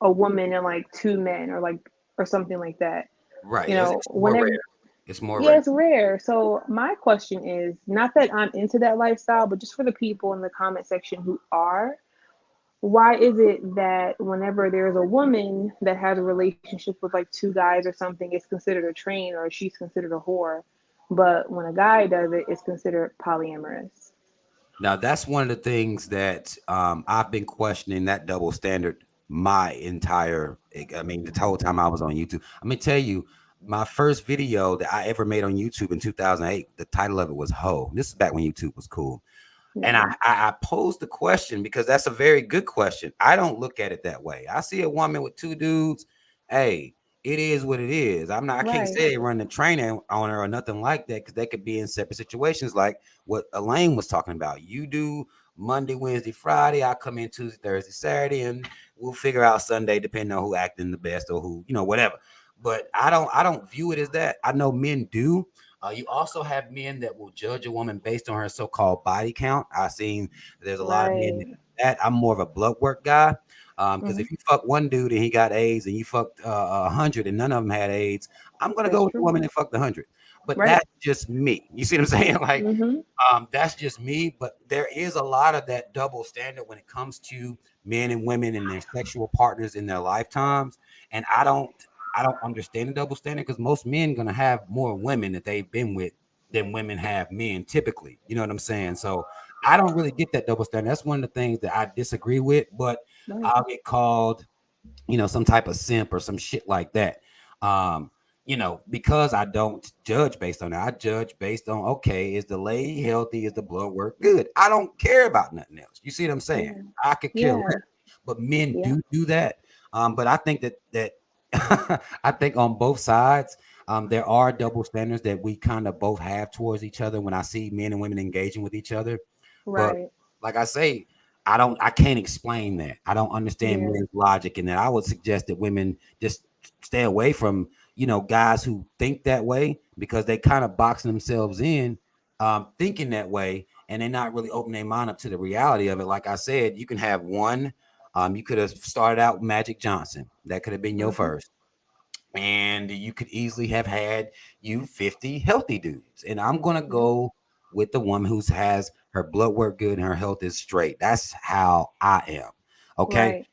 a woman and like two men or something like that. Right. You It's, know, it's more rare. whenever It's more yeah, rare. it's rare. So my question is not that I'm into that lifestyle, but just for the people in the comment section who are, why is it that whenever there's a woman that has a relationship with like two guys or something, it's considered a train or she's considered a whore, but when a guy does it, it's considered polyamorous? Now, that's one of the things that I've been questioning, that double standard my entire, I mean, the whole time I was on YouTube. I'm going to tell you, my first video that I ever made on YouTube in 2008, the title of it was Ho. This is back when YouTube was cool. And Yeah. I posed the question because that's a very good question. I don't look at it that way. I see a woman with two dudes. Hey, it is what it is. I can't Right. say they run the train on her or nothing like that, because they could be in separate situations like what Elaine was talking about. You do Monday, Wednesday, Friday. I come in Tuesday, Thursday, Saturday, and we'll figure out Sunday depending on who acting the best or who, whatever. But I don't view it as that. I know men do. You also have men that will judge a woman based on her so-called body count. I've seen there's a lot of men Right. that I'm more of a blood work guy. Because Hmm. if you fuck one dude and he got AIDS, and you fucked 100 and none of them had AIDS, I'm gonna go That's with the true. woman that fucked 100. But Right. that's just me. You see what I'm saying? Like, Hmm. that's just me. But there is a lot of that double standard when it comes to men and women and their sexual partners in their lifetimes. And I don't understand the double standard, because most men gonna have more women that they've been with than women have men typically. You know what I'm saying? So I don't really get that double standard. That's one of the things that I disagree with. But Right. I'll get called, some type of simp or some shit like that. Um, because I don't judge based on that. I judge based on, okay, is the lady healthy? Is the blood work good? I don't care about nothing else. You see what I'm saying? Yeah. I could care less. Yeah. But men Yeah. do that. But I think that I think on both sides, there are double standards that we kind of both have towards each other when I see men and women engaging with each other. But Right. like I say, I can't explain that. I don't understand Yeah. men's logic in that. I would suggest that women just stay away from, guys who think that way, because they kind of boxing themselves in, thinking that way, and they're not really opening their mind up to the reality of it. Like I said, you can have one. You could have started out with Magic Johnson. That could have been your Hmm. first. And you could easily have had you 50 healthy dudes. And I'm gonna Yep. go with the woman who has her blood work good and her health is straight. That's how I am. Okay. Right.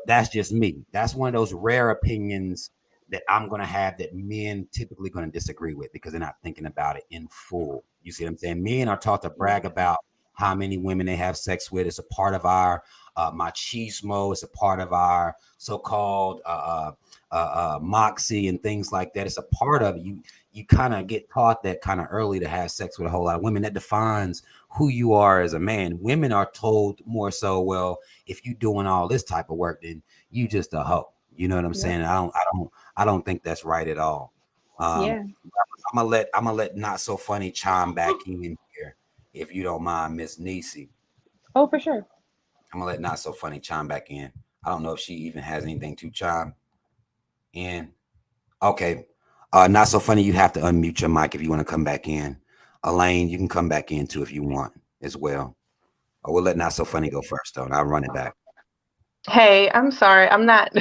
That's just me. That's one of those rare opinions that I'm gonna have that men typically gonna disagree with, because they're not thinking about it in full. You see what I'm saying? Men are taught to brag Yeah. about how many women they have sex with. It's a part of our machismo. It's a part of our so-called moxie and things like that. It's a part of it. You kind of get taught that kind of early, to have sex with a whole lot of women. That defines who you are as a man. Women are told more so, well, if you doing all this type of work, then you just a hoe. You know what I'm Yep. saying? I don't think that's right at all. Um, Yeah. I'm gonna let Not So Funny chime back in here, if you don't mind, Miss Niecy. Oh, for sure. I'm gonna let Not So Funny chime back in. I don't know if she even has anything to chime in. Okay. Not So Funny, you have to unmute your mic if you want to come back in. Elaine, you can come back in too if you want as well. Or we'll let Not So Funny go first though, and I'll run it back. Hey, I'm sorry. I'm not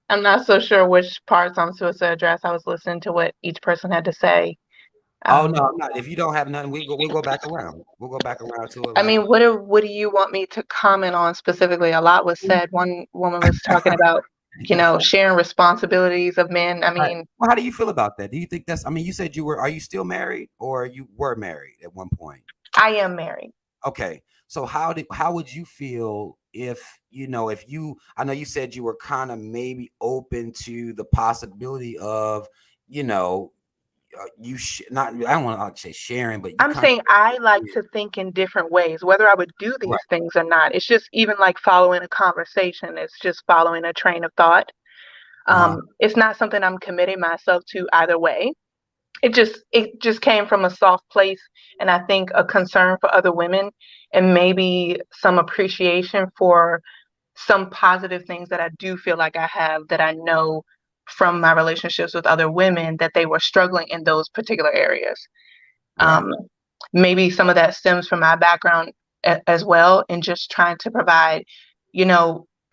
I'm not so sure which parts I'm supposed to address. I was listening to what each person had to say. Oh no, I'm not. If you don't have nothing, we'll go back around. We'll go back around to it. I mean, what do you want me to comment on specifically? A lot was said. One woman was talking about, sharing responsibilities of men. I Right. mean, Well, how do you feel about that? Do you think that's? I mean, you said are you still married, or you were married at one point? I am married. Okay. So how would you feel if I know you said you were kind of maybe open to the possibility of, not, I don't want to say sharing, but I'm saying I like to think in different ways, whether I would do these right. things or not. It's just even like following a conversation. It's just following a train of thought. It's not something I'm committing myself to either way. It just came from a soft place, and I think a concern for other women, and maybe some appreciation for some positive things that I do feel like I have, that I know from my relationships with other women that they were struggling in those particular areas. Right. Maybe some of that stems from my background as well, and just trying to provide,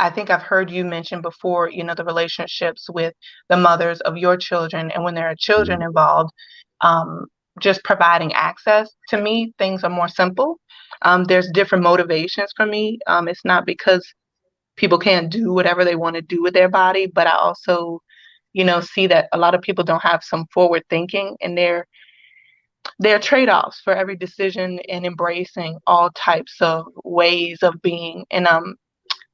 I think I've heard you mention before, the relationships with the mothers of your children, and when there are children involved, um, just providing access. To me, things are more simple. There's different motivations for me. It's not because people can't do whatever they want to do with their body, but I also, see that a lot of people don't have some forward thinking, and there are trade-offs for every decision, and embracing all types of ways of being. And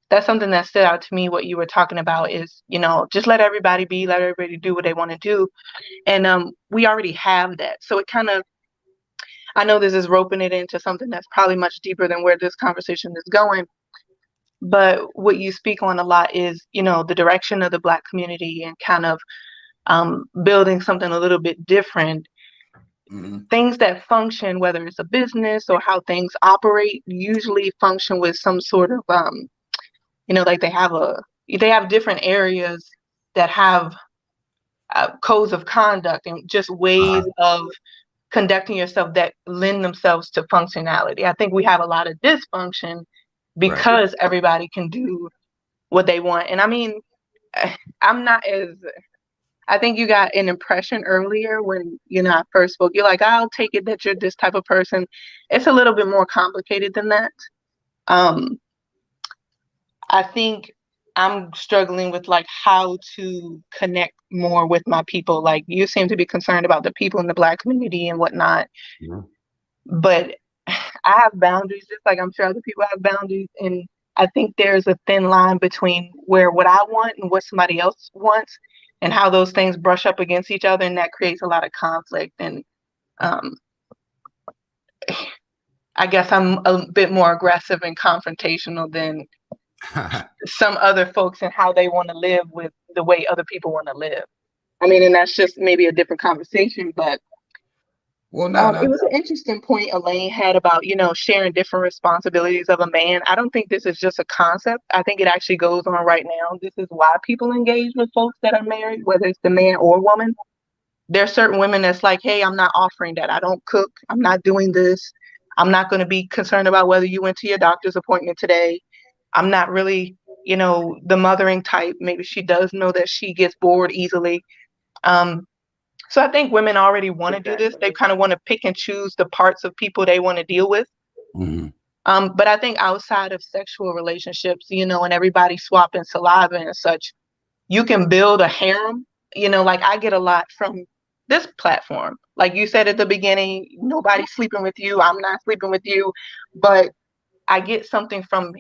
that's something that stood out to me. What you were talking about is, just let everybody be, let everybody do what they want to do. And we already have that. So it kind of, I know this is roping it into something that's probably much deeper than where this conversation is going. But what you speak on a lot is, the direction of the Black community, and kind of building something a little bit different. Things that function, whether it's a business or how things operate, usually function with some sort of, like they have different areas that have codes of conduct, and just ways of conducting yourself that lend themselves to functionality. I think we have a lot of dysfunction because everybody can do what they want. And I mean, I'm not as, I think you got an impression earlier when, I first spoke. You're like, I'll take it that you're this type of person. It's a little bit more complicated than that. I think I'm struggling with like how to connect more with my people. Like, you seem to be concerned about the people in the Black community and whatnot. But I have boundaries, just like I'm sure other people have boundaries. And I think there's a thin line between what I want and what somebody else wants, and how those things brush up against each other. And that creates a lot of conflict. And I guess I'm a bit more aggressive and confrontational than some other folks, and how they want to live with the way other people want to live. I mean, and that's just maybe a different conversation, but it was an interesting point Elaine had about, sharing different responsibilities of a man. I don't think this is just a concept. I think it actually goes on right now. This is why people engage with folks that are married, whether it's the man or woman. There are certain women that's like, hey, I'm not offering that. I don't cook. I'm not doing this. I'm not going to be concerned about whether you went to your doctor's appointment today. I'm not really, the mothering type. Maybe she does know that she gets bored easily. So I think women already want to do this. They kind of want to pick and choose the parts of people they want to deal with. But I think outside of sexual relationships, and everybody swapping saliva and such, you can build a harem. Like I get a lot from this platform. Like you said at the beginning, nobody's sleeping with you. I'm not sleeping with you. But I get something from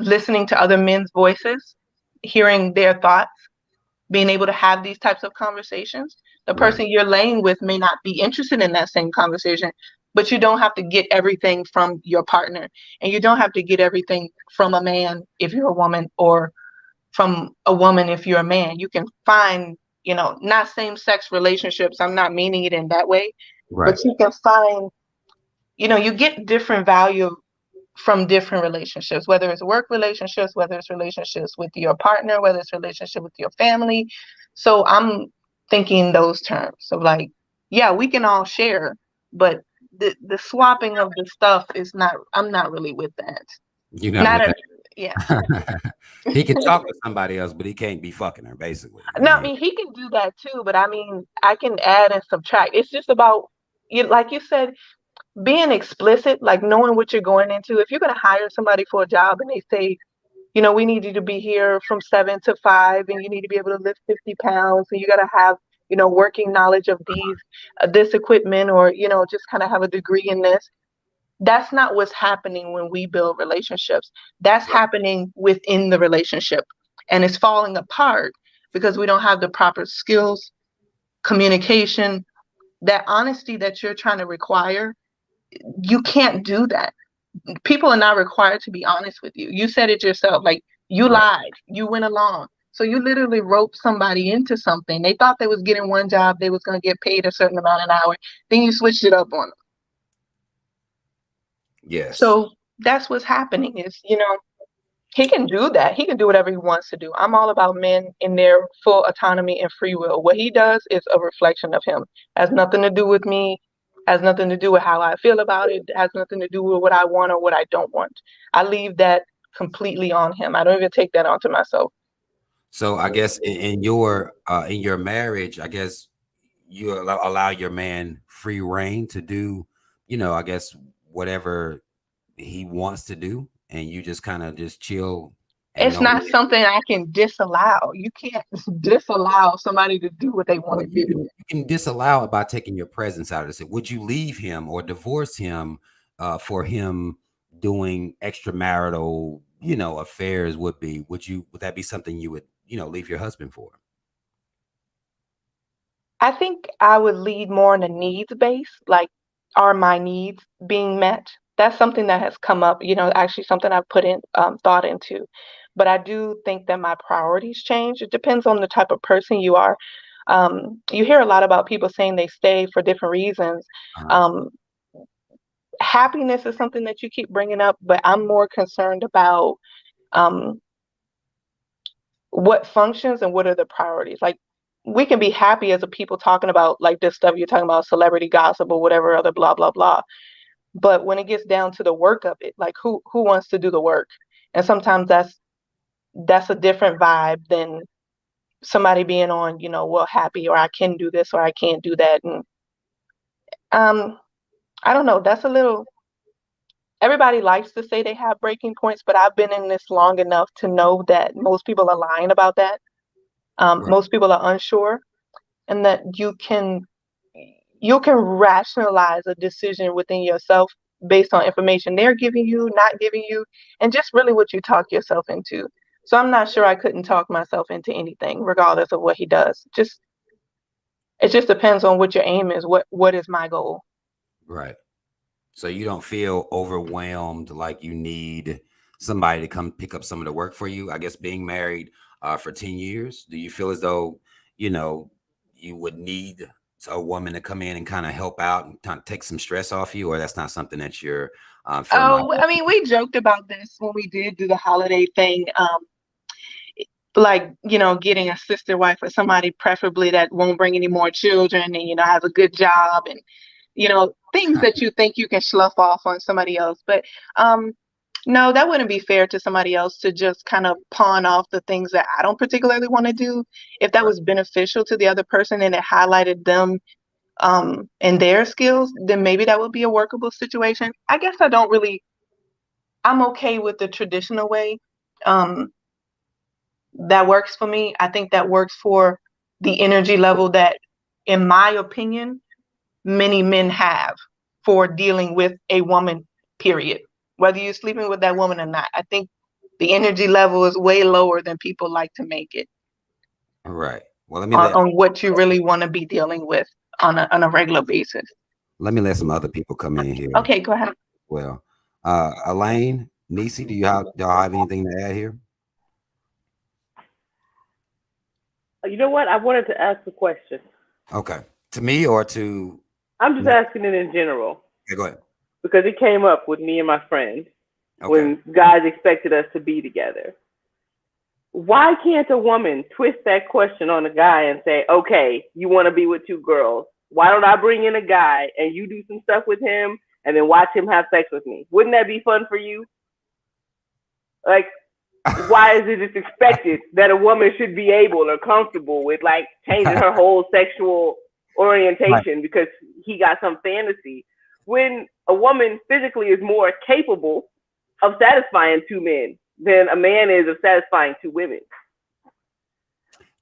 listening to other men's voices, hearing their thoughts, being able to have these types of conversations. The person you're laying with may not be interested in that same conversation, but you don't have to get everything from your partner, and you don't have to get everything from a man if you're a woman, or from a woman if you're a man. You can find, not same-sex relationships. I'm not meaning it in that way, but you can find, you get different value from different relationships, whether it's work relationships, whether it's relationships with your partner, whether it's relationship with your family. So I'm thinking those terms. So like, yeah, we can all share, but the swapping of the stuff is not, I'm not really with that. You're not with that. Yeah. He can talk to somebody else, but he can't be fucking her, basically. No, I mean, he can do that too, but I mean, I can add and subtract. It's just about like you said, being explicit, like knowing what you're going into. If you're going to hire somebody for a job and they say, we need you to be here from 7 to 5, and you need to be able to lift 50 pounds, and you got to have, working knowledge of this equipment, or, just kind of have a degree in this. That's not what's happening when we build relationships. That's happening within the relationship, and it's falling apart because we don't have the proper skills, communication, that honesty that you're trying to require. You can't do that. People are not required to be honest with you. You said it yourself. Like, you lied, you went along. So you literally roped somebody into something. They thought they was getting one job, they was going to get paid a certain amount an hour. Then you switched it up on them. Yes. So that's what's happening is, he can do that. He can do whatever he wants to do. I'm all about men in their full autonomy and free will. What he does is a reflection of him. Has nothing to do with me. Has nothing to do with how I feel about it. Has nothing to do with what I want or what I don't want. I leave that completely on him. I don't even take that onto myself. So I guess in your marriage, I guess you allow your man free reign to do, I guess whatever he wants to do, and you just kind of just chill. It's not something I can disallow. You can't disallow somebody to do what they want to do. You can disallow it by taking your presence out of this. Would you leave him or divorce him for him doing extramarital, affairs? Would that be something you would, leave your husband for? I think I would lead more on a needs base, like, are my needs being met? That's something that has come up, actually something I've put in thought into. But I do think that my priorities change. It depends on the type of person you are. You hear a lot about people saying they stay for different reasons. Happiness is something that you keep bringing up, but I'm more concerned about what functions and what are the priorities. Like, we can be happy as a people talking about like this stuff you're talking about, celebrity gossip or whatever other blah, blah, blah. But when it gets down to the work of it, like who wants to do the work? And sometimes that's a different vibe than somebody being on, well, happy, or I can do this or I can't do that. And I don't know. That's a little, everybody likes to say they have breaking points, but I've been in this long enough to know that most people are lying about that. Most people are unsure, and that you can rationalize a decision within yourself based on information they're giving you, not giving you, and just really what you talk yourself into. So I'm not sure I couldn't talk myself into anything, regardless of what he does. It just depends on what your aim is. What is my goal? Right. So you don't feel overwhelmed, like you need somebody to come pick up some of the work for you? I guess being married for 10 years, do you feel as though, you would need a woman to come in and kind of help out and kind of take some stress off you, or that's not something that you're I mean, we joked about this when we did do the holiday thing. Like, getting a sister wife or somebody preferably that won't bring any more children and, has a good job and, things that you think you can slough off on somebody else. But no, that wouldn't be fair to somebody else to just kind of pawn off the things that I don't particularly want to do. If that was beneficial to the other person and it highlighted them and their skills, then maybe that would be a workable situation. I guess I'm okay with the traditional way. That works for me. I think that works for the energy level that, in my opinion, many men have for dealing with a woman, period. Whether you're sleeping with that woman or not, I think the energy level is way lower than people like to make it. All right. Well, on what you really want to be dealing with on a regular basis. Let me let some other people come in here. Okay, go ahead. Well, Elaine, Nisi, do y'all have anything to add here? You know what? I wanted to ask a question. Okay. To me or to? I'm just asking it in general. Okay, go ahead. Because it came up with me and my friend when guys expected us to be together. Why can't a woman twist that question on a guy and say, okay, you want to be with two girls? Why don't I bring in a guy and you do some stuff with him and then watch him have sex with me? Wouldn't that be fun for you? Like, why is it just expected that a woman should be able or comfortable with like changing her whole sexual orientation because he got some fantasy. When a woman physically is more capable of satisfying two men than a man is of satisfying two women.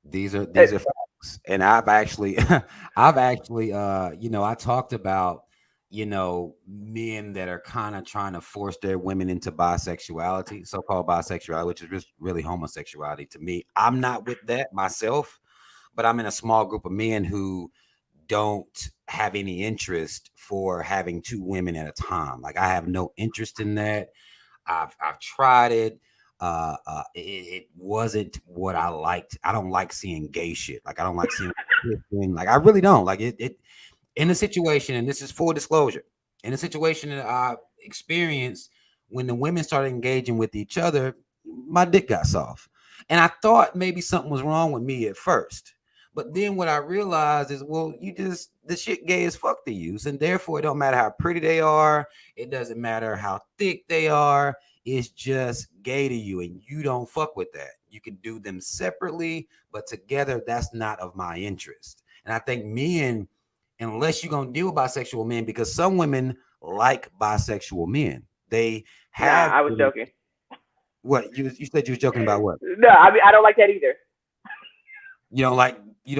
These are facts. And I've actually I talked about, men that are kind of trying to force their women into bisexuality, so-called bisexuality, which is just really homosexuality to me. I'm not with that myself, but I'm in a small group of men who don't have any interest for having two women at a time. Like, I have no interest in that. I've tried it. It wasn't what I liked. I don't like seeing gay shit. Like, I don't like seeing like, I really don't like it in a situation. And this is full disclosure, in a situation that I experienced, when the women started engaging with each other, my dick got soft, and I thought maybe something was wrong with me at first. But then what I realized is, well, the shit gay as fuck to you. And therefore, it don't matter how pretty they are. It doesn't matter how thick they are. It's just gay to you, and you don't fuck with that. You can do them separately, but together, that's not of my interest. And I think men, unless you're going to deal with bisexual men, because some women like bisexual men. They have. Nah, I was joking. What? You said you were joking about what? No, I mean, I don't like that either. You don't like, I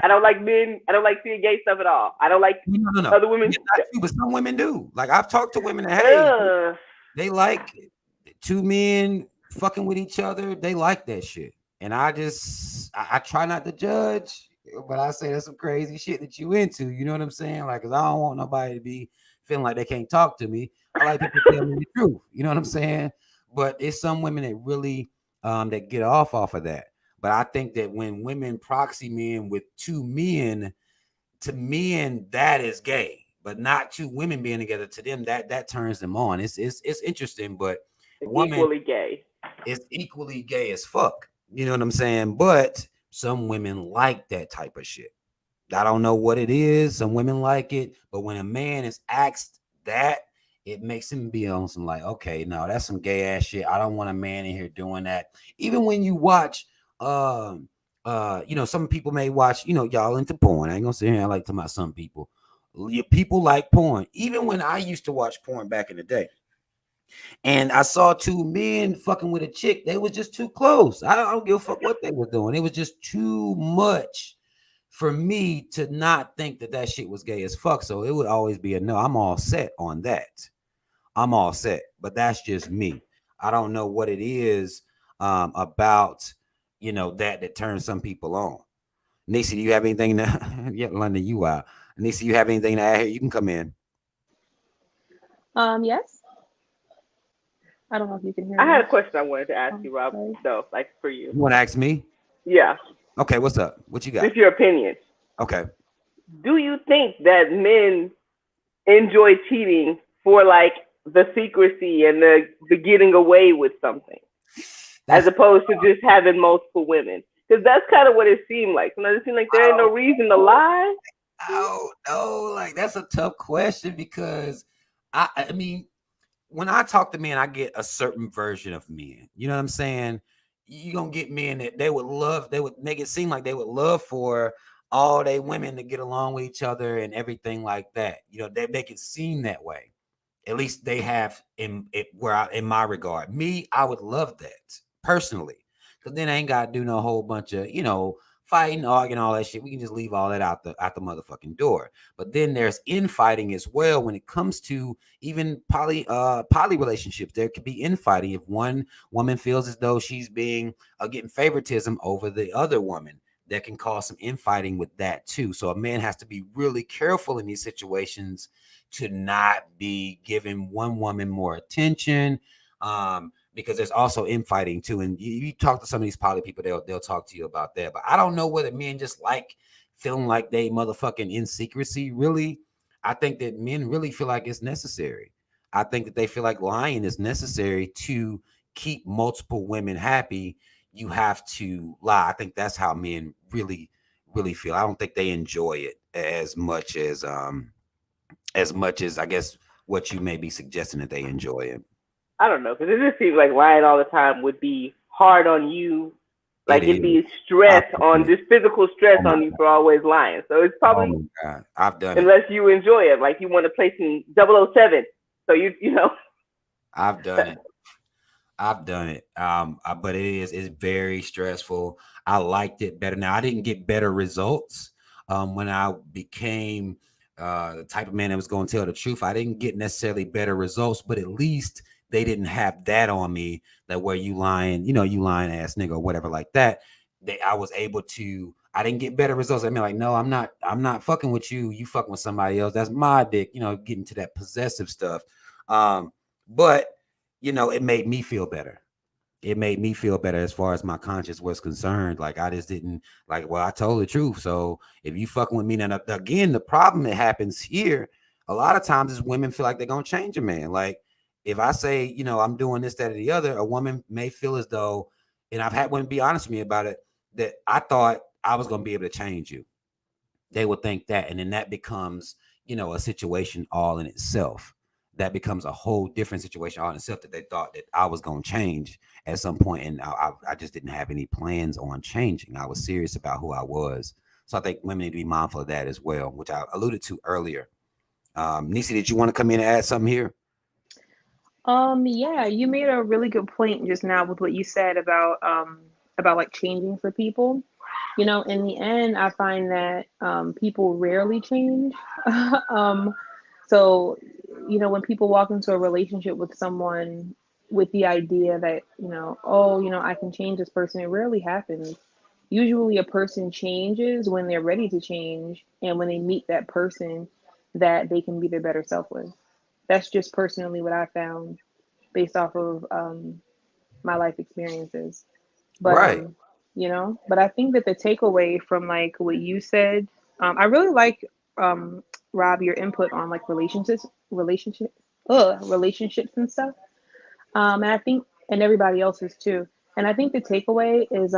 don't like men. I don't like seeing gay stuff at all. I don't like other women. But some women do. Like, I've talked to women that, they like two men fucking with each other. They like that shit. And I try not to judge, but I say that's some crazy shit that you into. You know what I'm saying? Like, cause I don't want nobody to be feeling like they can't talk to me. I like people to tell me the truth. You know what I'm saying? But it's some women that really that get off of that. But I think that when women proxy men with two men, to men, that is gay. But not two women being together, to them, that turns them on. It's interesting, but woman, equally gay. It's equally gay as fuck. You know what I'm saying? But some women like that type of shit. I don't know what it is. Some women like it, but when a man is asked that, it makes him be on some like, okay, no, that's some gay ass shit. I don't want a man in here doing that. Even when you watch, some people may watch, y'all into porn. I ain't gonna sit here and like to my some people. People like porn. Even when I used to watch porn back in the day, and I saw two men fucking with a chick, they was just too close. I don't give a fuck what they were doing. It was just too much for me to not think that shit was gay as fuck. So it would always be a no. I'm all set on that. I'm all set, but that's just me. I don't know what it is about, that turns some people on. Nisi, do you have anything to yeah, London, you are. Nisi, you have anything to add here? You can come in. Yes. I don't know if you can hear me. I had a question I wanted to ask you, Rob, though, like for you. You want to ask me? Yeah. Okay, what's up? What you got? Just your opinion. Okay. Do you think that men enjoy cheating for like the secrecy and the getting away with something, as opposed to just having multiple women? Because that's kind of what it seemed like. Sometimes it seemed like there ain't no reason to lie. Oh no, like that's a tough question, because I mean, when I talk to men, I get a certain version of men. You know what I'm saying? You're gonna get men that they would make it seem like they would love for all they women to get along with each other and everything like that. They make it seem that way. At least they have in my regard. Me, I would love that personally, because then I ain't got to do no whole bunch of fighting, arguing, all that shit. We can just leave all that out the motherfucking door. But then there's infighting as well when it comes to even poly relationships. There could be infighting if one woman feels as though she's being getting favoritism over the other woman. That can cause some infighting with that too. So a man has to be really careful in these situations to not be giving one woman more attention. Because there's also infighting too. And you talk to some of these poly people, they'll talk to you about that. But I don't know whether men just like feeling like they motherfucking in secrecy. Really, I think that men really feel like it's necessary. I think that they feel like lying is necessary to keep multiple women happy. You have to lie. I think that's how men really, really feel. I don't think they enjoy it as much as I guess what you may be suggesting that they enjoy it. I don't know, because it just seems like lying all the time would be hard on you Like It it'd is. be I've stress done on it. just physical stress Oh my on you God. for always lying. So it's Oh probably my God. I've done it. unless you enjoy it, like you want to play some 007. So you know. I've done it. I've done it. But it's very stressful. I liked it better. Now I didn't get better results when I became the type of man that was going to tell the truth. I didn't get necessarily better results, but at least they didn't have that on me, that where you lying, you lying ass nigga or whatever like that. I was able to. I didn't get better results. I mean, like, no, I'm not. I'm not fucking with you. You fucking with somebody else. That's my dick. Getting to that possessive stuff. But it made me feel better. It made me feel better as far as my conscience was concerned. Like I just didn't like. Well, I told the truth. So if you fucking with me, then again, the problem that happens here a lot of times is women feel like they're gonna change a man. Like if I say, I'm doing this, that, or the other, a woman may feel as though, and I've had women be honest with me about it, that I thought I was gonna be able to change you. They would think that, and then that becomes a situation all in itself. That becomes a whole different situation all in itself, that they thought that I was going to change at some point, and I just didn't have any plans on changing. I was serious about who I was. So I think women need to be mindful of that as well, which I alluded to earlier. Nisi, did you want to come in and add something here? Yeah, you made a really good point just now with what you said about like changing for people. In the end, I find that people rarely change. um, so, when people walk into a relationship with someone with the idea that, oh, I can change this person, it rarely happens. Usually, a person changes when they're ready to change and when they meet that person that they can be their better self with. That's just personally what I found based off of my life experiences. But Right. but I think that the takeaway from like what you said, I really like Rob, your input on like relationships and stuff. And I think and everybody else's too. And I think the takeaway is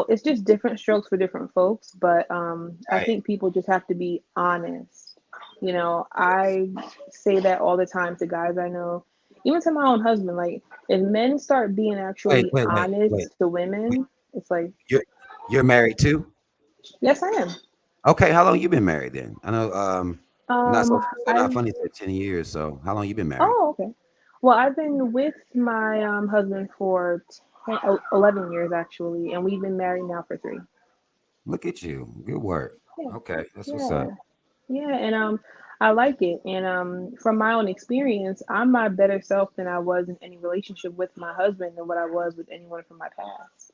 it's just different strokes for different folks, but I Right. think people just have to be honest. I say that all the time to guys I know, even to my own husband. Like, if men start being Wait, actually wait, wait, wait, honest to wait. women, it's like, You're married too? yes, I am. Okay, how long you been married then? I know not so not I've funny, said 10 years. So how long you been married? Oh, okay. Well, I've been with my husband for 11 years actually, and we've been married now for 3. Look at you. Good work. Yeah, Okay, that's what's yeah. up. Yeah, and I like it. And from my own experience, I'm my better self than I was in any relationship with my husband than what I was with anyone from my past.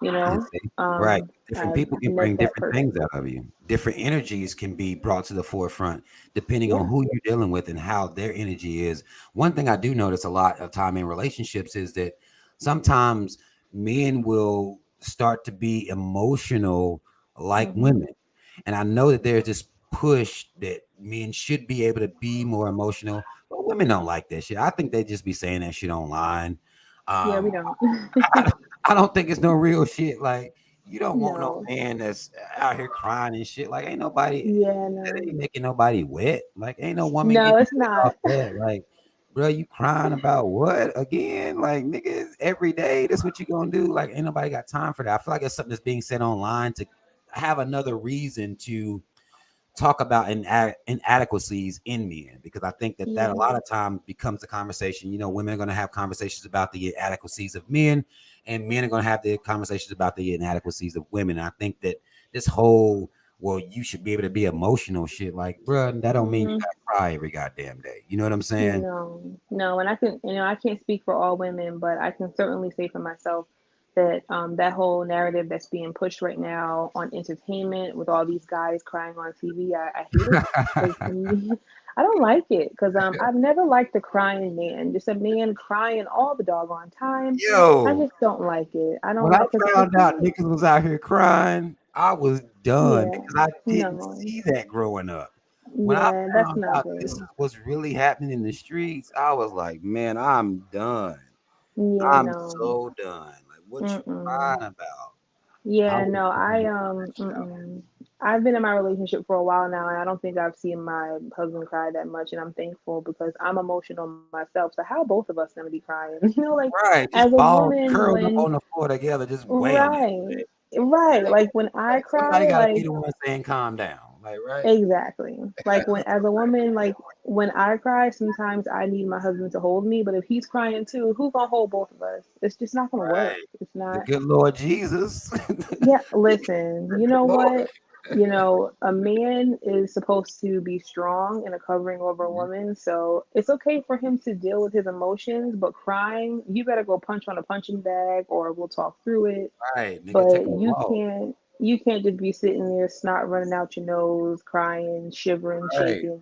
You And know, see, right. Different I've people can met bring that different things person. out of you. Different energies can be brought to the forefront depending on Yeah. who you're dealing with and how their energy is. One thing I do notice a lot of time in relationships is that sometimes men will start to be emotional like Mhm. women. And I know that there's this push that men should be able to be more emotional, but women don't like that shit. I think they just be saying that shit online. Yeah, we Um, don't. I don't think it's no real shit. Like you don't want no No. man that's out here crying and shit. Like ain't nobody Yeah, that no. ain't making nobody wet. Like ain't no woman No, getting it's wet off not. that. Like, bro, you crying about what again? Like niggas every day. That's what you gonna do. Like ain't nobody got time for that. I feel like it's something that's being said online to have another reason to talk about inadequacies in men, because I think that a Yeah. lot of time becomes a conversation. Women are going to have conversations about the inadequacies of men, and men are going to have the conversations about the inadequacies of women. And I think that this whole, well, you should be able to be emotional shit, like, bro, that don't mean you Mm, got to cry every goddamn day. You know what I'm saying? no, no, and I can't speak for all women, but I can certainly say for myself that that whole narrative that's being pushed right now on entertainment with all these guys crying on TV, I hate it because to me, I don't like it because I've never liked a crying man, just a man crying all the doggone time. I Yo, just don't like it. I don't when I like because the found thing out is, niggas was out here crying, I was done yeah, because I didn't no, see that growing up. When I yeah, that's found not out this good. is what's really happening in the streets, I was like, man, I'm done. Yeah, I'm no, so done. Like, what you mm-mm. crying about? I Yeah, was no, done I with all that shit out here. I've been in my relationship for a while now, and I don't think I've seen my husband cry that much, and I'm thankful because I'm emotional myself. So how are both of us gonna be crying? Like Right, as just a balls woman, curled up when on the floor together, just wailing. right, right, like when I Somebody cry, got to be like the one saying, "Calm down." Like, right? exactly, like when as a woman, like when I cry, sometimes I need my husband to hold me, but if he's crying too, who's gonna hold both of us? It's just not gonna work. Right. It's The not. good Lord Jesus. Yeah, listen, you Good know Lord. what? A man is supposed to be strong and a covering over a woman. So it's okay for him to deal with his emotions, but crying, you better go punch on a punching bag or we'll talk through it. Right, nigga, take But a walk. you can't just be sitting there, snot running out your nose, crying, shivering, Right, shaking.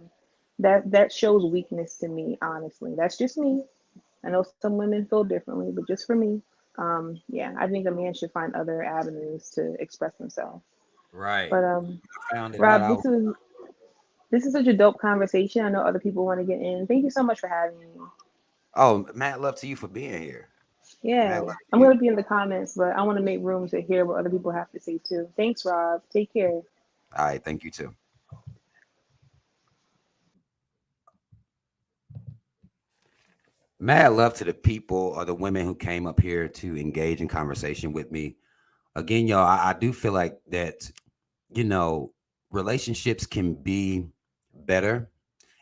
That shows weakness to me, honestly. That's just me. I know some women feel differently, but just for me, yeah, I think a man should find other avenues to express himself. right. But I found it out. Rob, this is such a dope conversation. I know other people want to get in. Thank you so much for having me. Oh, mad love to you for being here. Mad Yeah, love to I'm you. gonna be in the comments, but I want to make room to hear what other people have to say too. Thanks, Rob. Take care. All right, thank you too. Mad love to the people or the women who came up here to engage in conversation with me. Again, y'all, I do feel like that, you know, relationships can be better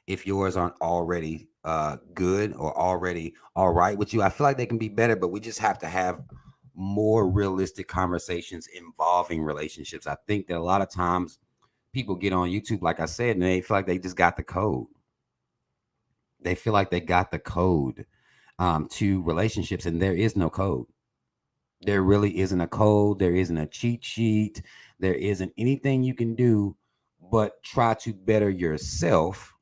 if yours aren't already good or already all right with you. I feel like they can be better, but we just have to have more realistic conversations involving relationships. I think that a lot of times people get on YouTube, like I said, and they feel like they just got the code. They feel like they got the code to relationships, and there is no code. There really isn't a code. There isn't a cheat sheet. There isn't anything you can do but try to better yourself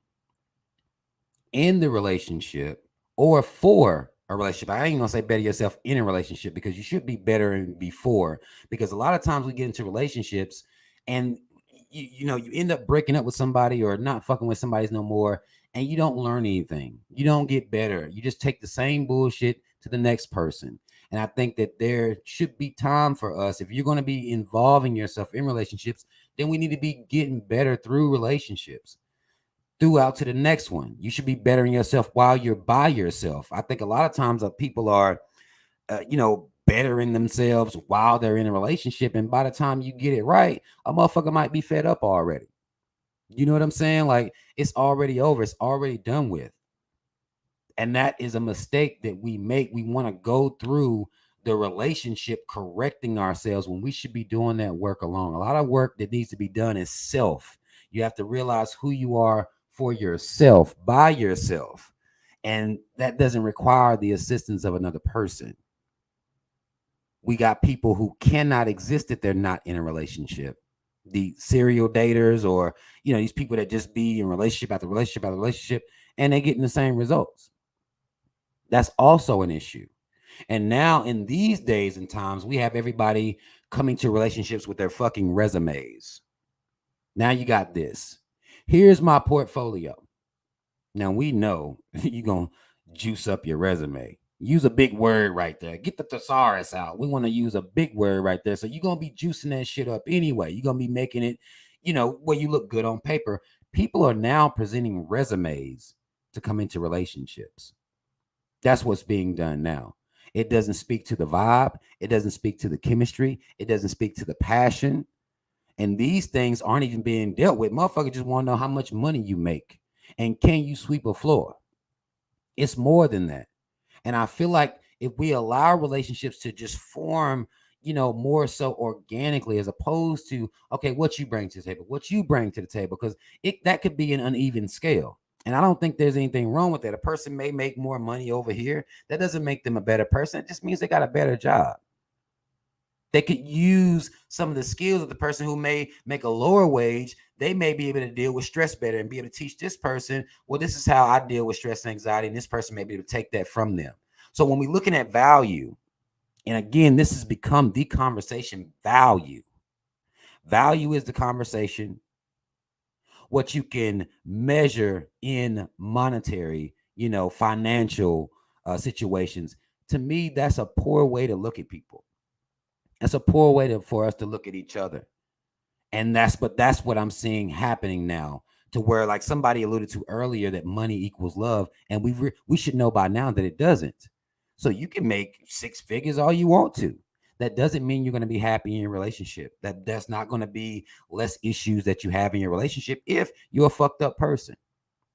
in the relationship or for a relationship. I ain't gonna say better yourself in a relationship because you should be better before. Because a lot of times we get into relationships and you end up breaking up with somebody or not fucking with somebody's no more, and you don't learn anything. You don't get better. You just take the same bullshit to the next person. And I think that there should be time for us. If you're going to be involving yourself in relationships, then we need to be getting better through relationships throughout to the next one. You should be bettering yourself while you're by yourself. I think a lot of times people are, bettering themselves while they're in a relationship. And by the time you get it right, a motherfucker might be fed up already. You know what I'm saying? Like it's already over. It's already done with. And that is a mistake that we make. We want to go through the relationship correcting ourselves when we should be doing that work alone. A lot of work that needs to be done is self. You have to realize who you are for yourself, by yourself. And that doesn't require the assistance of another person. We got people who cannot exist if they're not in a relationship. The serial daters or, these people that just be in relationship after relationship after relationship and they getting the same results. That's also an issue. And now in these days and times, we have everybody coming to relationships with their fucking resumes. Now you got this. Here's my portfolio. Now we know you're going to juice up your resume. Use a big word right there. Get the thesaurus out. We want to use a big word right there. So you're going to be juicing that shit up anyway. You're going to be making it, where you look good on paper. People are now presenting resumes to come into relationships. That's what's being done now. It doesn't speak to the vibe. It doesn't speak to the chemistry. It doesn't speak to the passion. And these things aren't even being dealt with. Motherfuckers just want to know how much money you make and can you sweep a floor. It's more than that. And I feel like if we allow relationships to just form, more so organically as opposed to, okay, what you bring to the table, what you bring to the table, because that could be an uneven scale. And I don't think there's anything wrong with that. A person may make more money over here. That doesn't make them a better person. It just means they got a better job. They could use some of the skills of the person who may make a lower wage. They may be able to deal with stress better and be able to teach this person, well, this is how I deal with stress and anxiety. And this person may be able to take that from them. So when we're looking at value, and again, this has become the conversation, value. Value is the conversation. What you can measure in monetary, financial situations. To me, that's a poor way to look at people. That's a poor way for us to look at each other. And that's what I'm seeing happening now, to where, like somebody alluded to earlier, that money equals love, and we should know by now that it doesn't. So you can make six figures all you want to. That doesn't mean you're going to be happy in your relationship. That's not going to be less issues that you have in your relationship if you're a fucked up person.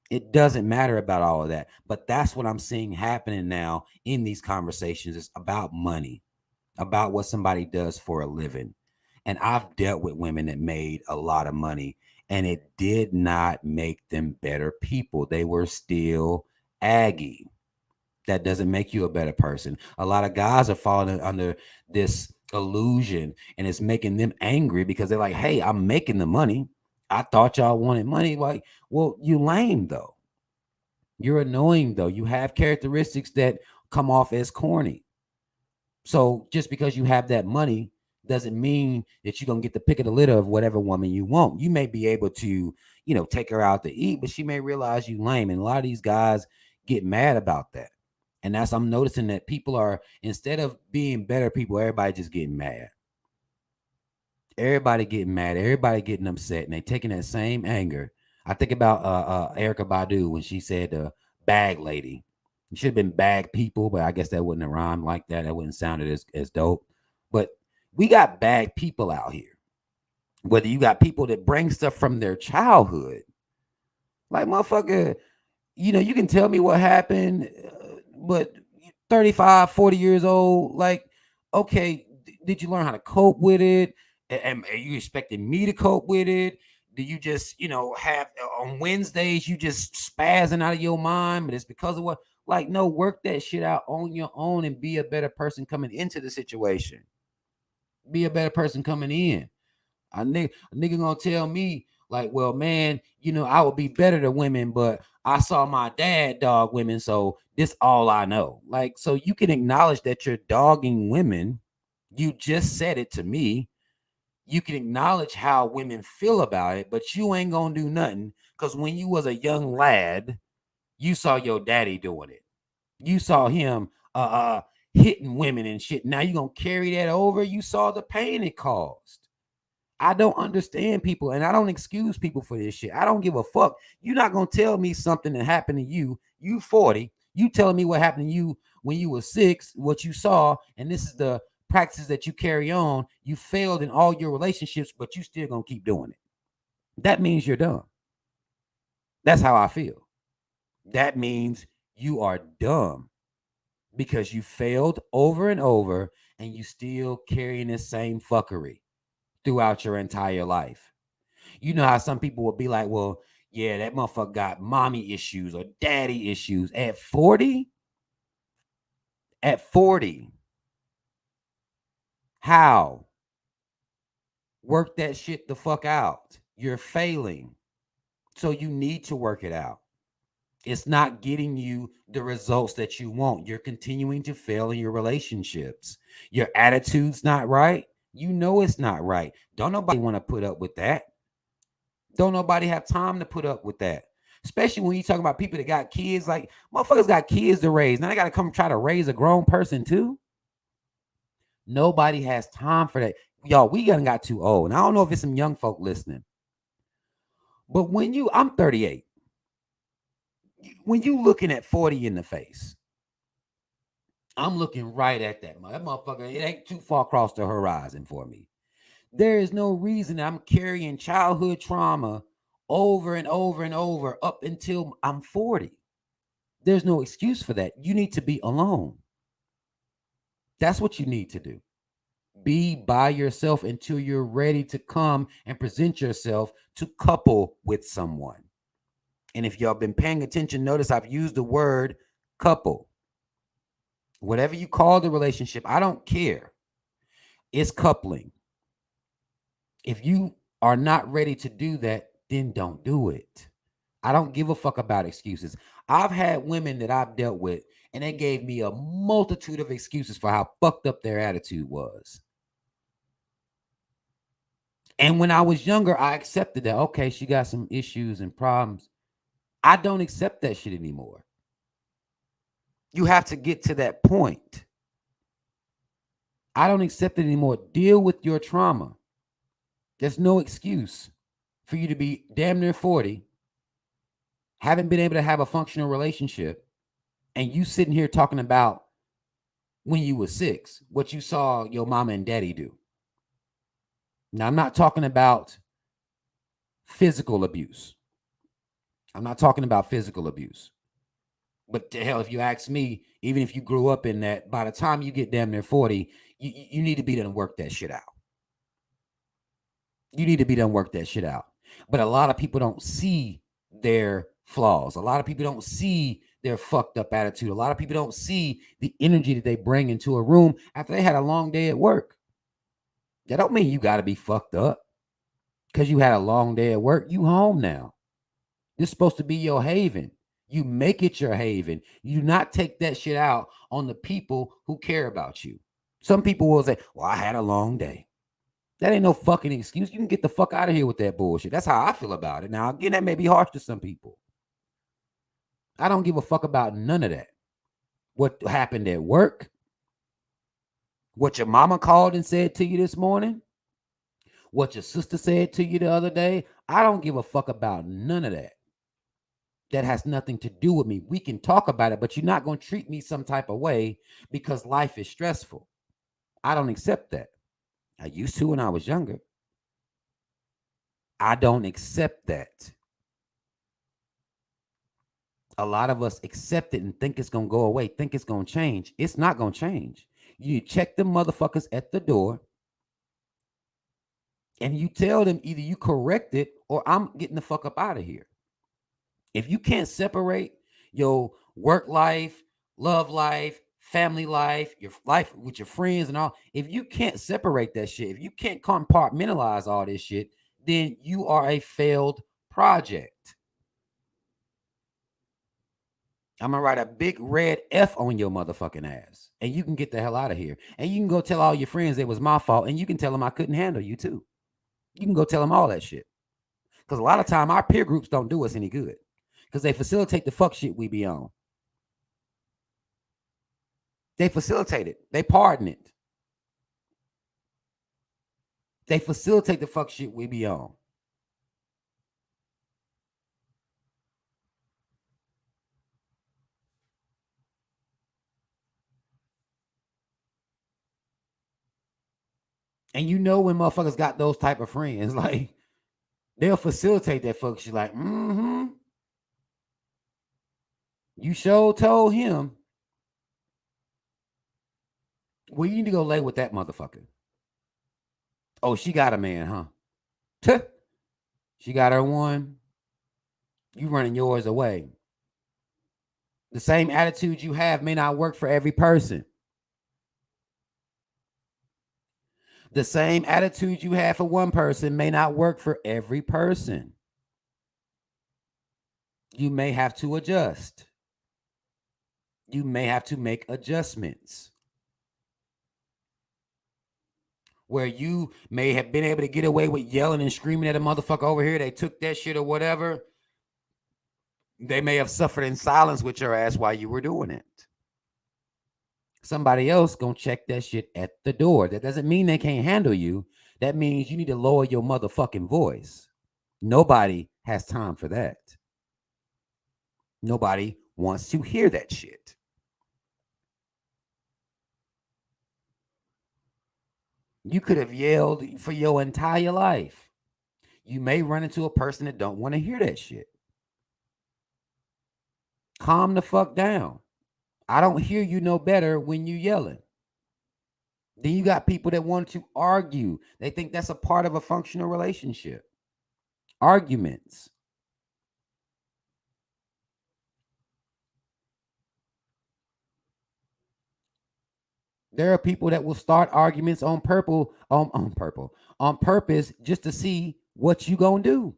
It doesn't matter about all of that. But that's what I'm seeing happening now in these conversations. It's about money, about what somebody does for a living. And I've dealt with women that made a lot of money, and it did not make them better people. They were still aggy. That doesn't make you a better person. A lot of guys are falling under this illusion, and it's making them angry because they're like, hey, I'm making the money. I thought y'all wanted money. Like, well, you lame though. You're annoying though. You have characteristics that come off as corny. So just because you have that money doesn't mean that you're gonna get the pick of the litter of whatever woman you want. You may be able to, take her out to eat, but she may realize you lame. And a lot of these guys get mad about that. And I'm noticing that people are, instead of being better people, everybody just getting mad. Everybody getting mad, everybody getting upset, and they taking that same anger. I think about Erica Badu when she said bag lady. It should have been bag people, but I guess that wouldn't have rhymed like that. That wouldn't sounded as dope. But we got bag people out here. Whether you got people that bring stuff from their childhood, like motherfucker, you can tell me what happened, but 35, 40 years old, like, okay, did you learn how to cope with it? And are you expecting me to cope with it? Do you just, have on Wednesdays, you just spazzing out of your mind, but it's because of what? Like, no, work that shit out on your own and be a better person coming into the situation. Be a better person coming in. A nigga gonna tell me, like, well, man, I would be better to women, but I saw my dad dog women, so this all I know. Like, so you can acknowledge that you're dogging women. You just said it to me. You can acknowledge how women feel about it, but you ain't gonna do nothing, because when you was a young lad, you saw your daddy doing it. You saw him hitting women and shit. Now you gonna carry that over. You saw the pain it caused. I don't understand people, and I don't excuse people for this shit. I don't give a fuck. You're not gonna tell me something that happened to you. You 40. You telling me what happened to you when you were 6, what you saw, and this is the practices that you carry on. You failed in all your relationships, but you still gonna keep doing it. That means you're dumb. That's how I feel. That means you are dumb because you failed over and over, and you still carrying the same fuckery throughout your entire life. You know how some people will be like, well, yeah, that motherfucker got mommy issues or daddy issues at 40. At 40. How? Work that shit the fuck out. You're failing. So you need to work it out. It's not getting you the results that you want. You're continuing to fail in your relationships. Your attitude's not right. You know it's not right. Don't nobody want to put up with that. Don't nobody have time to put up with that. Especially when you talk about people that got kids, like motherfuckers got kids to raise. Now they got to come try to raise a grown person too. Nobody has time for that. Y'all, we got too old. And I don't know if it's some young folk listening. But I'm 38. When you looking at 40 in the face, I'm looking right at that motherfucker. It ain't too far across the horizon for me. There is no reason I'm carrying childhood trauma over and over and over up until I'm 40. There's no excuse for that. You need to be alone. That's what you need to do. Be by yourself until you're ready to come and present yourself to couple with someone. And if y'all been paying attention, notice I've used the word couple. Whatever you call the relationship, I don't care. It's coupling. If you are not ready to do that, then don't do it. I don't give a fuck about excuses. I've had women that I've dealt with, and they gave me a multitude of excuses for how fucked up their attitude was. And when I was younger, I accepted that, okay, she got some issues and problems. I don't accept that shit anymore. You have to get to that point. I don't accept it anymore. Deal with your trauma. There's no excuse for you to be damn near 40, haven't been able to have a functional relationship, and you sitting here talking about when you were 6, what you saw your mama and daddy do. Now, I'm not talking about physical abuse. I'm not talking about physical abuse. But to hell, if you ask me, even if you grew up in that, by the time you get damn near 40, you need to be done and work that shit out. You need to be done work that shit out. But a lot of people don't see their flaws. A lot of people don't see their fucked up attitude. A lot of people don't see the energy that they bring into a room after they had a long day at work. That don't mean you got to be fucked up because you had a long day at work. You home now. This is supposed to be your haven. You make it your haven. You do not take that shit out on the people who care about you. Some people will say, well, I had a long day. That ain't no fucking excuse. You can get the fuck out of here with that bullshit. That's how I feel about it. Now, again, that may be harsh to some people. I don't give a fuck about none of that. What happened at work, what your mama called and said to you this morning, what your sister said to you the other day, I don't give a fuck about none of that. That has nothing to do with me. We can talk about it, but you're not going to treat me some type of way because life is stressful. I don't accept that. I used to when I was younger. I don't accept that. A lot of us accept it and think it's going to go away, think it's going to change. It's not going to change. You check them motherfuckers at the door and you tell them either you correct it or I'm getting the fuck up out of here. If you can't separate your work life, love life, family life, your life with your friends and all, if you can't separate that shit, if you can't compartmentalize all this shit, then you are a failed project. I'm gonna write a big red F on your motherfucking ass, and you can get the hell out of here. And you can go tell all your friends it was my fault, and you can tell them I couldn't handle you too. You can go tell them all that shit. Because a lot of time our peer groups don't do us any good. Because they facilitate the fuck shit we be on. They facilitate it. They pardon it. They facilitate the fuck shit we be on. And you know when motherfuckers got those type of friends, like, they'll facilitate that fuck shit like, you sure told him. Well, you need to go lay with that motherfucker. Oh, she got a man, huh? She got her one. You running yours away. The same attitude you have may not work for every person. The same attitude you have for one person may not work for every person. You may have to adjust. You may have to make adjustments. Where you may have been able to get away with yelling and screaming at a motherfucker over here, they took that shit or whatever. They may have suffered in silence with your ass while you were doing it. Somebody else gonna check that shit at the door. That doesn't mean they can't handle you. That means you need to lower your motherfucking voice. Nobody has time for that. Nobody wants to hear that shit. You could have yelled for your entire life. You may run into a person that don't want to hear that shit. Calm the fuck down. I don't hear you no better when you yelling. Then you got people that want to argue. They think that's a part of a functional relationship. Arguments. There are people that will start arguments on purpose just to see what you gonna do.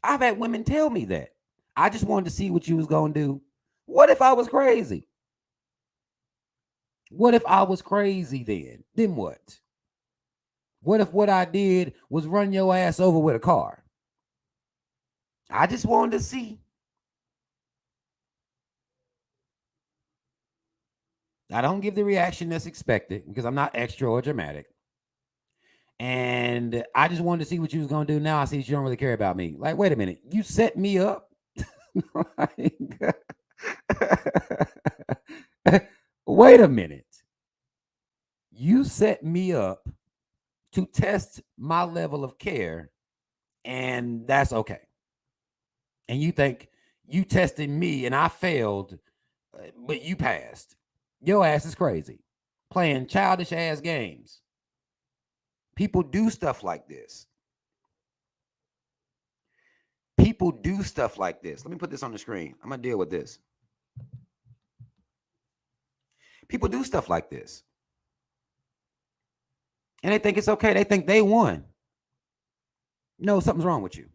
I've had women tell me that. I just wanted to see what you was gonna do. What if I was crazy? What if I was crazy then? Then what? What if what I did was run your ass over with a car? I just wanted to see. I don't give the reaction that's expected because I'm not extra or dramatic. And I just wanted to see what you was gonna do. Now I see that you don't really care about me. Like, wait a minute, you set me up. Like, wait a minute. You set me up to test my level of care, and that's okay. And you think you tested me and I failed, but you passed. Your ass is crazy. Playing childish ass games. People do stuff like this. People do stuff like this. Let me put this on the screen. I'm going to deal with this. People do stuff like this. And they think it's okay. They think they won. No, something's wrong with you.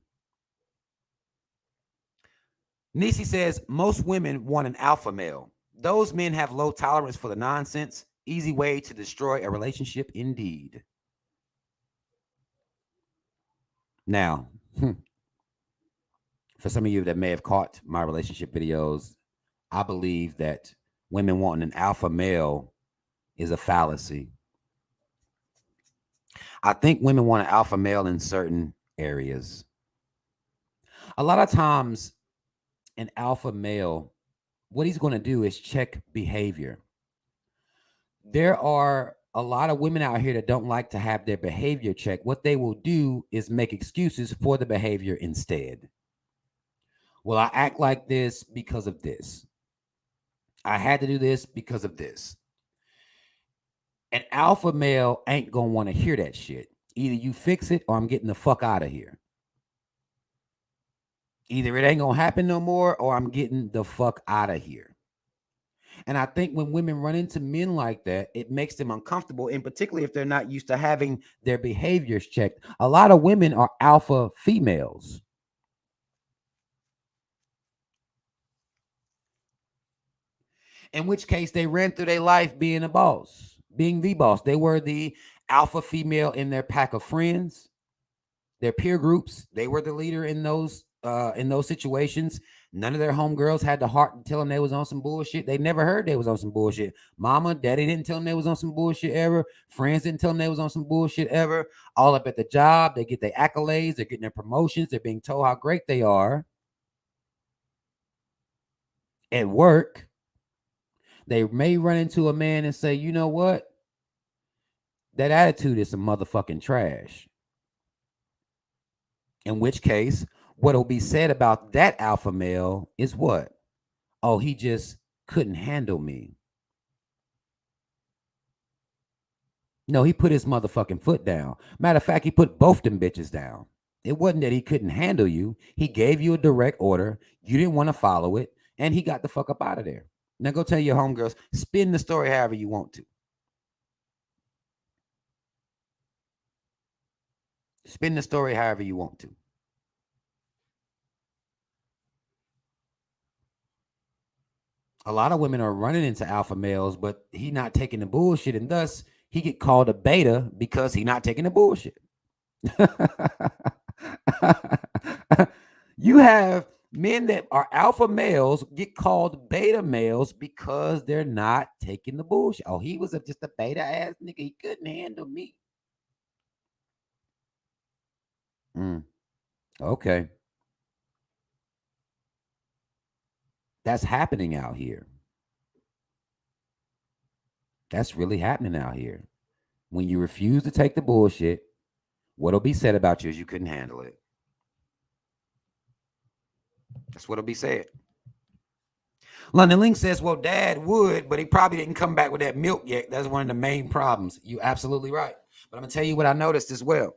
Nisi says, most women want an alpha male. Those men have low tolerance for the nonsense. Easy way to destroy a relationship indeed. Now, for some of you that may have caught my relationship videos, I believe that women wanting an alpha male is a fallacy. I think women want an alpha male in certain areas. A lot of times, an alpha male, what he's going to do is check behavior. There are a lot of women out here that don't like to have their behavior checked. What they will do is make excuses for the behavior instead. Well, I act like this because of this. I had to do this because of this. An alpha male ain't going to want to hear that shit. Either you fix it or I'm getting the fuck out of here. Either it ain't going to happen no more or I'm getting the fuck out of here. And I think when women run into men like that, it makes them uncomfortable, and particularly if they're not used to having their behaviors checked. A lot of women are alpha females. In which case they ran through their life being a boss, being the boss. They were the alpha female in their pack of friends, their peer groups. They were the leader in those situations. None of their homegirls had the heart to tell them they was on some bullshit. They never heard they was on some bullshit. Mama, daddy didn't tell them they was on some bullshit ever. Friends didn't tell them they was on some bullshit ever. All up at the job, they get their accolades, they're getting their promotions, they're being told how great they are. At work, they may run into a man and say, you know what? That attitude is some motherfucking trash. In which case, what will be said about that alpha male is what? Oh, he just couldn't handle me. No, he put his motherfucking foot down. Matter of fact, he put both them bitches down. It wasn't that he couldn't handle you. He gave you a direct order. You didn't want to follow it, and he got the fuck up out of there. Now go tell your homegirls, spin the story however you want to. Spin the story however you want to. A lot of women are running into alpha males, but he not taking the bullshit, and thus he get called a beta because he not taking the bullshit. You have men that are alpha males get called beta males because they're not taking the bullshit. Oh, he was just a beta ass nigga. He couldn't handle me. Okay. That's happening out here. That's really happening out here. When you refuse to take the bullshit, what'll be said about you is you couldn't handle it. That's what'll be said. London Link says, well, Dad would, but he probably didn't come back with that milk yet. That's one of the main problems. You're absolutely right. But I'm going to tell you what I noticed as well.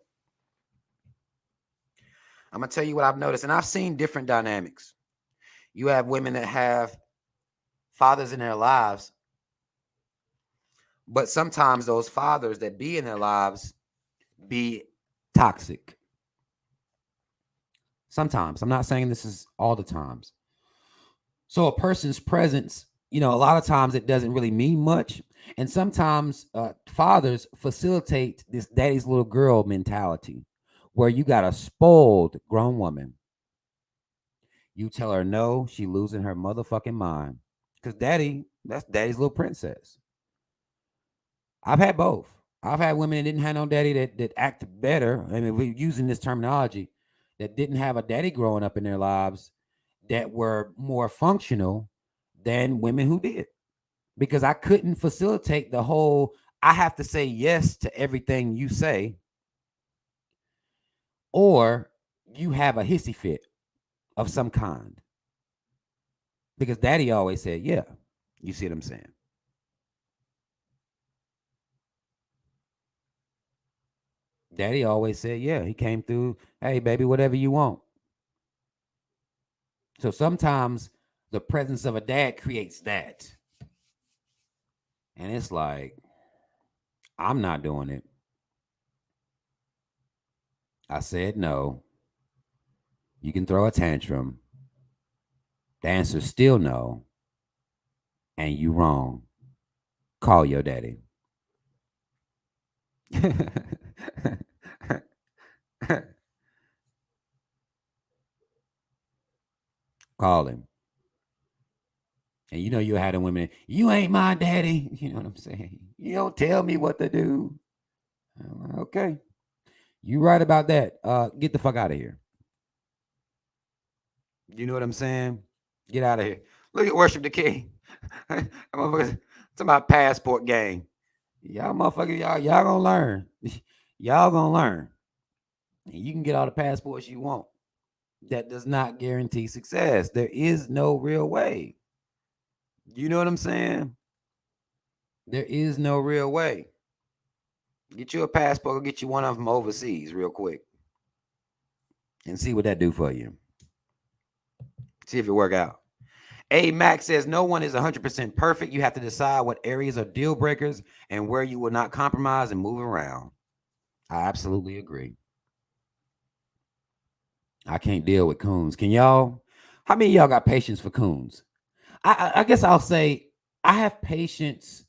I'm going to tell you what I've noticed. And I've seen different dynamics. You have women that have fathers in their lives, but sometimes those fathers that be in their lives be toxic. Sometimes. I'm not saying this is all the times. So a person's presence, a lot of times it doesn't really mean much. And sometimes fathers facilitate this daddy's little girl mentality where you got a spoiled grown woman. You tell her no, she losing her motherfucking mind. Because that's daddy's little princess. I've had both. I've had women that didn't have no daddy that acted better. I mean, we're using this terminology, that didn't have a daddy growing up in their lives, that were more functional than women who did. Because I couldn't facilitate the whole, I have to say yes to everything you say, or you have a hissy fit of some kind. Because daddy always said, yeah. You see what I'm saying? Daddy always said, yeah. He came through, hey, baby, whatever you want. So sometimes the presence of a dad creates that. And it's like, I'm not doing it. I said no. You can throw a tantrum. The answer's still no. And you wrong. Call your daddy. Call him. And you know you had a women, you ain't my daddy. You know what I'm saying? You don't tell me what to do. Okay. You right about that. Get the fuck out of here. You know what I'm saying? Get out of here. Look at Worship the King. It's my passport gang. Y'all motherfuckers, y'all gonna learn. Y'all gonna learn. And you can get all the passports you want. That does not guarantee success. There is no real way. You know what I'm saying? There is no real way. Get you a passport, or get you one of them overseas real quick. And see what that do for you. See if it work out. A Max says no one is 100% perfect. You have to decide what areas are deal breakers and where you will not compromise and move around. I absolutely agree. I can't deal with coons. Can y'all? How many of y'all got patience for coons? I guess I'll say I have patience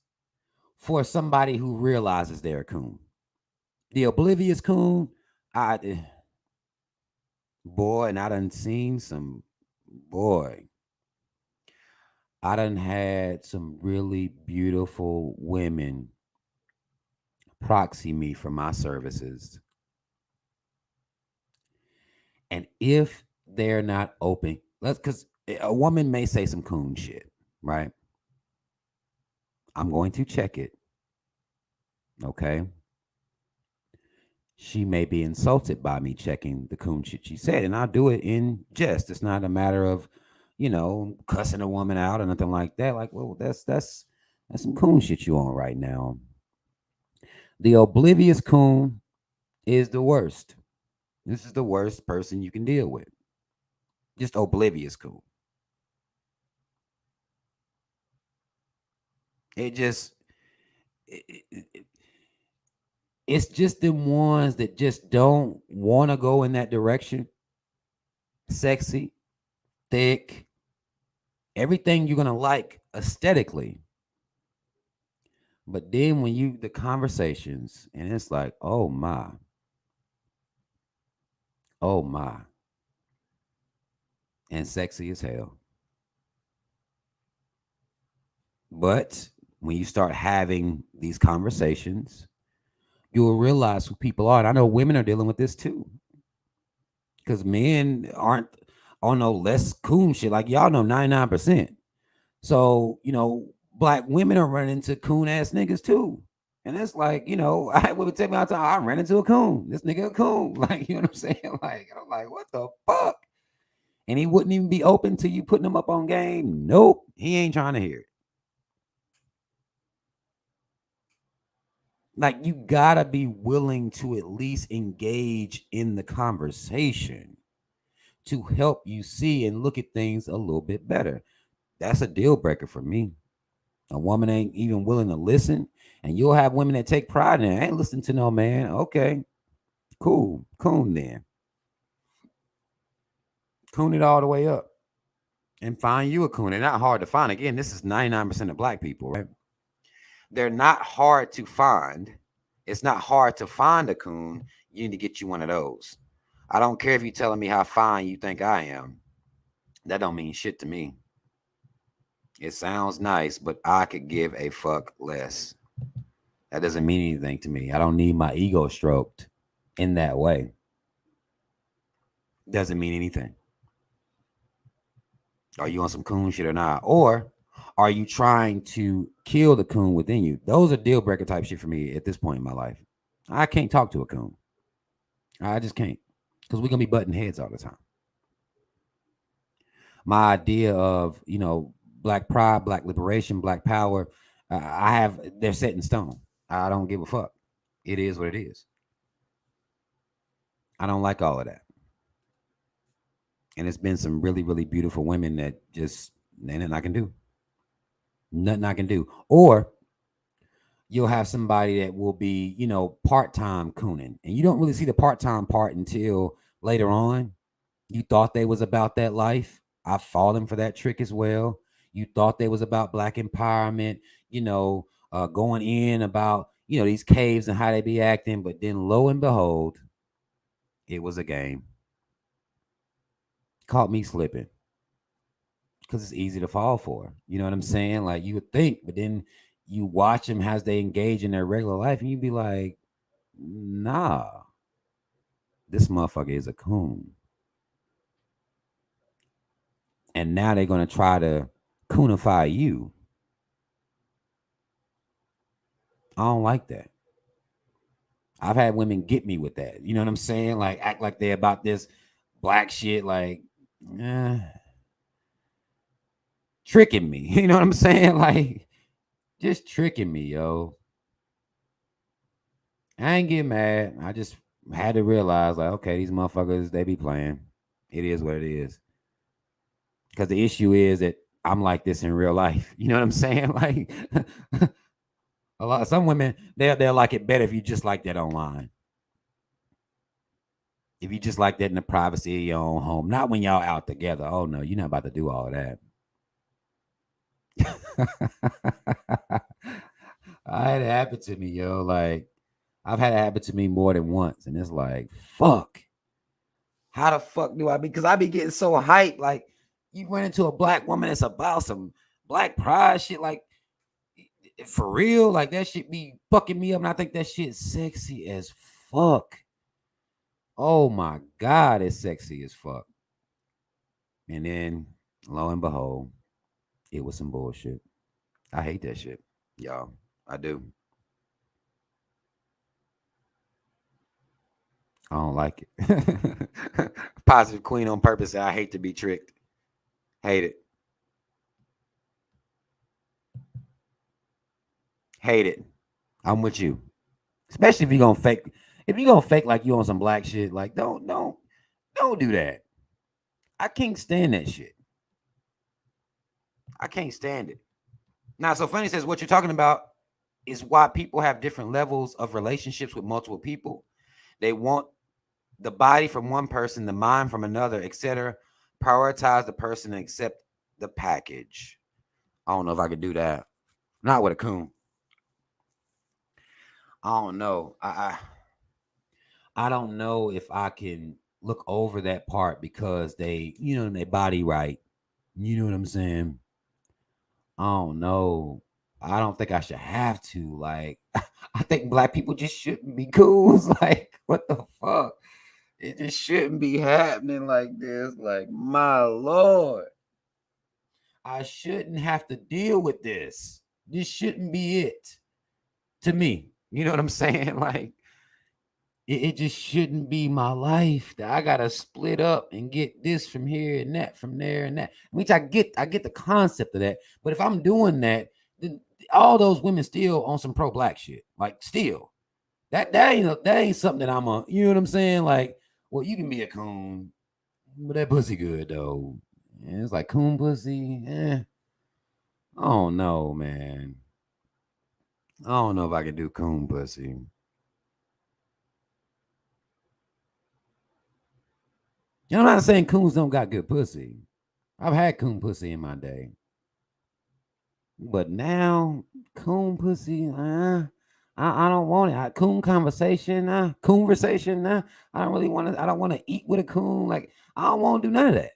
for somebody who realizes they're a coon. The oblivious coon, boy, and I done seen some, boy, I done had some really beautiful women proxy me for my services. And if they're not open, because a woman may say some coon shit, right? I'm going to check it. Okay. She may be insulted by me checking the coon shit she said, and I'll do it in jest. It's not a matter of, cussing a woman out or nothing like that. Like, well, that's some coon shit you on right now. The oblivious coon is the worst. This is the worst person you can deal with. Just oblivious coon. It's just the ones that just don't want to go in that direction. Sexy, thick, everything you're gonna like aesthetically. But then when the conversations, and it's like, oh my, and sexy as hell. But when you start having these conversations, you will realize who people are. And I know women are dealing with this too. Because men aren't on no less coon shit. Like y'all know 99%. So, black women are running into coon ass niggas too. And it's like, I would take me out to I ran into a coon. This nigga a coon. Like, you know what I'm saying? Like, I'm like, what the fuck? And he wouldn't even be open to you putting him up on game. Nope. He ain't trying to hear it. Like, you gotta be willing to at least engage in the conversation to help you see and look at things a little bit better. That's a deal breaker for me. A woman ain't even willing to listen, and you'll have women that take pride in it. I ain't listening to no man. Okay, cool, coon then. Coon it all the way up, and find you a coon. They're not hard to find. Again, this is 99% of black people, right? They're not hard to find. It's not hard to find a coon. You need to get you one of those. I don't care if you're telling me how fine you think I am. That don't mean shit to me. It sounds nice, but I could give a fuck less. That doesn't mean anything to me. I don't need my ego stroked in that way. Doesn't mean anything. Are you on some coon shit or not? Or are you trying to kill the coon within you? Those are deal breaker type shit for me at this point in my life. I can't talk to a coon. I just can't. Because we're going to be butting heads all the time. My idea of, black pride, black liberation, black power, they're set in stone. I don't give a fuck. It is what it is. I don't like all of that. And it's been some really, really beautiful women that just, nothing I can do. Nothing I can do. Or you'll have somebody that will be, part-time cooning. And you don't really see the part-time part until later on. You thought they was about that life. I've fallen for that trick as well. You thought they was about black empowerment, going in about, these caves and how they be acting. But then lo and behold, it was a game. Caught me slipping. Because it's easy to fall for. You know what I'm saying? Like, you would think, but then you watch them as they engage in their regular life, and you'd be like, nah, this motherfucker is a coon. And now they're going to try to coonify you. I don't like that. I've had women get me with that. You know what I'm saying? Like, act like they're about this black shit, like, tricking me. You know what I'm saying? Like, just tricking me, yo. I ain't get mad. I just had to realize, like, okay, these motherfuckers, they be playing. It is what it is. Because the issue is that I'm like this in real life. You know what I'm saying? Like, some women, they'll like it better if you just like that online. If you just like that in the privacy of your own home. Not when y'all out together. Oh, no, you're not about to do all that. I had it happen to me, yo. Like, I've had it happen to me more than once. And it's like, fuck. How the fuck do I be? Because I be getting so hyped. Like, you run into a black woman that's about some black pride shit. Like, for real? Like, that shit be fucking me up. And I think that shit's sexy as fuck. Oh, my God. It's sexy as fuck. And then, lo and behold, it was some bullshit. I hate that shit, y'all. I do. I don't like it. Positive queen on purpose. I hate to be tricked. Hate it. Hate it. I'm with you. Especially if you're gonna fake. If you're gonna fake like you on some black shit, like don't do that. I can't stand that shit. I can't stand it. Now, so Funny says what you're talking about is why people have different levels of relationships with multiple people. They want the body from one person, the mind from another, etc. Prioritize the person and accept the package. I don't know if I could do that. Not with a coon. I don't know. I don't know if I can look over that part because they, their body right. You know what I'm saying? I don't know. I don't think I should have to. Like, I think black people just shouldn't be coons. Like, what the fuck? It just shouldn't be happening like this. Like, my Lord. I shouldn't have to deal with this. This shouldn't be it. To me. You know what I'm saying? Like, it just shouldn't be my life that I gotta split up and get this from here and that from there and that. Which I get the concept of that. But if I'm doing that, then all those women still on some pro-black shit. Like, still. That ain't something that I'm a, you know what I'm saying? Like, well, you can be a coon, but that pussy good though. And it's like coon pussy. I don't know, man. I don't know if I can do coon pussy. I'm not saying coons don't got good pussy. I've had coon pussy in my day. But now, coon pussy, I don't want it. Coon conversation, conversation. I don't really want to. I don't want to eat with a coon. Like, I don't want to do none of that.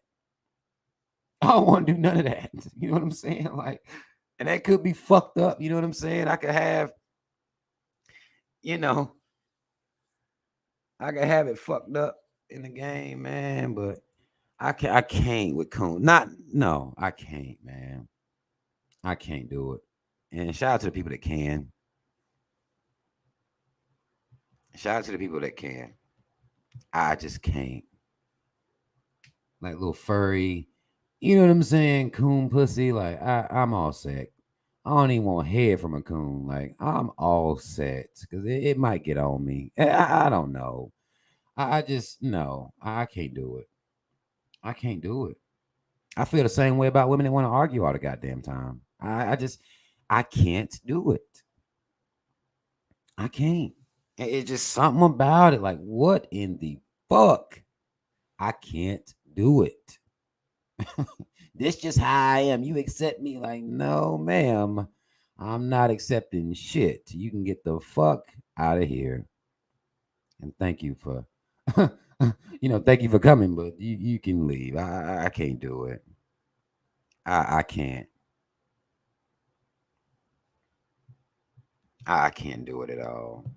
I don't want to do none of that. You know what I'm saying? Like, and that could be fucked up. You know what I'm saying? I could have you know, I can have it fucked up in the game, man, but I can't with coon. No, I can't, man. I can't do it. And shout out to the people that can. Shout out to the people that can. I just can't. Like little furry, you know what I'm saying? Coon pussy. Like I'm all set. I don't even want head from a coon. Like I'm all set because it might get on me. I don't know. I just no. I can't do it. I can't do it. I feel the same way about women that want to argue all the goddamn time. I can't do it. I can't. It's just something about it. Like, what in the fuck? I can't do it. This just how I am. You accept me? Like, no, ma'am. I'm not accepting shit. You can get the fuck out of here. And thank you for, thank you for coming, but you can leave. I can't do it. I can't. I can't do it at all.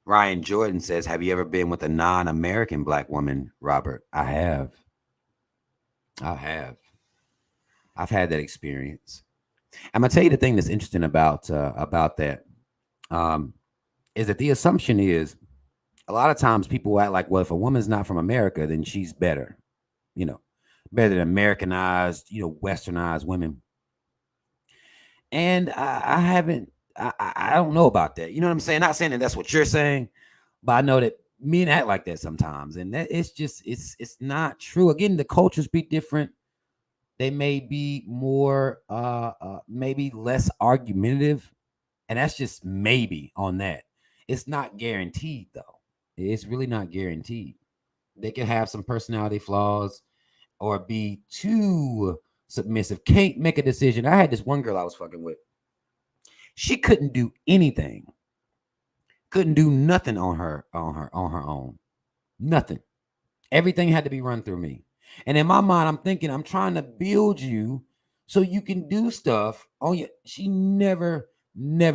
Ryan Jordan says, have you ever been with a non-American black woman, Robert? I have. I've had that experience. I'm gonna tell you the thing that's interesting about that is that the assumption is a lot of times people act like, well, if a woman's not from America, then she's better, better than Americanized, westernized women. And I haven't, I don't know about that. You know what I'm saying? Not saying that that's what you're saying, but I know that men act like that sometimes, and that it's not true. Again, the cultures be different. They may be more, maybe less argumentative, and that's just maybe on that. It's not guaranteed though. It's really not guaranteed. They can have some personality flaws or be too submissive. Can't make a decision. I had this one girl I was fucking with. She couldn't do anything. Couldn't do nothing on her own. Nothing. Everything had to be run through me. And in my mind, I'm thinking I'm trying to build you so you can do stuff on you. She never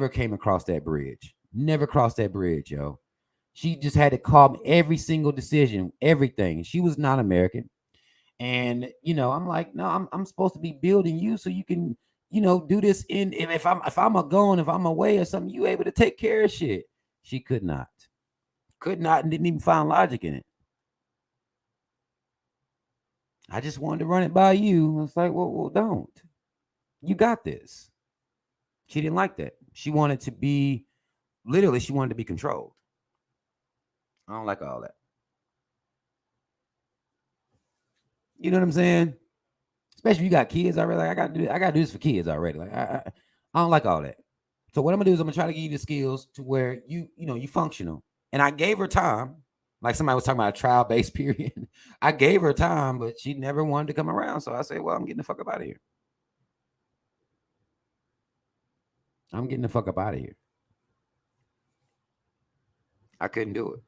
came across that bridge. Never crossed that bridge, yo. She just had to call me every single decision, everything. She was not American. And I'm like, no, I'm supposed to be building you so you can, do this if I'm gone, if I'm away or something, you able to take care of shit. She could not, and didn't even find logic in it. I just wanted to run it by you. It's like, well, don't. You got this. She didn't like that. She wanted to be, literally, she wanted to be controlled. I don't like all that. You know what I'm saying? Especially if you got kids already. Like, I gotta do this for kids already. Like, I don't like all that. So what I'm gonna do is I'm gonna try to give you the skills to where you functional. And I gave her time. Like somebody was talking about a trial-based period. I gave her time, but she never wanted to come around. So I said, well, I'm getting the fuck up out of here. I'm getting the fuck up out of here. I couldn't do it.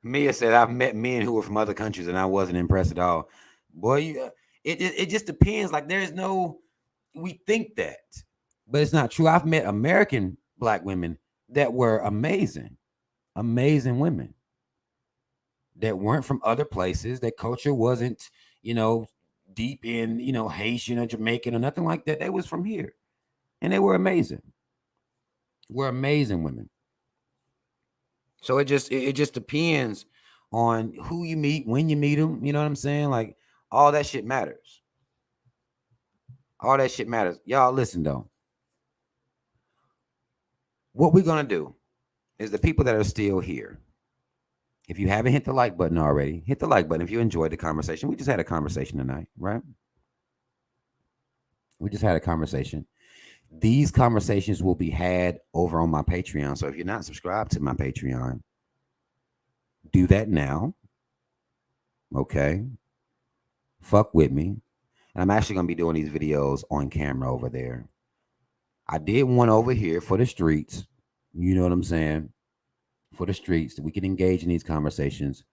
Mia said, I've met men who were from other countries and I wasn't impressed at all. Boy, it just depends. Like we think that, but it's not true. I've met American black women that were amazing women that weren't from other places. Their culture wasn't, deep in, Haitian or Jamaican or nothing like that. They was from here and they were amazing. Were amazing women. So it just depends on who you meet, when you meet them. You know what I'm saying? Like all that shit matters. All that shit matters. Y'all listen though. What we're going to do is the people that are still here, if you haven't hit the like button already, hit the like button if you enjoyed the conversation. We just had a conversation tonight, right? We just had a conversation. These conversations will be had over on my Patreon. So if you're not subscribed to my Patreon, do that now. Okay. Fuck with me. And I'm actually going to be doing these videos on camera over there. I did one over here for the streets. You know what I'm saying? For the streets, that we can engage in these conversations.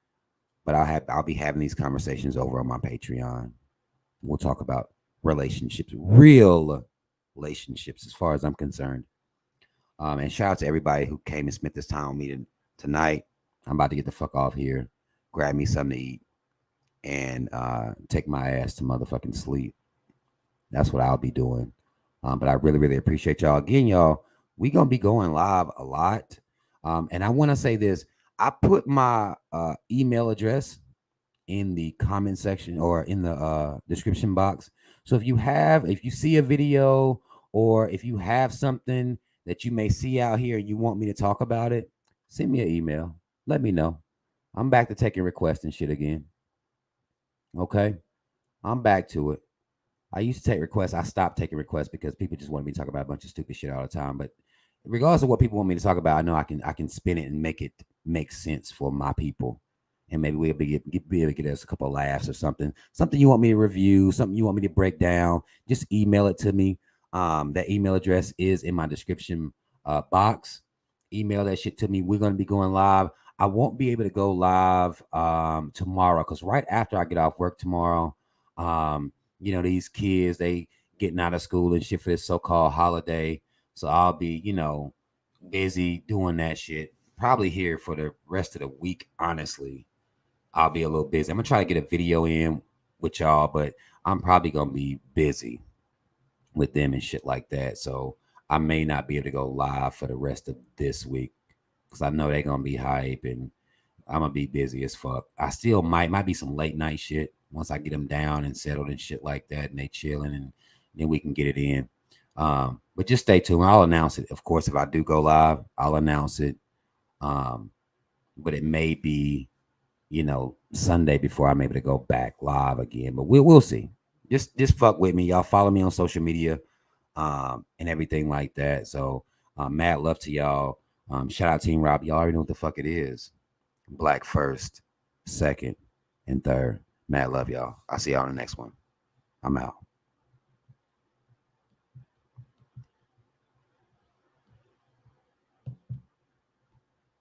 But I'll be having these conversations over on my Patreon. We'll talk about relationships, real relationships, as far as I'm concerned. And shout out to everybody who came and spent this time with me tonight. I'm about to get the fuck off here, grab me something to eat, and take my ass to motherfucking sleep. That's what I'll be doing. But I really, really appreciate y'all. Again, y'all, we going to be going live a lot. And I want to say this. I put my email address in the comment section or in the description box. So if you see a video or if you have something that you may see out here and you want me to talk about it, send me an email. Let me know. I'm back to taking requests and shit again. Okay? I'm back to it. I used to take requests. I stopped taking requests because people just wanted me to talk about a bunch of stupid shit all the time. But regardless of what people want me to talk about, I know I can spin it and make it make sense for my people. And maybe we'll be able to get us a couple of laughs or something. Something you want me to review, something you want me to break down, just email it to me. That email address is in my description box. Email that shit to me. We're going to be going live. I won't be able to go live tomorrow because right after I get off work tomorrow, these kids, they getting out of school and shit for this so-called holiday. So I'll be, busy doing that shit. Probably here for the rest of the week, honestly. I'll be a little busy. I'm going to try to get a video in with y'all, but I'm probably going to be busy with them and shit like that. So I may not be able to go live for the rest of this week because I know they're going to be hype and I'm going to be busy as fuck. I still might be some late night shit once I get them down and settled and shit like that and they chilling and then we can get it in. But just stay tuned. I'll announce it. Of course, if I do go live, I'll announce it. But it may be, Sunday before I'm able to go back live again. But we'll see. Just fuck with me. Y'all follow me on social media and everything like that. So mad love to y'all. Shout out Team Rob. Y'all already know what the fuck it is. Black first, second, and third. Mad love y'all. I'll see y'all in the next one. I'm out.